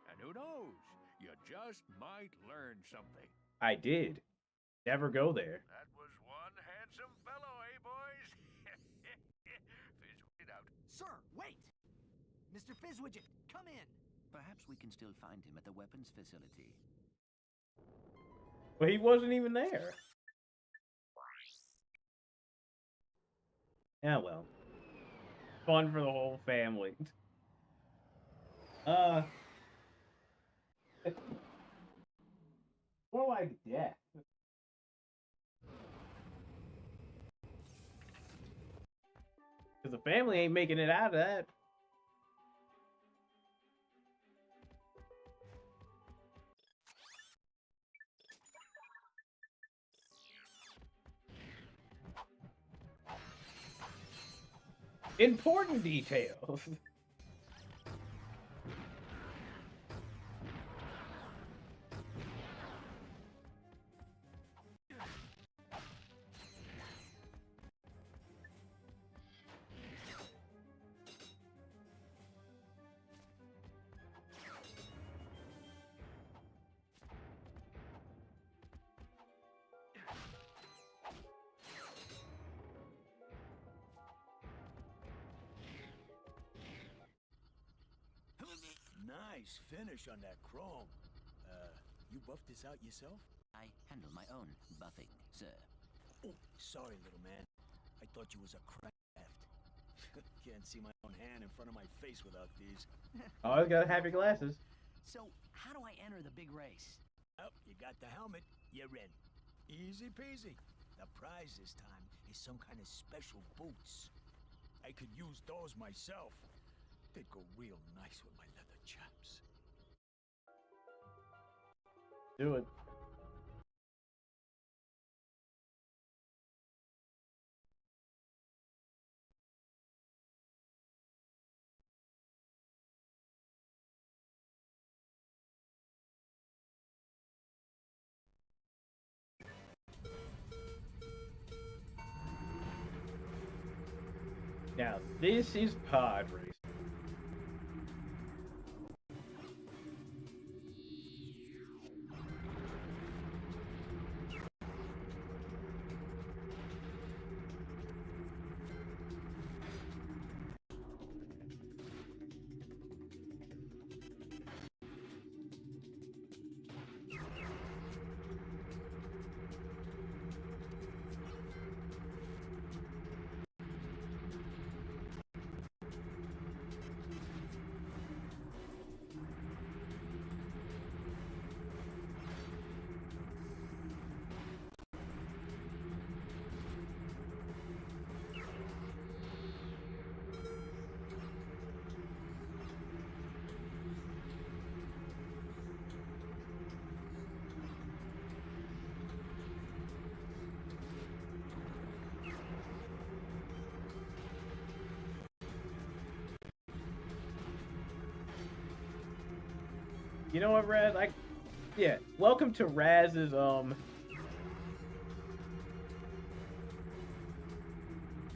And who knows, you just might learn something. I did. Never go there. That was one handsome fellow, eh, boys? Fizzwidget out. Sir, wait! Mr. Fizzwidget, come in! Perhaps we can still find him at the weapons facility. But he wasn't even there. Yeah, well. Fun for the whole family. More like death. Because the family ain't making it out of that. Important details. Nice finish on that chrome. You buffed this out yourself? I handle my own buffing, sir. Oh, sorry, little man. I thought you was a craft. Can't see my own hand in front of my face without these. Always gotta have your glasses. So, how do I enter the big race? Oh, you got the helmet. You're in. Easy peasy. The prize this time is some kind of special boots. I could use those myself. They'd go real nice with my leather chaps. Do it. Now, this is pod racing. You know what, Raz? Yeah. Welcome to Raz's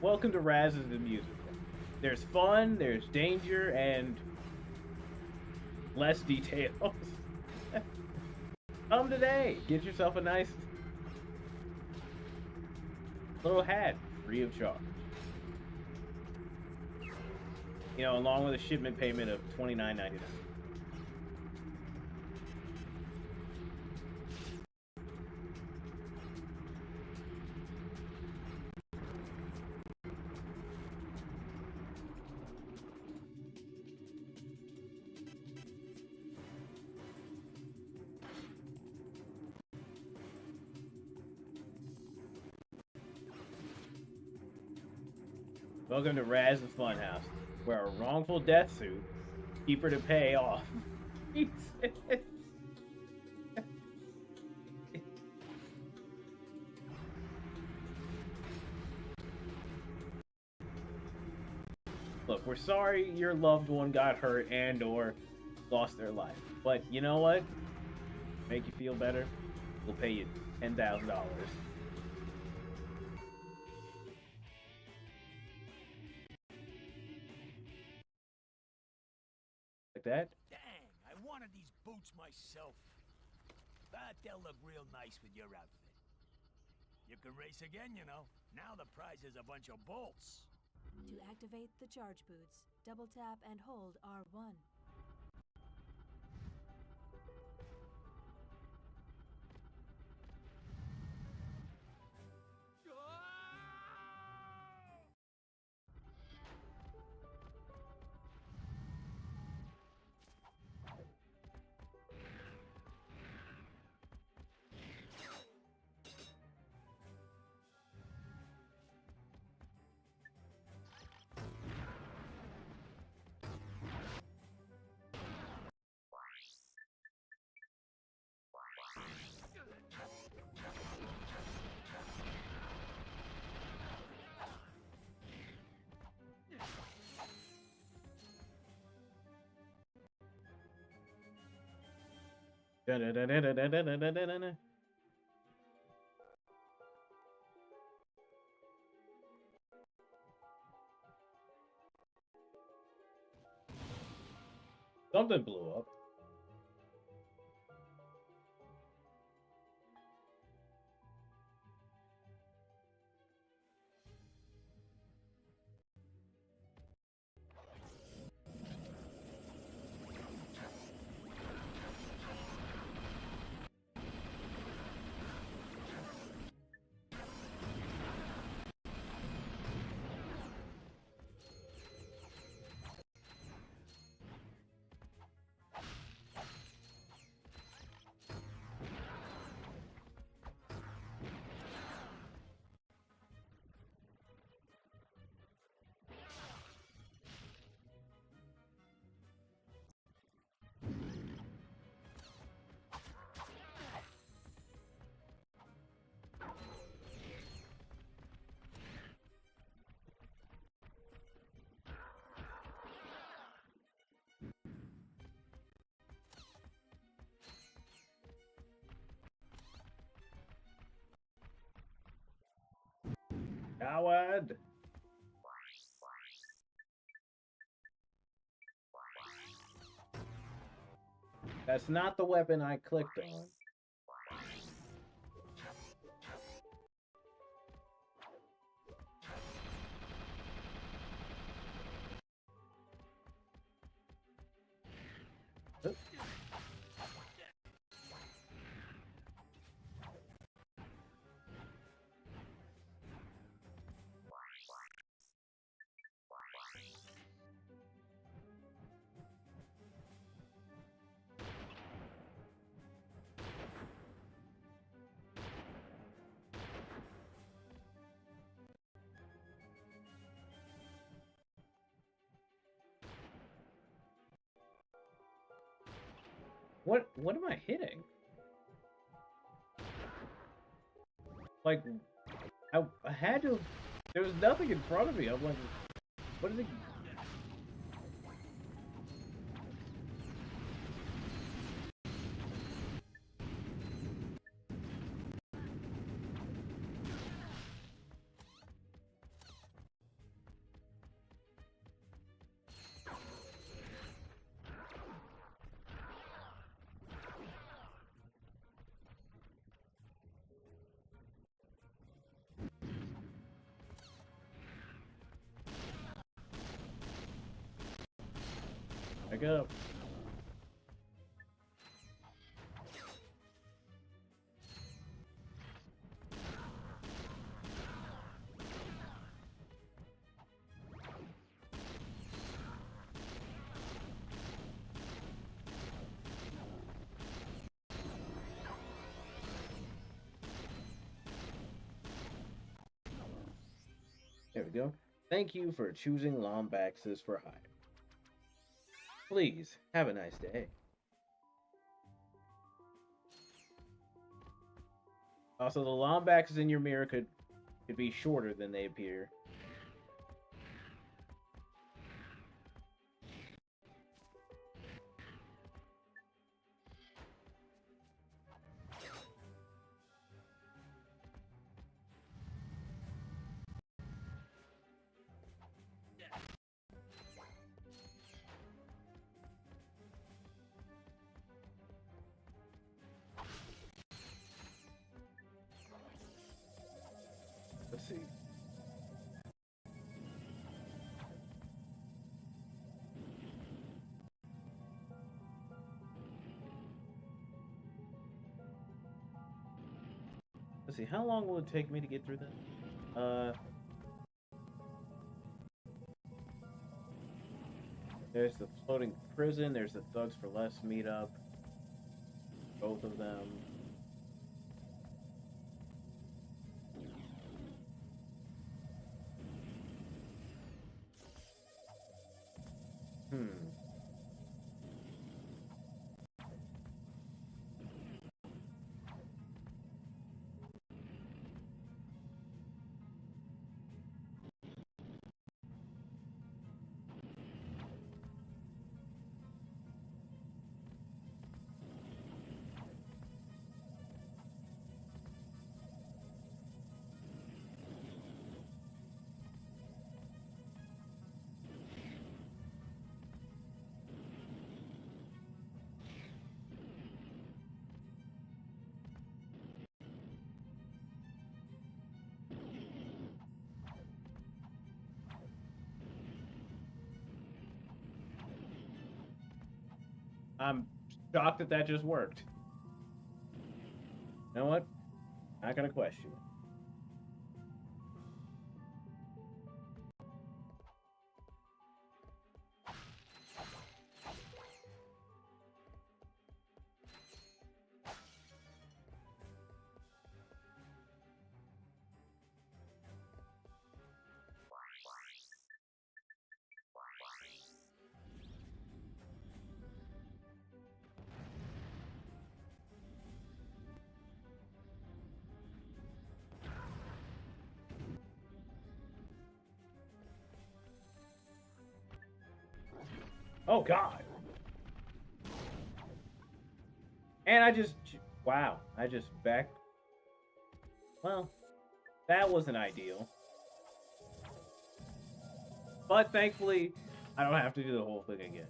Welcome to Raz's the musical. There's fun, there's danger, and less details. Come today. Get yourself a nice little hat, free of charge. You know, along with a shipment payment of $29.99. Welcome to Raz the Funhouse, where a wrongful death suit, cheaper to pay off. Look, we're sorry your loved one got hurt and or lost their life. But you know what? Make you feel better? We'll pay you $10,000. Like that? Dang, I wanted these boots myself. But they'll look real nice with your outfit. You can race again, you know. Now the prize is a bunch of bolts. To activate the charge boots, double tap and hold R1. Da-da-da-da-da-da-da-da-da-da. Something blew up. Coward! That's not the weapon I clicked on. What am I hitting? Like, I had to. There was nothing in front of me. I'm like, what is it? Back up. There we go. Thank you for choosing Lombaxes for hire. Please, have a nice day. Also, the Lombaxes in your mirror could be shorter than they appear. Let's see. Let's see, how long will it take me to get through that? There's the floating prison, there's the Thugs for Less meetup. Both of them. I'm shocked that that just worked. You know what? Not gonna question it. Oh God. And I just, wow, I just backed. Well, that wasn't ideal. But thankfully, I don't have to do the whole thing again.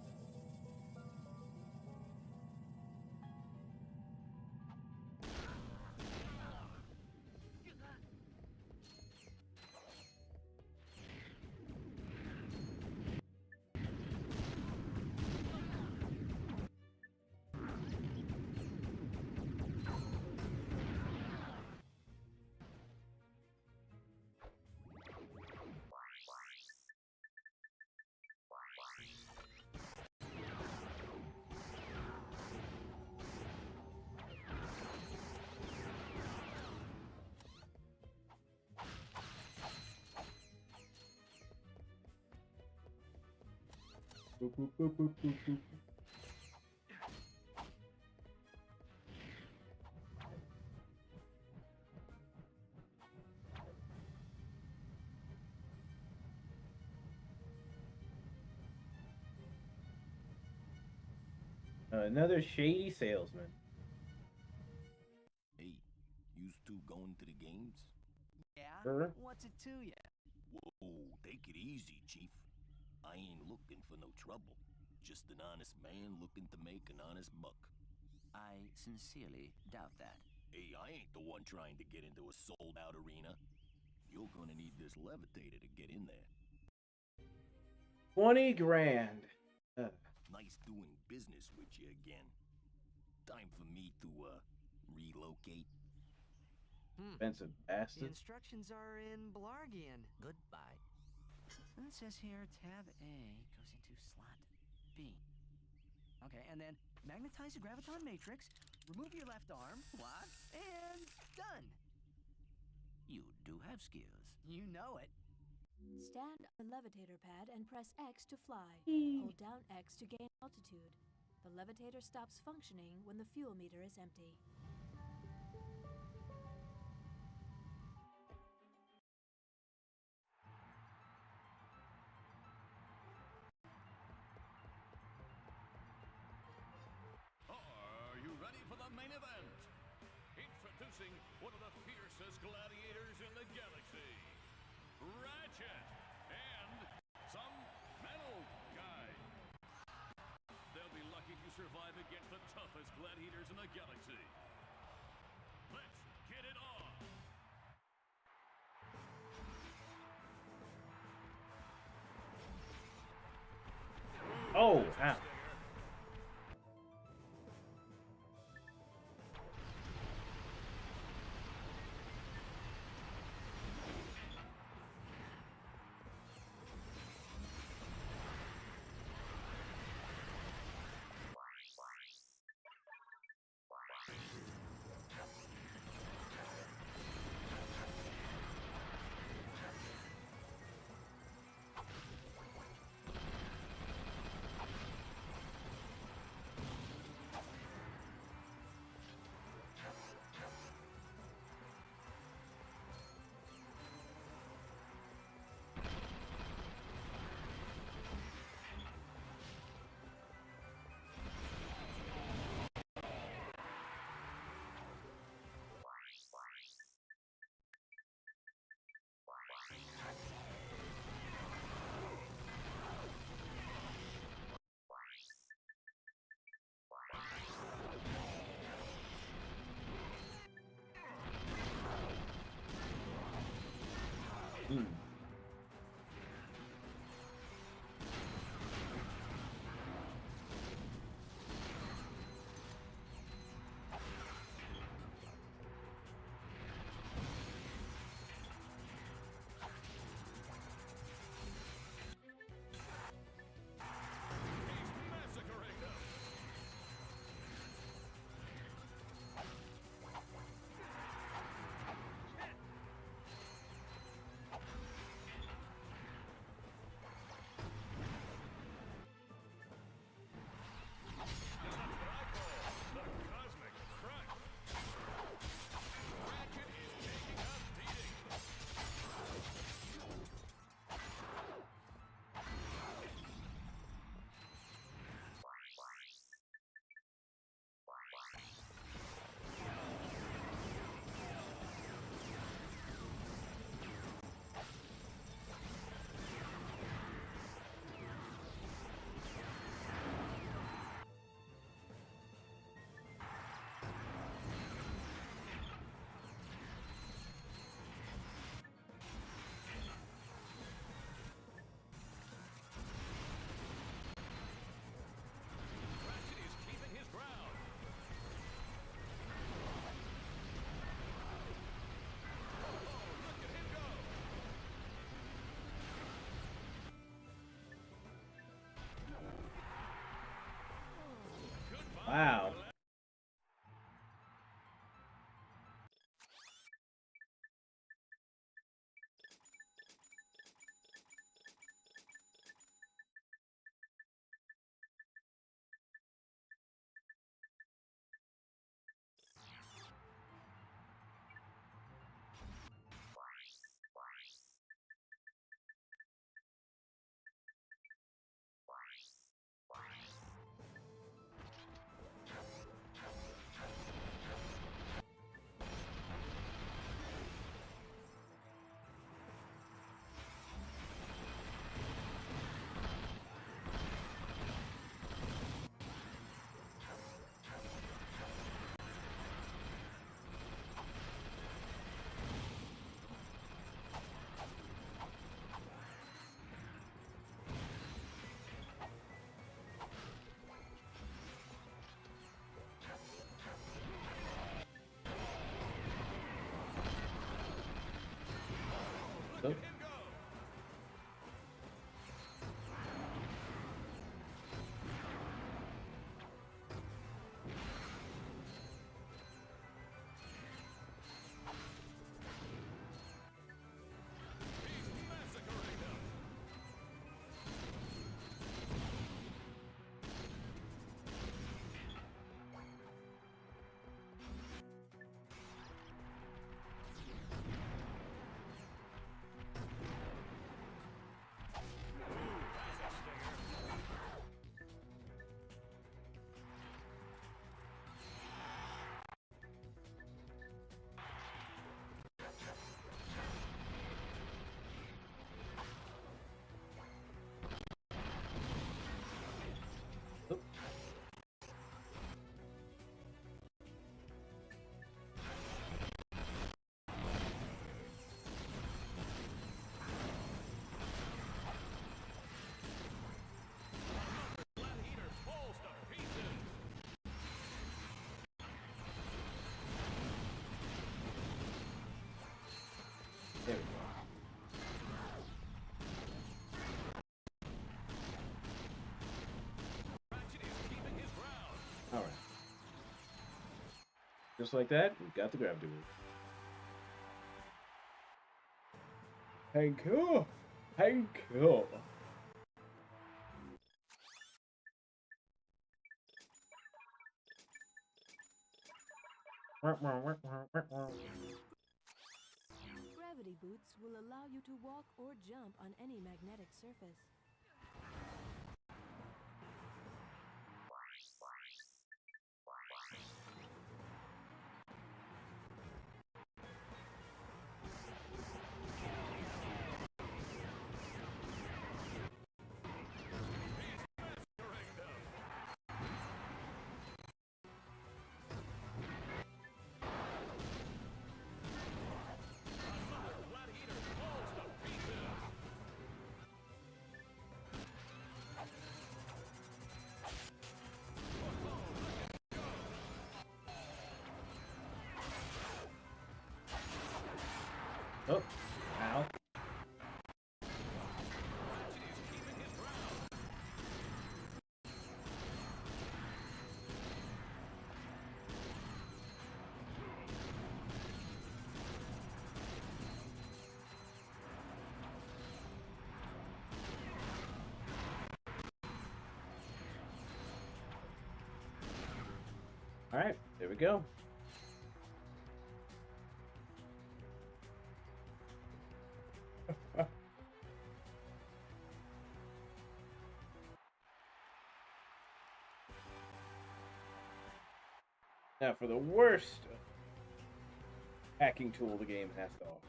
Boop, boop, boop, boop, boop, boop. Another shady salesman. Hey, you two going to the games? Yeah? Sure. What's it to ya? Whoa, take it easy, Chief. I ain't looking for no trouble. Just an honest man looking to make an honest buck. I sincerely doubt that. Hey, I ain't the one trying to get into a sold-out arena. You're gonna need this levitator to get in there. 20 grand. Nice doing business with you again. Time for me to, relocate. Expensive The bastard. instructions are in Blargian. Goodbye. It says here tab A goes into slot B. Okay, and then magnetize the graviton matrix, remove your left arm, lock, and done. You do have skills. You know it. Stand on the levitator pad and press X to fly. Hold down X to gain altitude. The levitator stops functioning when the fuel meter is empty. Are you ready for the main event? Introducing one of the fiercest gladiators in the galaxy, Ratchet, and some metal guy. They'll be lucky to survive against the toughest gladiators in the galaxy. Let's get it on! Oh, ow. Wow. Oh. There we go. All right. Just like that, we got the gravity move. Thank you. Thank you. Gravity boots will allow you to walk or jump on any magnetic surface. Oh, ow. All right, there we go. Now for the worst hacking tool the game has to offer.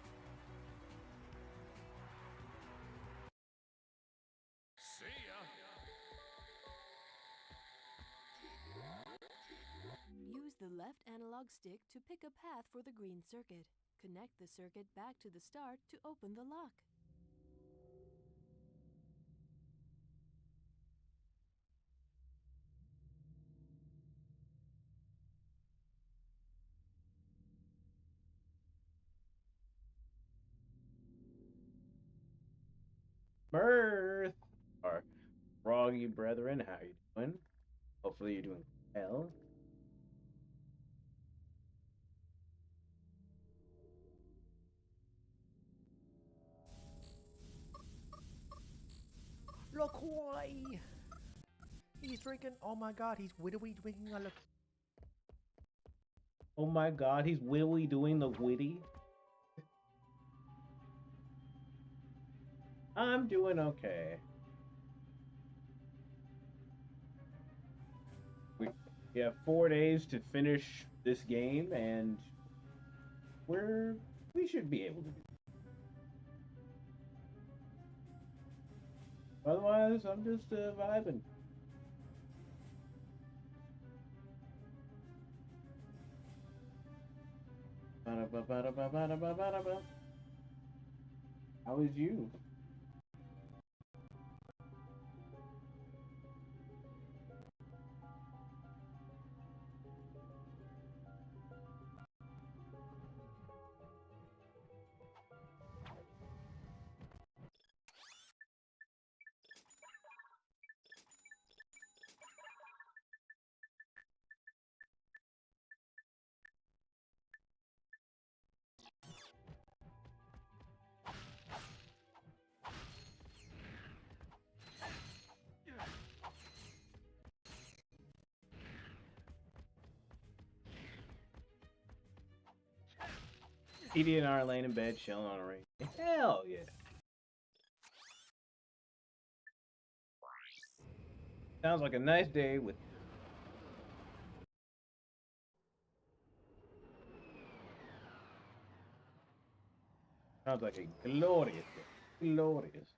Use the left analog stick to pick a path for the green circuit. Connect the circuit back to the start to open the lock. Mirth! Our froggy brethren, how you doing? Hopefully you're doing hell? Look why! He's drinking. Oh my god, he's widowy drinking a look. Oh my god, he's wittily doing the witty. I'm doing okay. We have 4 days to finish this game, and we should be able to do it. Otherwise, I'm just vibing. How is you? Edie and I are laying in bed, chilling on a rain. Hell yeah. Sounds like a nice day with... Sounds like a glorious day. Glorious.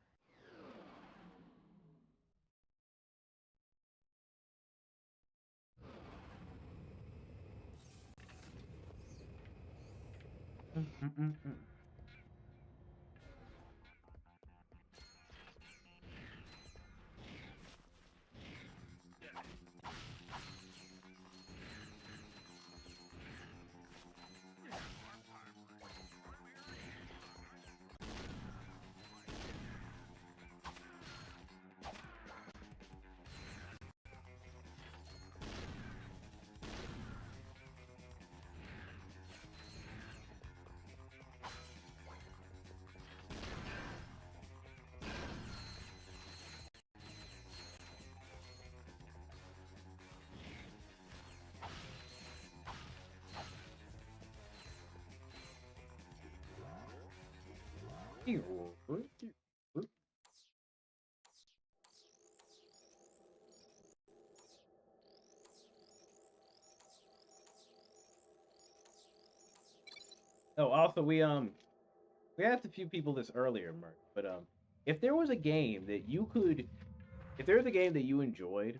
Oh, also we asked a few people this earlier, Mark, but if there was a game that if there was a game that you enjoyed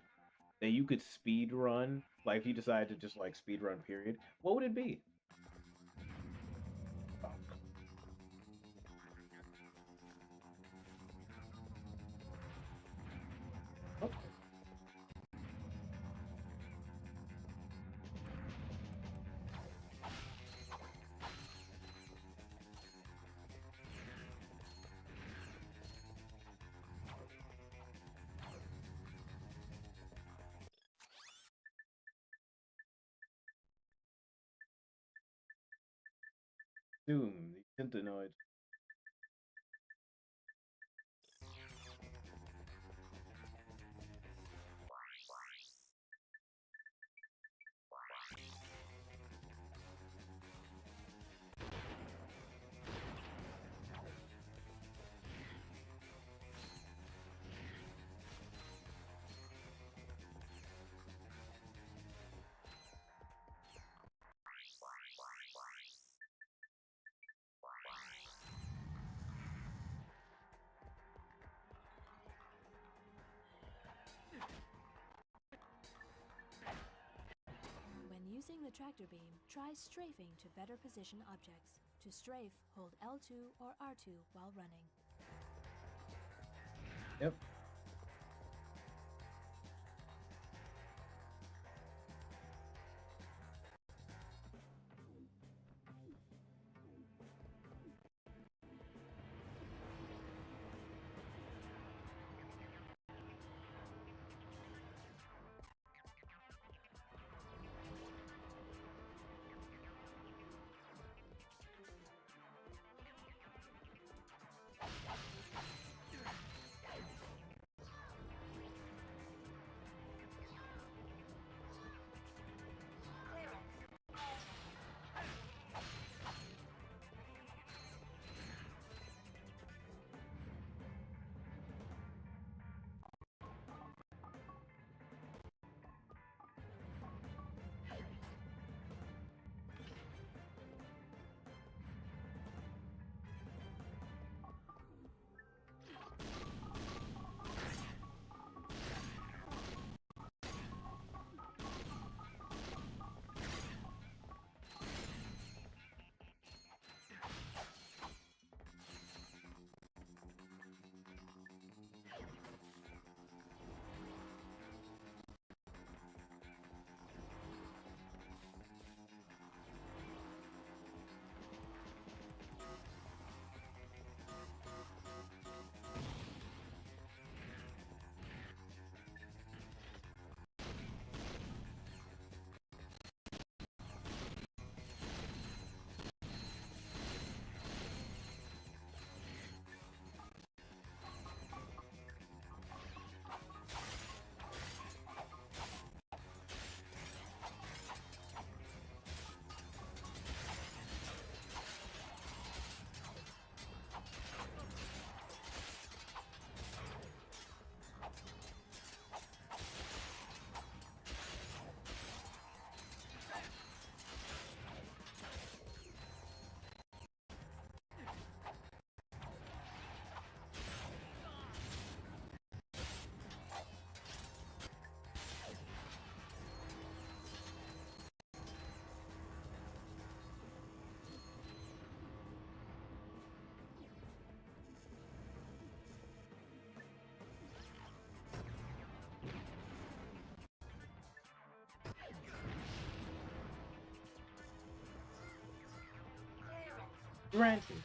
that you could speed run, like if you decided to just like speed run period, what would it be? Doom, the Centenoid. Using the tractor beam, try strafing to better position objects. To strafe, hold L2 or R2 while running. Yep. Granted.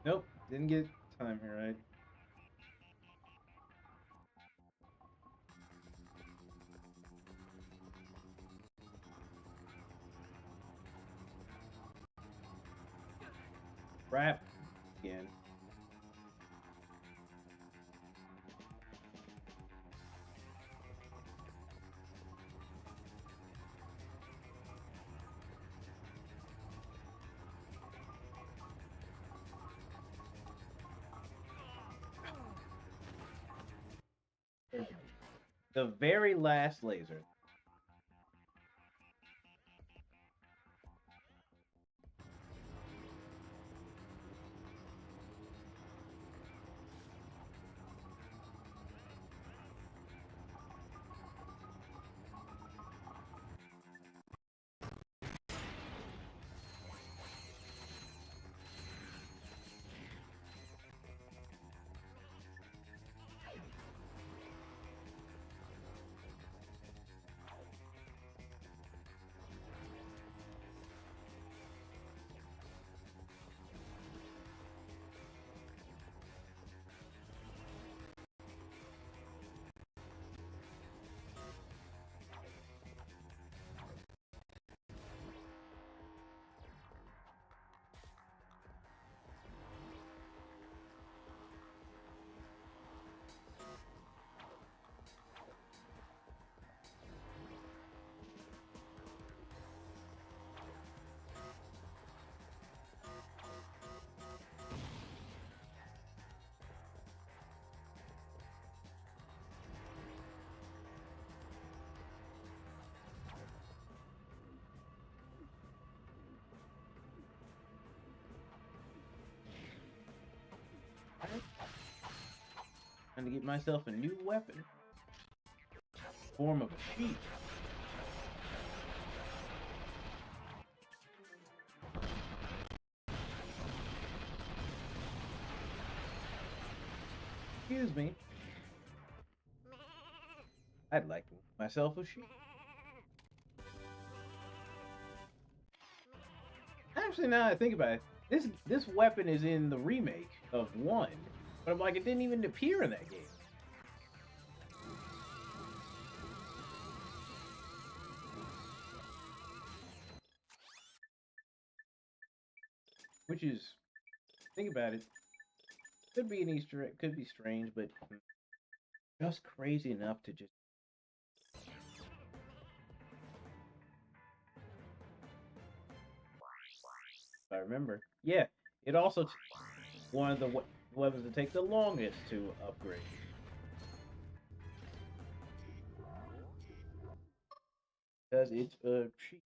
Nope, didn't get time here, right? Crap. Again. The very last laser. Trying to get myself a new weapon. Form of a sheep. Excuse me. I'd like to make myself a sheep. Actually, now that I think about it, this weapon is in the remake of 1. But I'm like, it didn't even appear in that game. Which is, think about it, could be an Easter egg, could be strange, but just crazy enough to just. If I remember, yeah, it also one of the weapons to take the longest to upgrade. Because it's a cheat.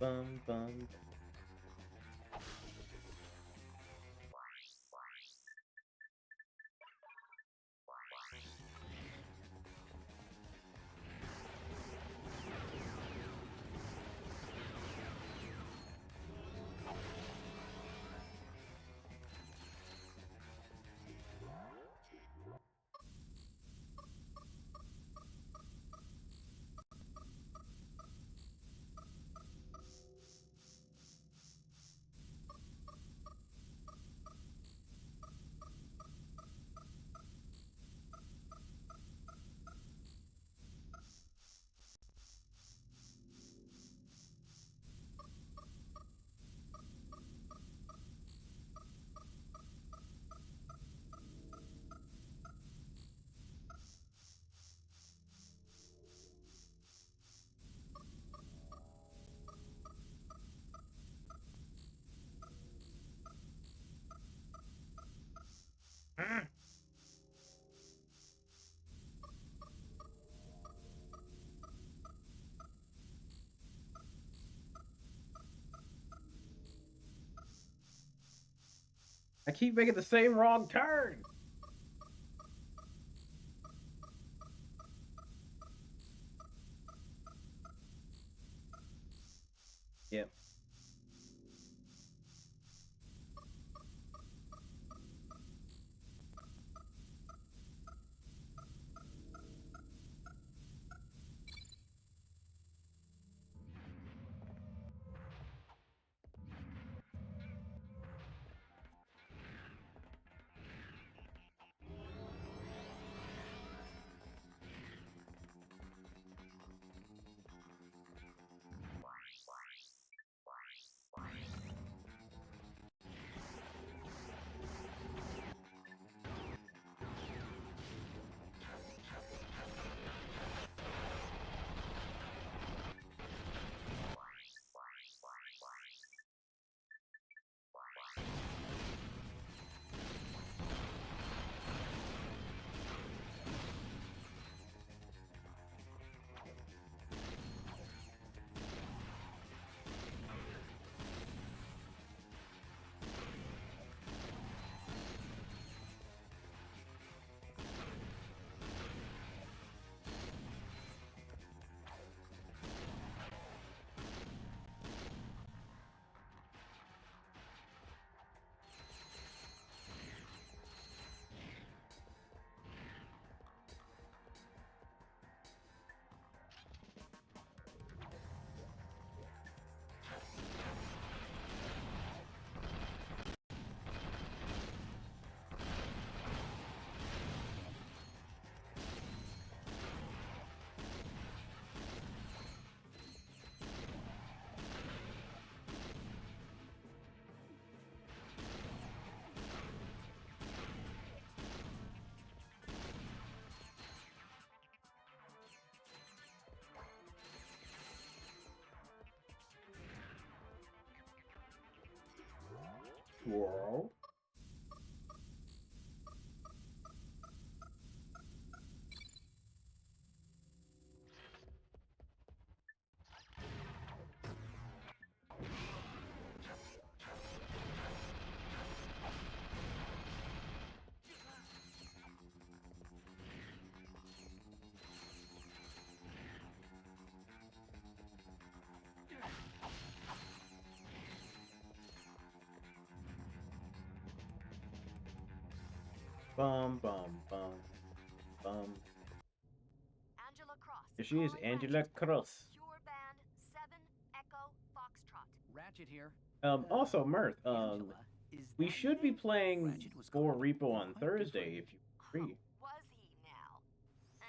Bum bum. I keep making the same wrong turn. Yep. Whoa. Bum bum bum bum. Angela Cross. Here she is, Angela Cross. Pure Band 7 Echo Foxtrot. Ratchet here. Also, Mirth, Angela, is we that should be name? playing Ratchet was for called Repo on quite Thursday if different. you're free. Was he now?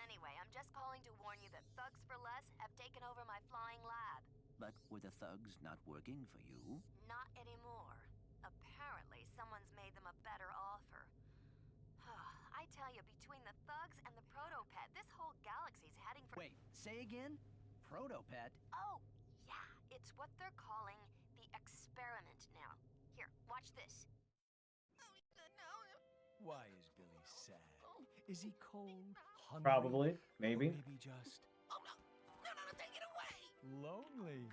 Anyway, I'm just calling to warn you that Thugs for Less have taken over my flying lab. But were the thugs not working for you? Not anymore. Apparently, someone's made them a better offer. I tell you, between the thugs and the protopet, this whole galaxy's heading for— Wait, say again? Protopet? Oh, yeah. It's what they're calling the experiment now. Here, watch this. Why is Billy sad? Is he cold, hungry? Probably, maybe. Or maybe just... Oh no! No, take it away! Lonely.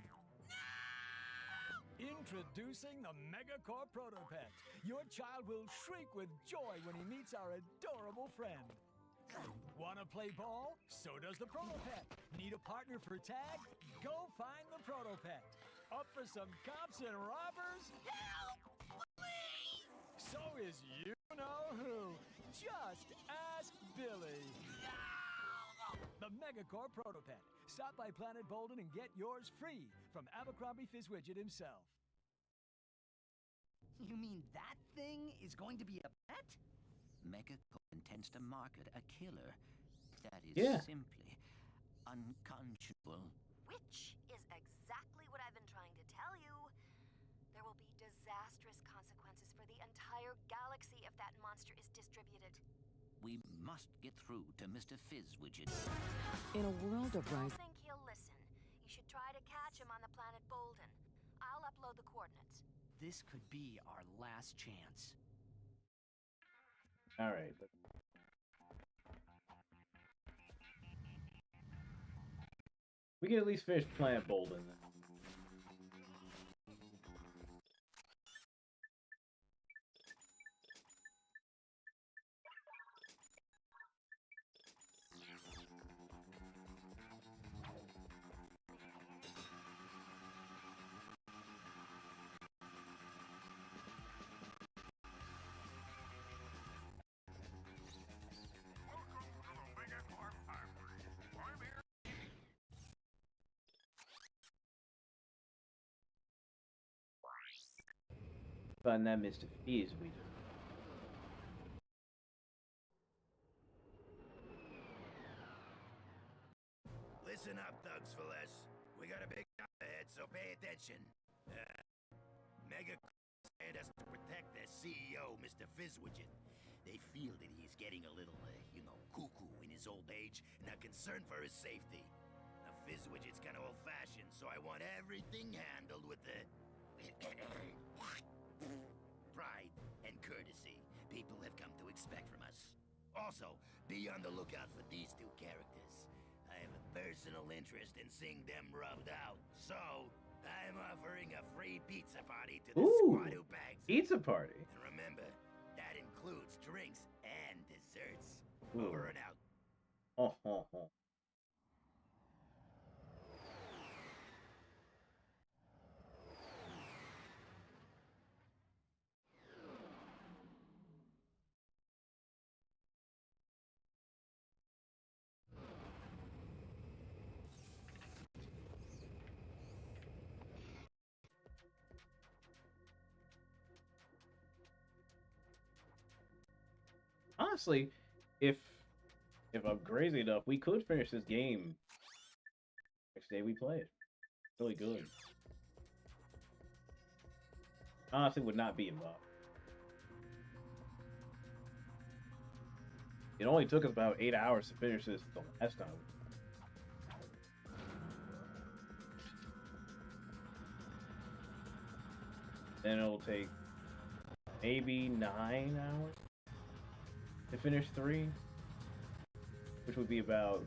Introducing the Megacore Protopet. Your child will shriek with joy when he meets our adorable friend. Wanna play ball? So does the Protopet. Need a partner for tag? Go find the Protopet. Up for some cops and robbers? Help! Please! So is you-know-who. Just ask Billy. The Megacore Protopet. Stop by Planet Bolden and get yours free from Abercrombie Fizzwidget himself. You mean that thing is going to be a pet? Megacore intends to market a killer. That is simply unconscionable. Which is exactly what I've been trying to tell you. There will be disastrous consequences for the entire galaxy if that monster is distributed. We must get through to Mr. Fizzwidget. In a world of rising... I think he'll listen. You should try to catch him on the planet Bolden. I'll upload the coordinates. This could be our last chance. All right. We can at least finish Planet Bolden. Find that Mr. Fizz we do. Listen up, thugs fellas. We got a big job ahead, so pay attention. Mega hired us to protect their CEO, Mr. Fizzwidget. They feel that he is getting a little, cuckoo in his old age and are concerned for his safety. Now, Fizzwidget's kind of old-fashioned, so I want everything handled with the pride and courtesy people have come to expect from us. Also, be on the lookout for these two characters. I have a personal interest in seeing them rubbed out, so I'm offering a free pizza party to the squad who bags. Pizza party. And remember, that includes drinks and desserts. Ooh. Over and out. Oh, oh, oh. Honestly, if I'm crazy enough, we could finish this game next day we play it. Really good. Honestly, would not be involved. It only took us about 8 hours to finish this the last time. Then it'll take maybe 9 hours to finish 3, which would be about,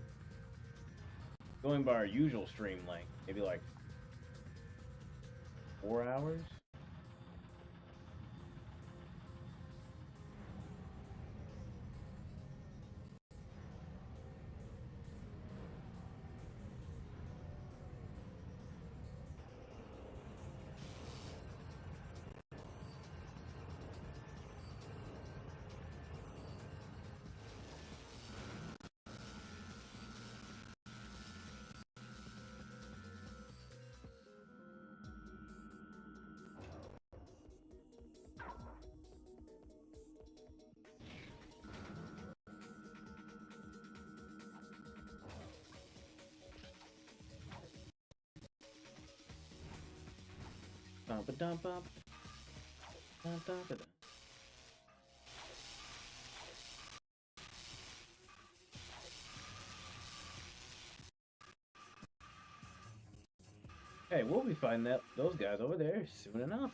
going by our usual stream length, maybe like 4 hours. Okay, we'll be finding those guys over there soon enough.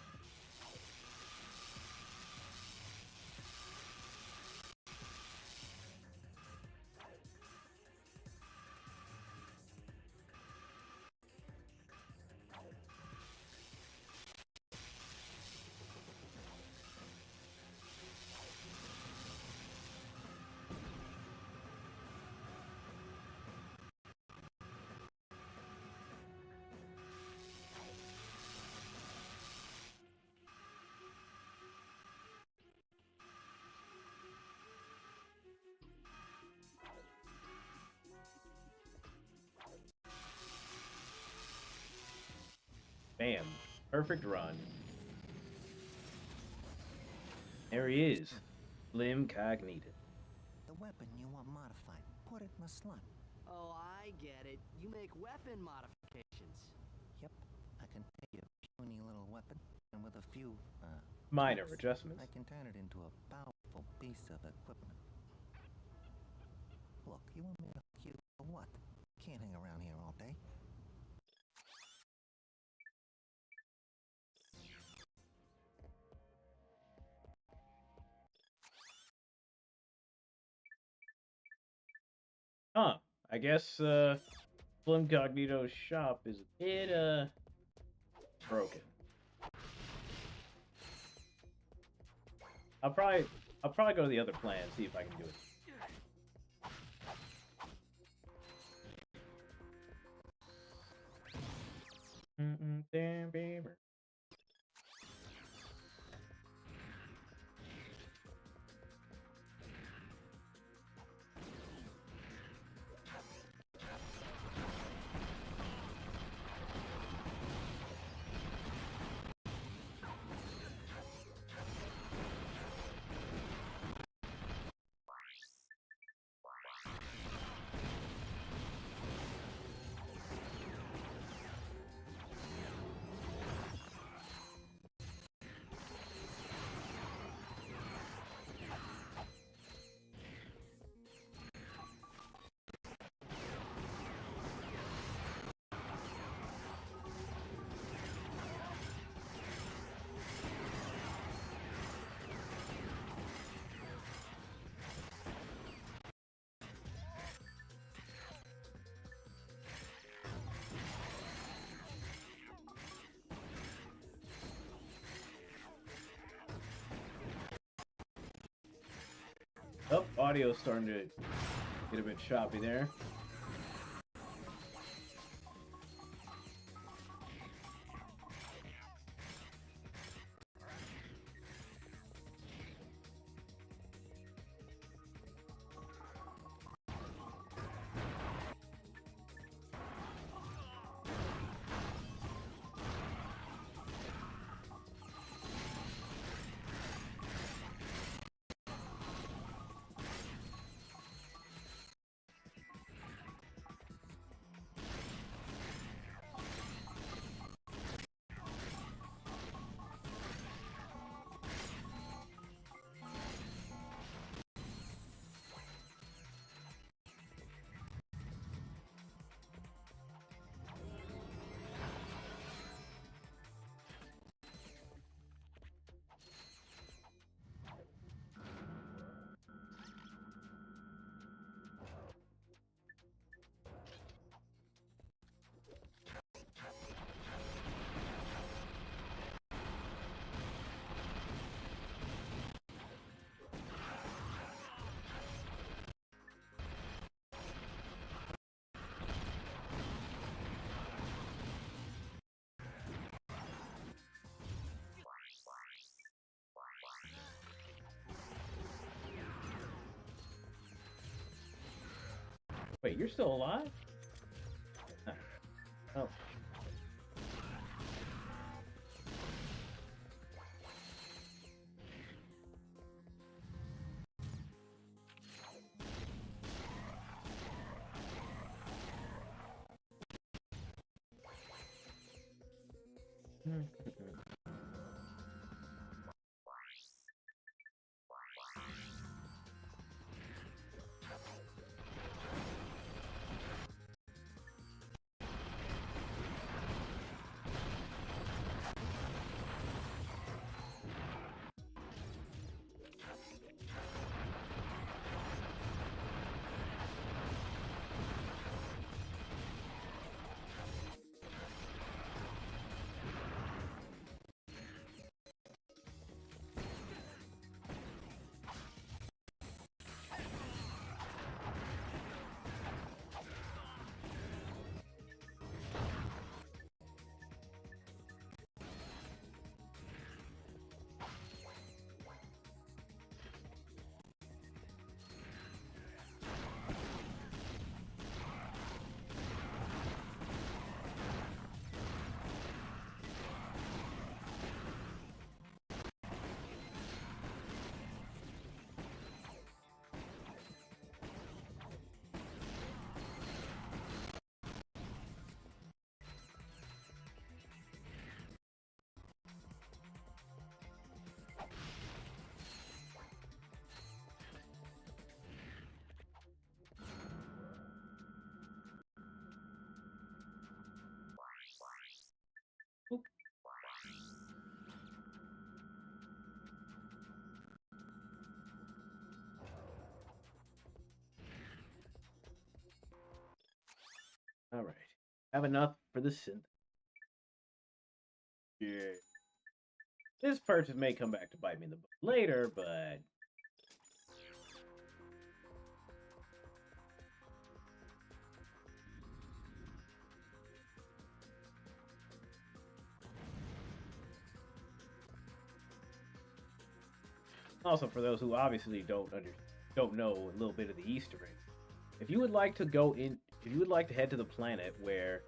Bam. Perfect run. There he is. Slim Cognito. The weapon you want modified, put it in the slot. Oh, I get it. You make weapon modifications. Yep, I can take a puny little weapon, and with a few, minor tweaks, adjustments, I can turn it into a powerful piece of equipment. Look, you want me to hook you or what? Can't hang around here all day. Huh. I guess, Slim Cognito's shop is a bit, broken. I'll probably go to the other plan and see if I can do it. Damn, baby. audio's starting to get a bit choppy there. Wait, you're still alive? Oh. All right. Have enough for the synth. Yeah. This purchase may come back to bite me in the butt later, but also for those who obviously don't know a little bit of the Easter egg. If you would like to head to the planet where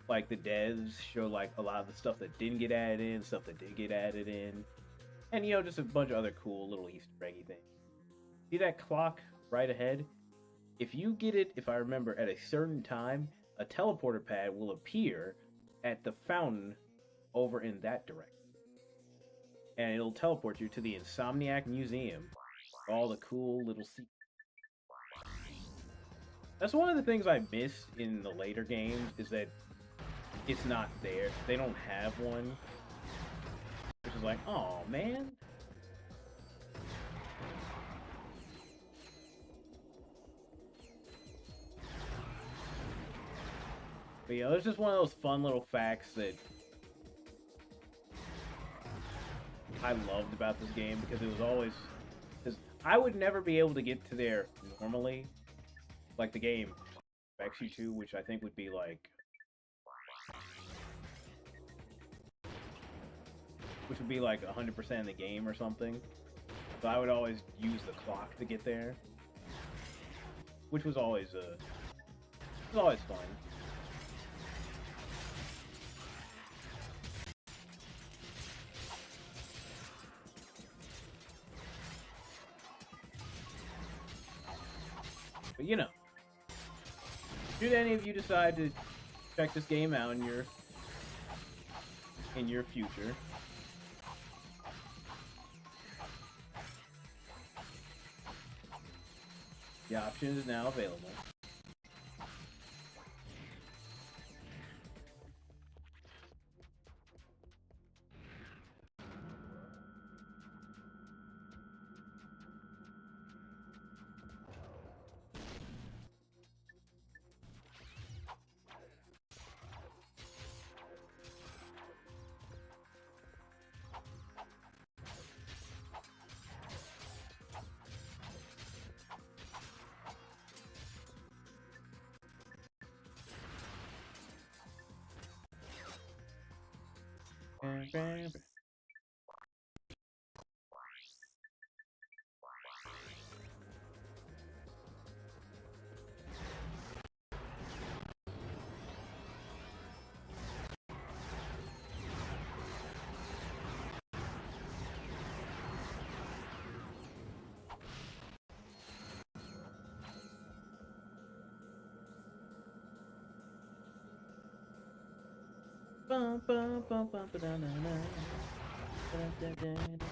like the devs show like a lot of the stuff that didn't get added in, stuff that did get added in, and just a bunch of other cool little Easter eggy things. See that clock right ahead? If you get it, if I remember, at a certain time, a teleporter pad will appear at the fountain over in that direction. And it'll teleport you to the Insomniac Museum. All the cool little secrets. That's one of the things I miss in the later games, is that it's not there. They don't have one. Which is like, oh man. But it's just one of those fun little facts that I loved about this game, because it was always... Because I would never be able to get to there normally, like the game expects you to, which I think would be like, which would be like 100% in the game or something. So I would always use the clock to get there, which was always fun. But you know, should any of you decide to check this game out in your future, the option is now available. Bum, bum, bum, bum, ba, da, na, na. Da, da, da, da.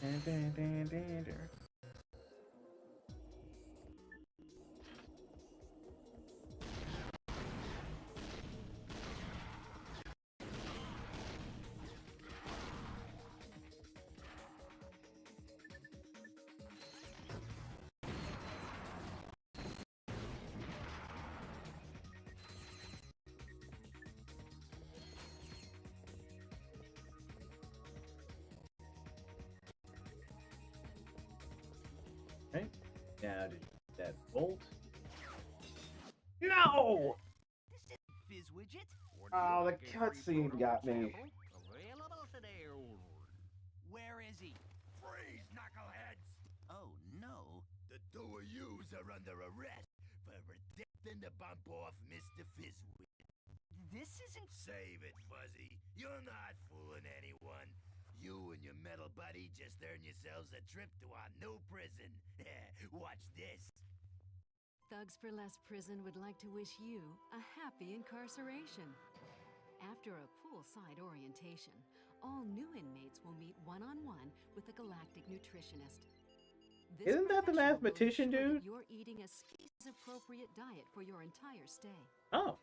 Da, da, da, da, da. Right? Now to that bolt. No! Fizz widget? Oh, the cutscene got me. Where is he? Freeze, knuckleheads! Oh no. The two of yous are under arrest for attempting to bump off Mr. Fizzwit. This isn't... Save it, Fuzzy. You're not fooling anyone. You and your metal buddy just earned yourselves a trip to our new prison. Watch this. Thugs for Less Prison would like to wish you a happy incarceration. After a poolside orientation, all new inmates will meet one-on-one with a galactic nutritionist. This Isn't that the professional will mathematician ensure dude? that you're eating a species-appropriate diet for your entire stay. Oh.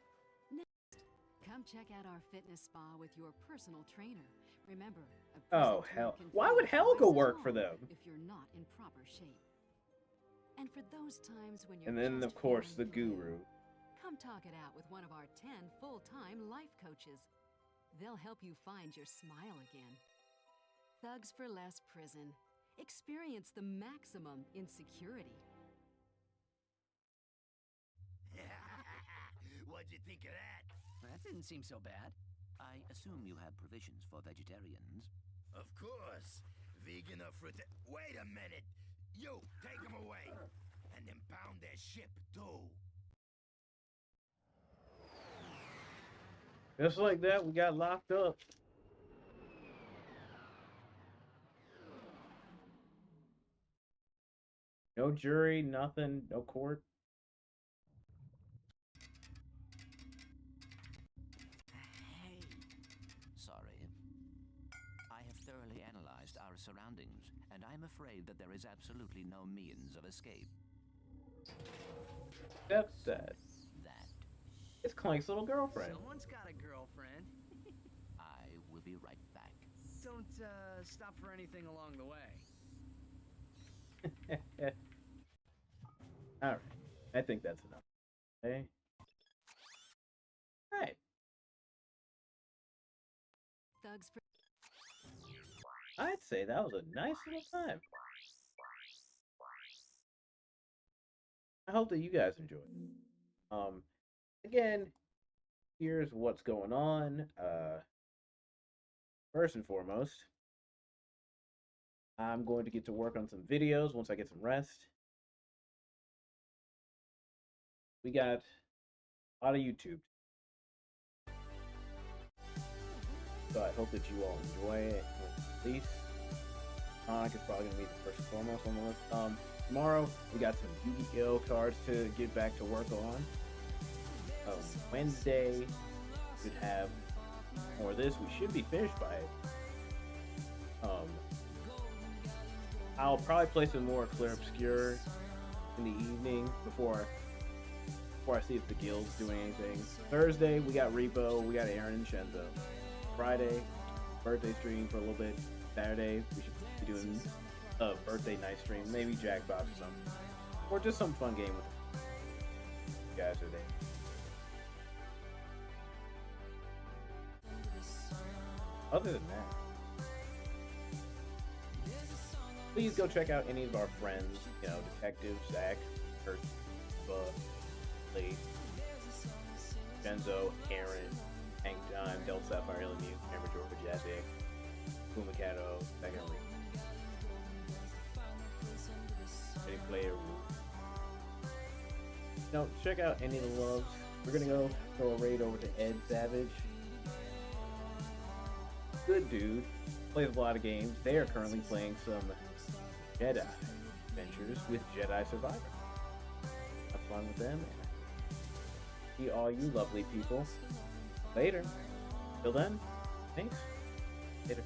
Next, come check out our fitness spa with your personal trainer. Remember, a Oh, prison hell. term can Why feel would Helga twice as work for long them? if you're not in proper shape. And for those times when you're And then, just of course, the feeling guru. come talk it out with one of our 10 full-time life coaches. They'll help you find your smile again. Thugs for Less Prison. Experience the maximum in security. What'd you think of that? That didn't seem so bad. I assume you have provisions for vegetarians. Of course. Vegan or fruit. Wait a minute. You, take them away. And impound their ship, too. Just like that, we got locked up. No jury, nothing, no court. Hey. Sorry. I have thoroughly analyzed our surroundings, and I'm afraid that there is absolutely no means of escape. That's that. That. It's Clank's little girlfriend. Someone's got a girlfriend. I will be right back. Don't, stop for anything along the way. Alright. I think that's enough. Okay. Alright. thugs for. I'd say that was a nice little time. I hope that you guys enjoyed it. Again, here's what's going on. First and foremost, I'm going to get to work on some videos once I get some rest. We got a lot of YouTube. So I hope that you all enjoy it. At least Sonic is probably going to be the first and foremost on the list. Tomorrow, we got some Yu-Gi-Oh cards to get back to work on. Wednesday, we should have more of this. We should be finished by it. I'll probably play some more Clear Obscure in the evening before I see if the guild's doing anything. Thursday, we got Repo, we got Aaron and Shenzo. Friday, birthday stream for a little bit. Saturday, we should be doing a birthday night stream, maybe Jackbox or something. Or just some fun game with you guys are there. Other than that, please go check out any of our friends, you know, Detective, Zach, Kurt, Lee, Genzo, Aaron, Hank Time, Del Sapphire, Illimute, Hammer George, Jazzy, Fumikato, Secondly, any player. No, check out any of the loves. We're gonna go throw a raid over to Ed Savage. Good dude, plays a lot of games. They are currently playing some Jedi Adventures with Jedi Survivor. Have fun with them. See all you lovely people later. Till then, thanks. Later.